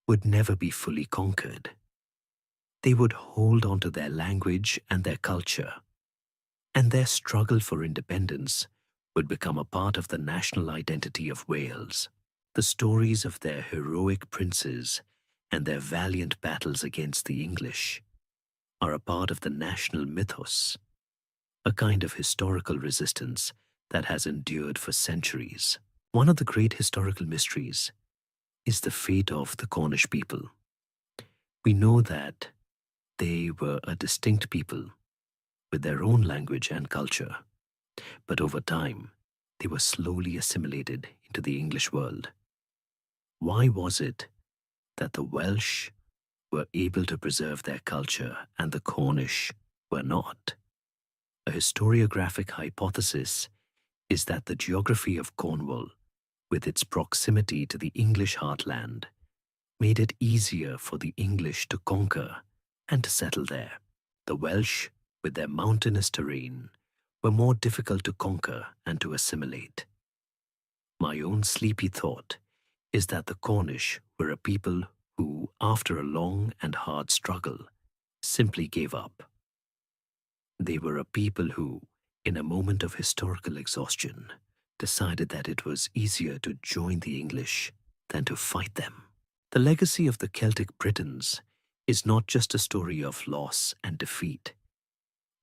would never be fully conquered. They would hold on to their language and their culture, and their struggle for independence would become a part of the national identity of Wales. The stories of their heroic princes and their valiant battles against the English are a part of the national mythos, a kind of historical resistance that has endured for centuries. One of the great historical mysteries is the fate of the Cornish people. We know that they were a distinct people with their own language and culture, but over time, they were slowly assimilated into the English world. Why was it that the Welsh were able to preserve their culture and the Cornish were not? A historiographic hypothesis is that the geography of Cornwall, with its proximity to the English heartland, made it easier for the English to conquer and to settle there. The Welsh, with their mountainous terrain, were more difficult to conquer and to assimilate. My own sleepy thought is that the Cornish were a people who, after a long and hard struggle, simply gave up. They were a people who, in a moment of historical exhaustion, decided that it was easier to join the English than to fight them. The legacy of the Celtic Britons is not just a story of loss and defeat.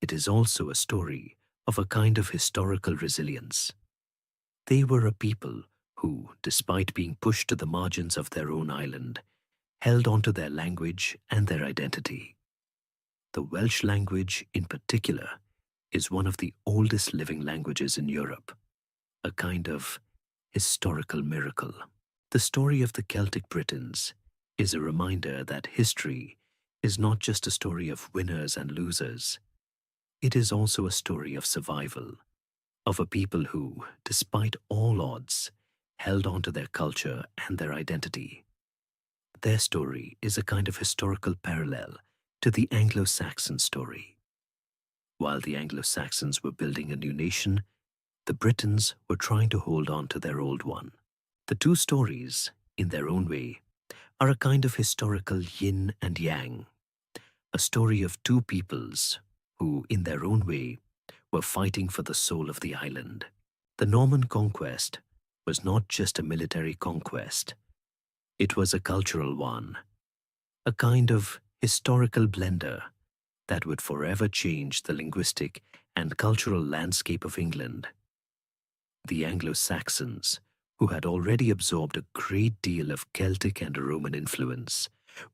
It is also a story of a kind of historical resilience. They were a people who, despite being pushed to the margins of their own island, held on to their language and their identity. The Welsh language, in particular, is one of the oldest living languages in Europe, a kind of historical miracle. The story of the Celtic Britons is a reminder that history is not just a story of winners and losers. It is also a story of survival, of a people who, despite all odds, held on to their culture and their identity. Their story is a kind of historical parallel to the Anglo-Saxon story. While the Anglo-Saxons were building a new nation, the Britons were trying to hold on to their old one. The two stories, in their own way, are a kind of historical yin and yang, a story of two peoples who, in their own way, were fighting for the soul of the island. The Norman conquest was not just a military conquest. It was a cultural one, a kind of historical blender that would forever change the linguistic and cultural landscape of England. The Anglo-Saxons, who had already absorbed a great deal of Celtic and Roman influence,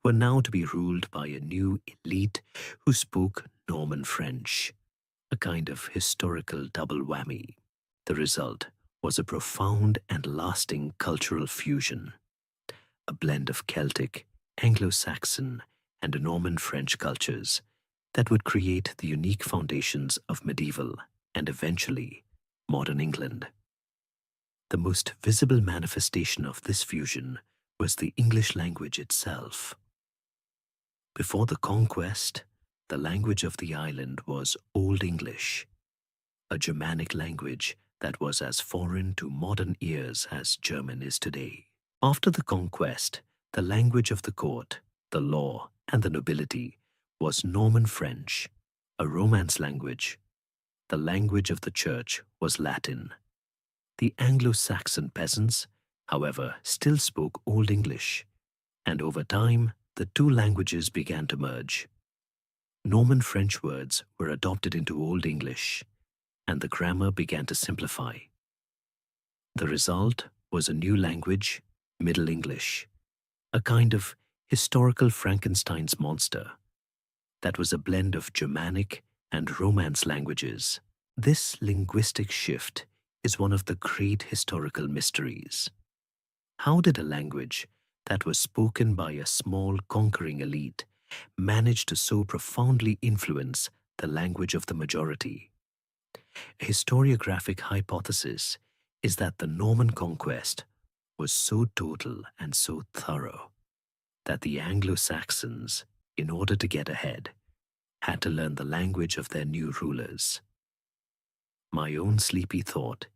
were now to be ruled by a new elite who spoke Norman French, a kind of historical double whammy. The result was a profound and lasting cultural fusion, a blend of Celtic, Anglo-Saxon, and Norman French cultures that would create the unique foundations of medieval and eventually modern England. The most visible manifestation of this fusion was the English language itself. Before the conquest, the language of the island was Old English, a Germanic language that was as foreign to modern ears as German is today. After the conquest, the language of the court, the law, and the nobility was Norman French, a Romance language. The language of the church was Latin. The Anglo-Saxon peasants, however, still spoke Old English, and over time, the two languages began to merge. Norman French words were adopted into Old English, and the grammar began to simplify. The result was a new language, Middle English, a kind of historical Frankenstein's monster that was a blend of Germanic and Romance languages. This linguistic shift is one of the great historical mysteries. How did a language that was spoken by a small conquering elite manage to so profoundly influence the language of the majority? A historiographic hypothesis is that the Norman conquest was so total and so thorough that the Anglo-Saxons, in order to get ahead, had to learn the language of their new rulers. My own sleepy thought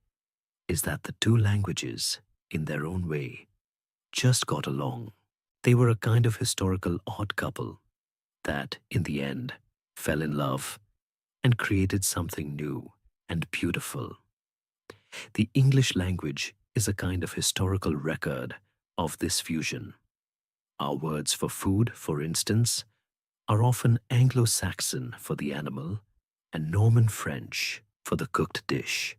is that the two languages, in their own way, just got along. They were a kind of historical odd couple that, in the end, fell in love and created something new and beautiful. The English language is a kind of historical record of this fusion. Our words for food, for instance, are often Anglo-Saxon for the animal and Norman French for the cooked dish.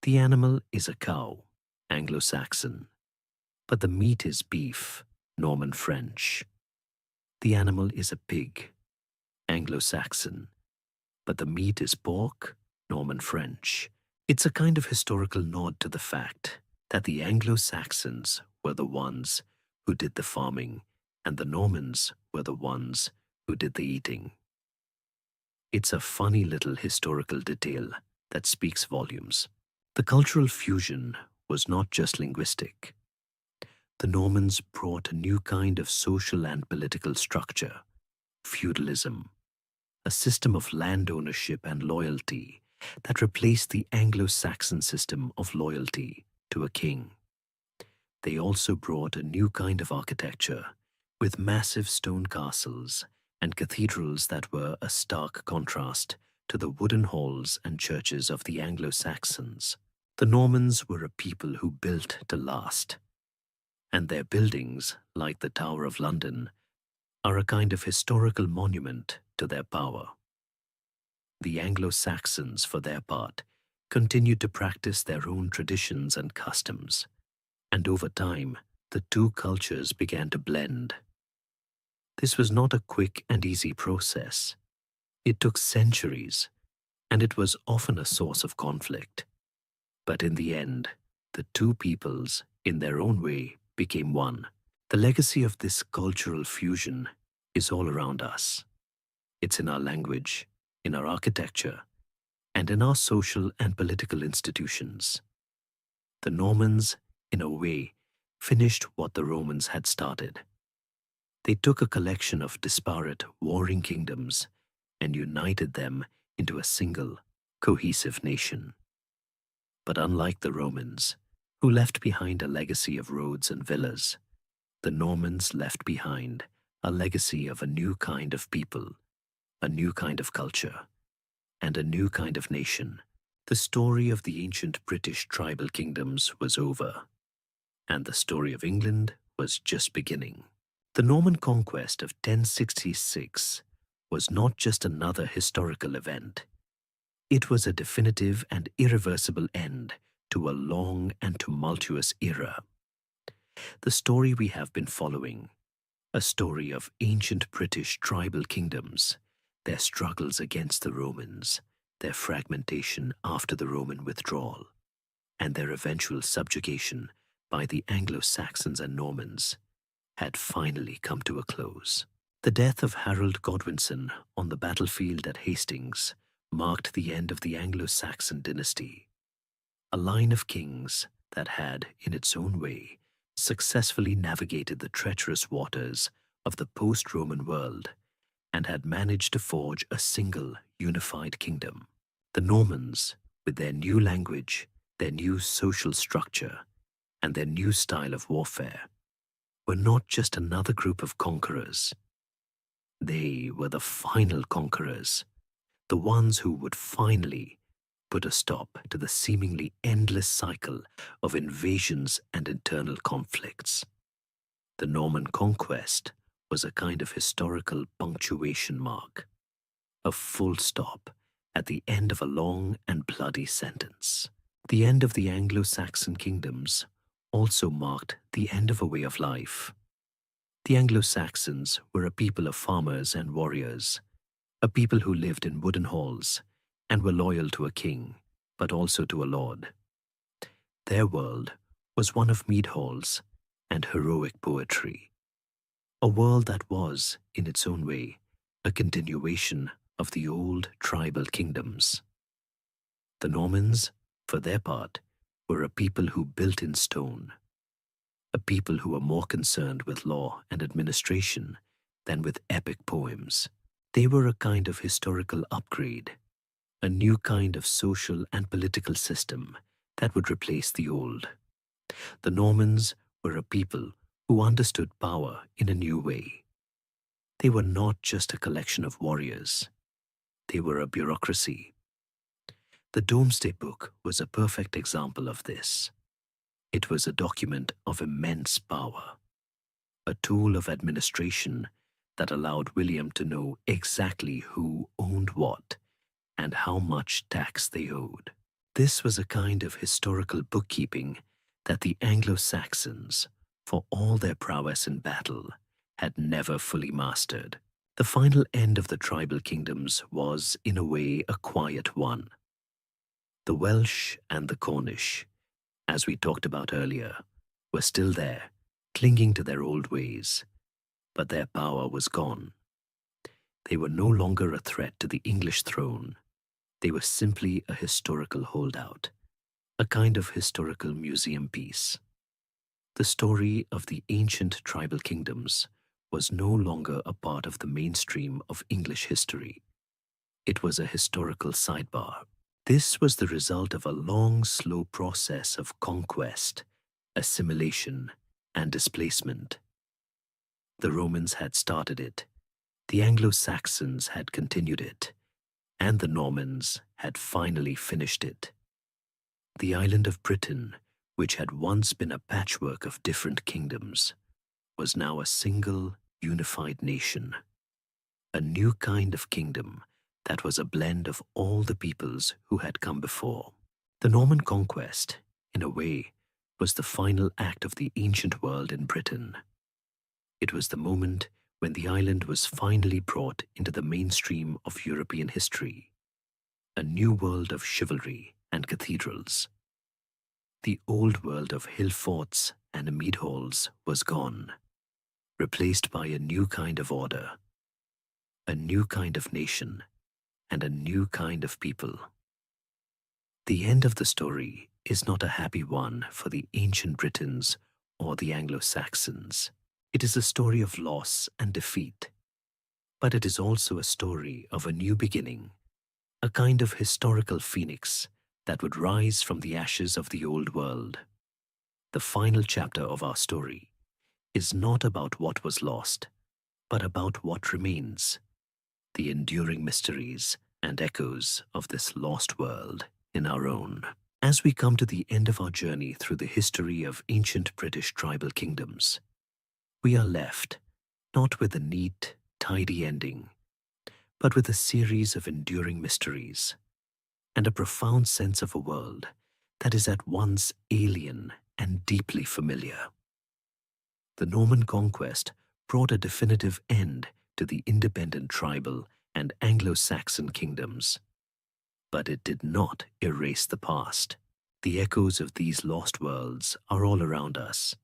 The animal is a cow, Anglo-Saxon, but the meat is beef, Norman French. The animal is a pig, Anglo-Saxon, but the meat is pork, Norman French. It's a kind of historical nod to the fact that the Anglo-Saxons were the ones who did the farming and the Normans were the ones who did the eating. It's a funny little historical detail that speaks volumes. The cultural fusion was not just linguistic. The Normans brought a new kind of social and political structure, feudalism, a system of land ownership and loyalty that replaced the Anglo-Saxon system of loyalty to a king. They also brought a new kind of architecture with massive stone castles and cathedrals that were a stark contrast to the wooden halls and churches of the Anglo-Saxons. The Normans were a people who built to last, and their buildings, like the Tower of London, are a kind of historical monument to their power. The Anglo-Saxons, for their part, continued to practice their own traditions and customs, and over time, the two cultures began to blend. This was not a quick and easy process. It took centuries, and it was often a source of conflict. But in the end, the two peoples, in their own way, became one. The legacy of this cultural fusion is all around us. It's in our language, in our architecture, and in our social and political institutions. The Normans, in a way, finished what the Romans had started. They took a collection of disparate, warring kingdoms and united them into a single, cohesive nation. But unlike the Romans, who left behind a legacy of roads and villas, the Normans left behind a legacy of a new kind of people, a new kind of culture, and a new kind of nation. The story of the ancient British tribal kingdoms was over, and the story of England was just beginning. The Norman conquest of 1066 was not just another historical event. It was a definitive and irreversible end to a long and tumultuous era. The story we have been following, a story of ancient British tribal kingdoms, their struggles against the Romans, their fragmentation after the Roman withdrawal, and their eventual subjugation by the Anglo-Saxons and Normans, had finally come to a close. The death of Harold Godwinson on the battlefield at Hastings marked the end of the Anglo-Saxon dynasty, a line of kings that had, in its own way, successfully navigated the treacherous waters of the post-Roman world and had managed to forge a single, unified kingdom. The Normans, with their new language, their new social structure, and their new style of warfare, were not just another group of conquerors. They were the final conquerors, the ones who would finally put a stop to the seemingly endless cycle of invasions and internal conflicts. The Norman conquest was a kind of historical punctuation mark, a full stop at the end of a long and bloody sentence. The end of the Anglo-Saxon kingdoms also marked the end of a way of life. The Anglo-Saxons were a people of farmers and warriors, a people who lived in wooden halls and were loyal to a king, but also to a lord. Their world was one of mead halls and heroic poetry, a world that was, in its own way, a continuation of the old tribal kingdoms. The Normans, for their part, were a people who built in stone, a people who were more concerned with law and administration than with epic poems. They were a kind of historical upgrade, a new kind of social and political system that would replace the old. The Normans were a people who understood power in a new way. They were not just a collection of warriors. They were a bureaucracy. The Domesday Book was a perfect example of this. It was a document of immense power, a tool of administration that allowed William to know exactly who owned what and how much tax they owed. This was a kind of historical bookkeeping that the Anglo-Saxons, for all their prowess in battle, had never fully mastered. The final end of the tribal kingdoms was, in a way, a quiet one. The Welsh and the Cornish, as we talked about earlier, were still there, clinging to their old ways, but their power was gone. They were no longer a threat to the English throne. They were simply a historical holdout, a kind of historical museum piece. The story of the ancient tribal kingdoms was no longer a part of the mainstream of English history. It was a historical sidebar. This was the result of a long, slow process of conquest, assimilation, and displacement. The Romans had started it, the Anglo-Saxons had continued it, and the Normans had finally finished it. The island of Britain, which had once been a patchwork of different kingdoms, was now a single, unified nation, a new kind of kingdom that was a blend of all the peoples who had come before. The Norman conquest, in a way, was the final act of the ancient world in Britain. It was the moment when the island was finally brought into the mainstream of European history, a new world of chivalry and cathedrals. The old world of hill forts and mead halls was gone, replaced by a new kind of order, a new kind of nation, and a new kind of people. The end of the story is not a happy one for the ancient Britons or the Anglo-Saxons. It is a story of loss and defeat, but it is also a story of a new beginning, a kind of historical phoenix that would rise from the ashes of the old world. The final chapter of our story is not about what was lost, but about what remains, the enduring mysteries and echoes of this lost world in our own. As we come to the end of our journey through the history of ancient British tribal kingdoms, we are left not with a neat, tidy ending, but with a series of enduring mysteries and a profound sense of a world that is at once alien and deeply familiar. The Norman conquest brought a definitive end to the independent tribal and Anglo-Saxon kingdoms, but it did not erase the past. The echoes of these lost worlds are all around us,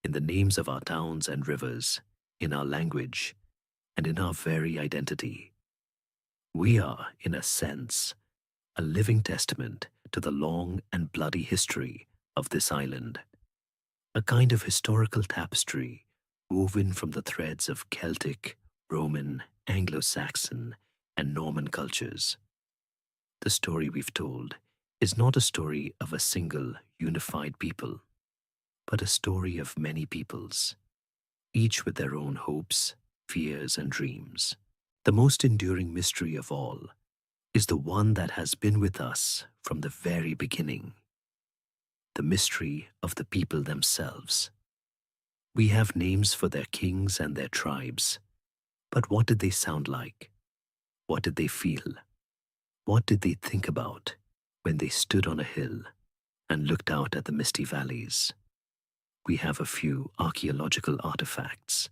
in the names of our towns and rivers, in our language, and in our very identity. We are, in a sense, a living testament to the long and bloody history of this island, a kind of historical tapestry woven from the threads of Celtic, Roman, Anglo-Saxon, and Norman cultures. The story we've told is not a story of a single, unified people, but a story of many peoples, each with their own hopes, fears, and dreams. The most enduring mystery of all is the one that has been with us from the very beginning, the mystery of the people themselves. We have names for their kings and their tribes, but what did they sound like? What did they feel? What did they think about when they stood on a hill and looked out at the misty valleys? We have a few archaeological artifacts,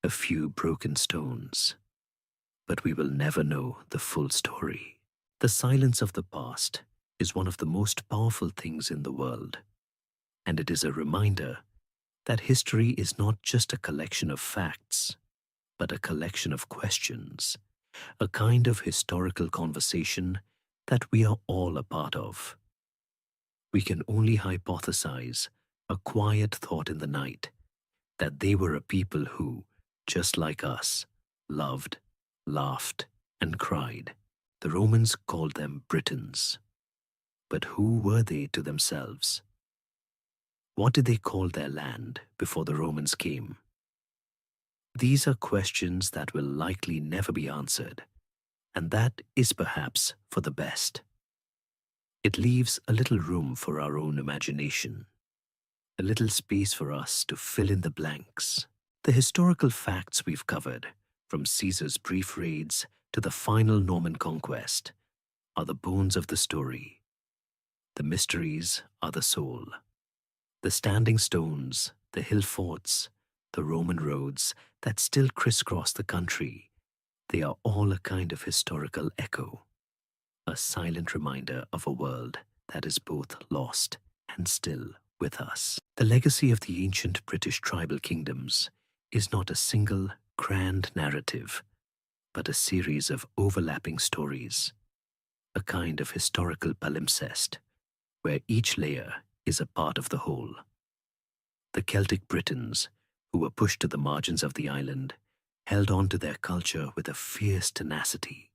a few broken stones, but we will never know the full story. The silence of the past is one of the most powerful things in the world, and it is a reminder that history is not just a collection of facts, but a collection of questions, a kind of historical conversation that we are all a part of. We can only hypothesize, a quiet thought in the night, that they were a people who, just like us, loved, laughed, and cried. The Romans called them Britons. But who were they to themselves? What did they call their land before the Romans came? These are questions that will likely never be answered, and that is perhaps for the best. It leaves a little room for our own imagination, a little space for us to fill in the blanks. The historical facts we've covered, from Caesar's brief raids to the final Norman conquest, are the bones of the story. The mysteries are the soul. The standing stones, the hill forts, the Roman roads that still crisscross the country, they are all a kind of historical echo, a silent reminder of a world that is both lost and still with us. The legacy of the ancient British tribal kingdoms is not a single grand narrative, but a series of overlapping stories, a kind of historical palimpsest, where each layer is a part of the whole. The Celtic Britons, who were pushed to the margins of the island, held on to their culture with a fierce tenacity,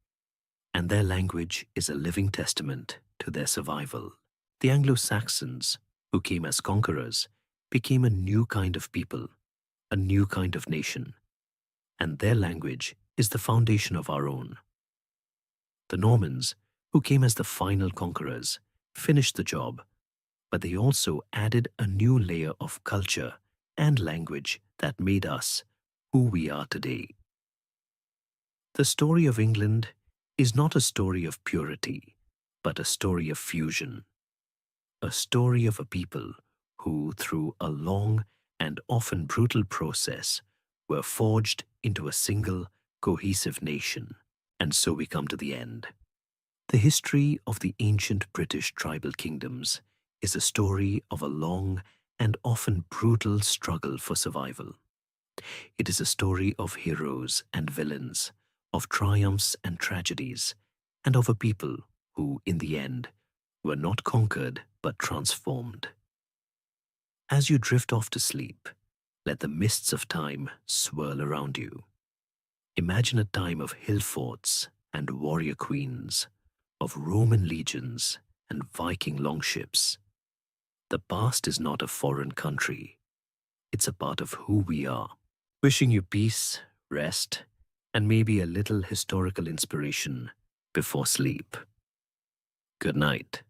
and their language is a living testament to their survival. The Anglo-Saxons, who came as conquerors, became a new kind of people, a new kind of nation, and their language is the foundation of our own. The Normans, who came as the final conquerors, finished the job, but they also added a new layer of culture and language that made us who we are today. The story of England is not a story of purity, but a story of fusion, a story of a people who, through a long and often brutal process, were forged into a single, cohesive nation. And so we come to the end. The history of the ancient British tribal kingdoms is a story of a long and often brutal struggle for survival. It is a story of heroes and villains, of triumphs and tragedies, and of a people who, in the end, were not conquered but transformed. As you drift off to sleep, let the mists of time swirl around you. Imagine a time of hill forts and warrior queens, of Roman legions and Viking longships. The past is not a foreign country. It's a part of who we are. Wishing you peace, rest, and maybe a little historical inspiration before sleep. Good night.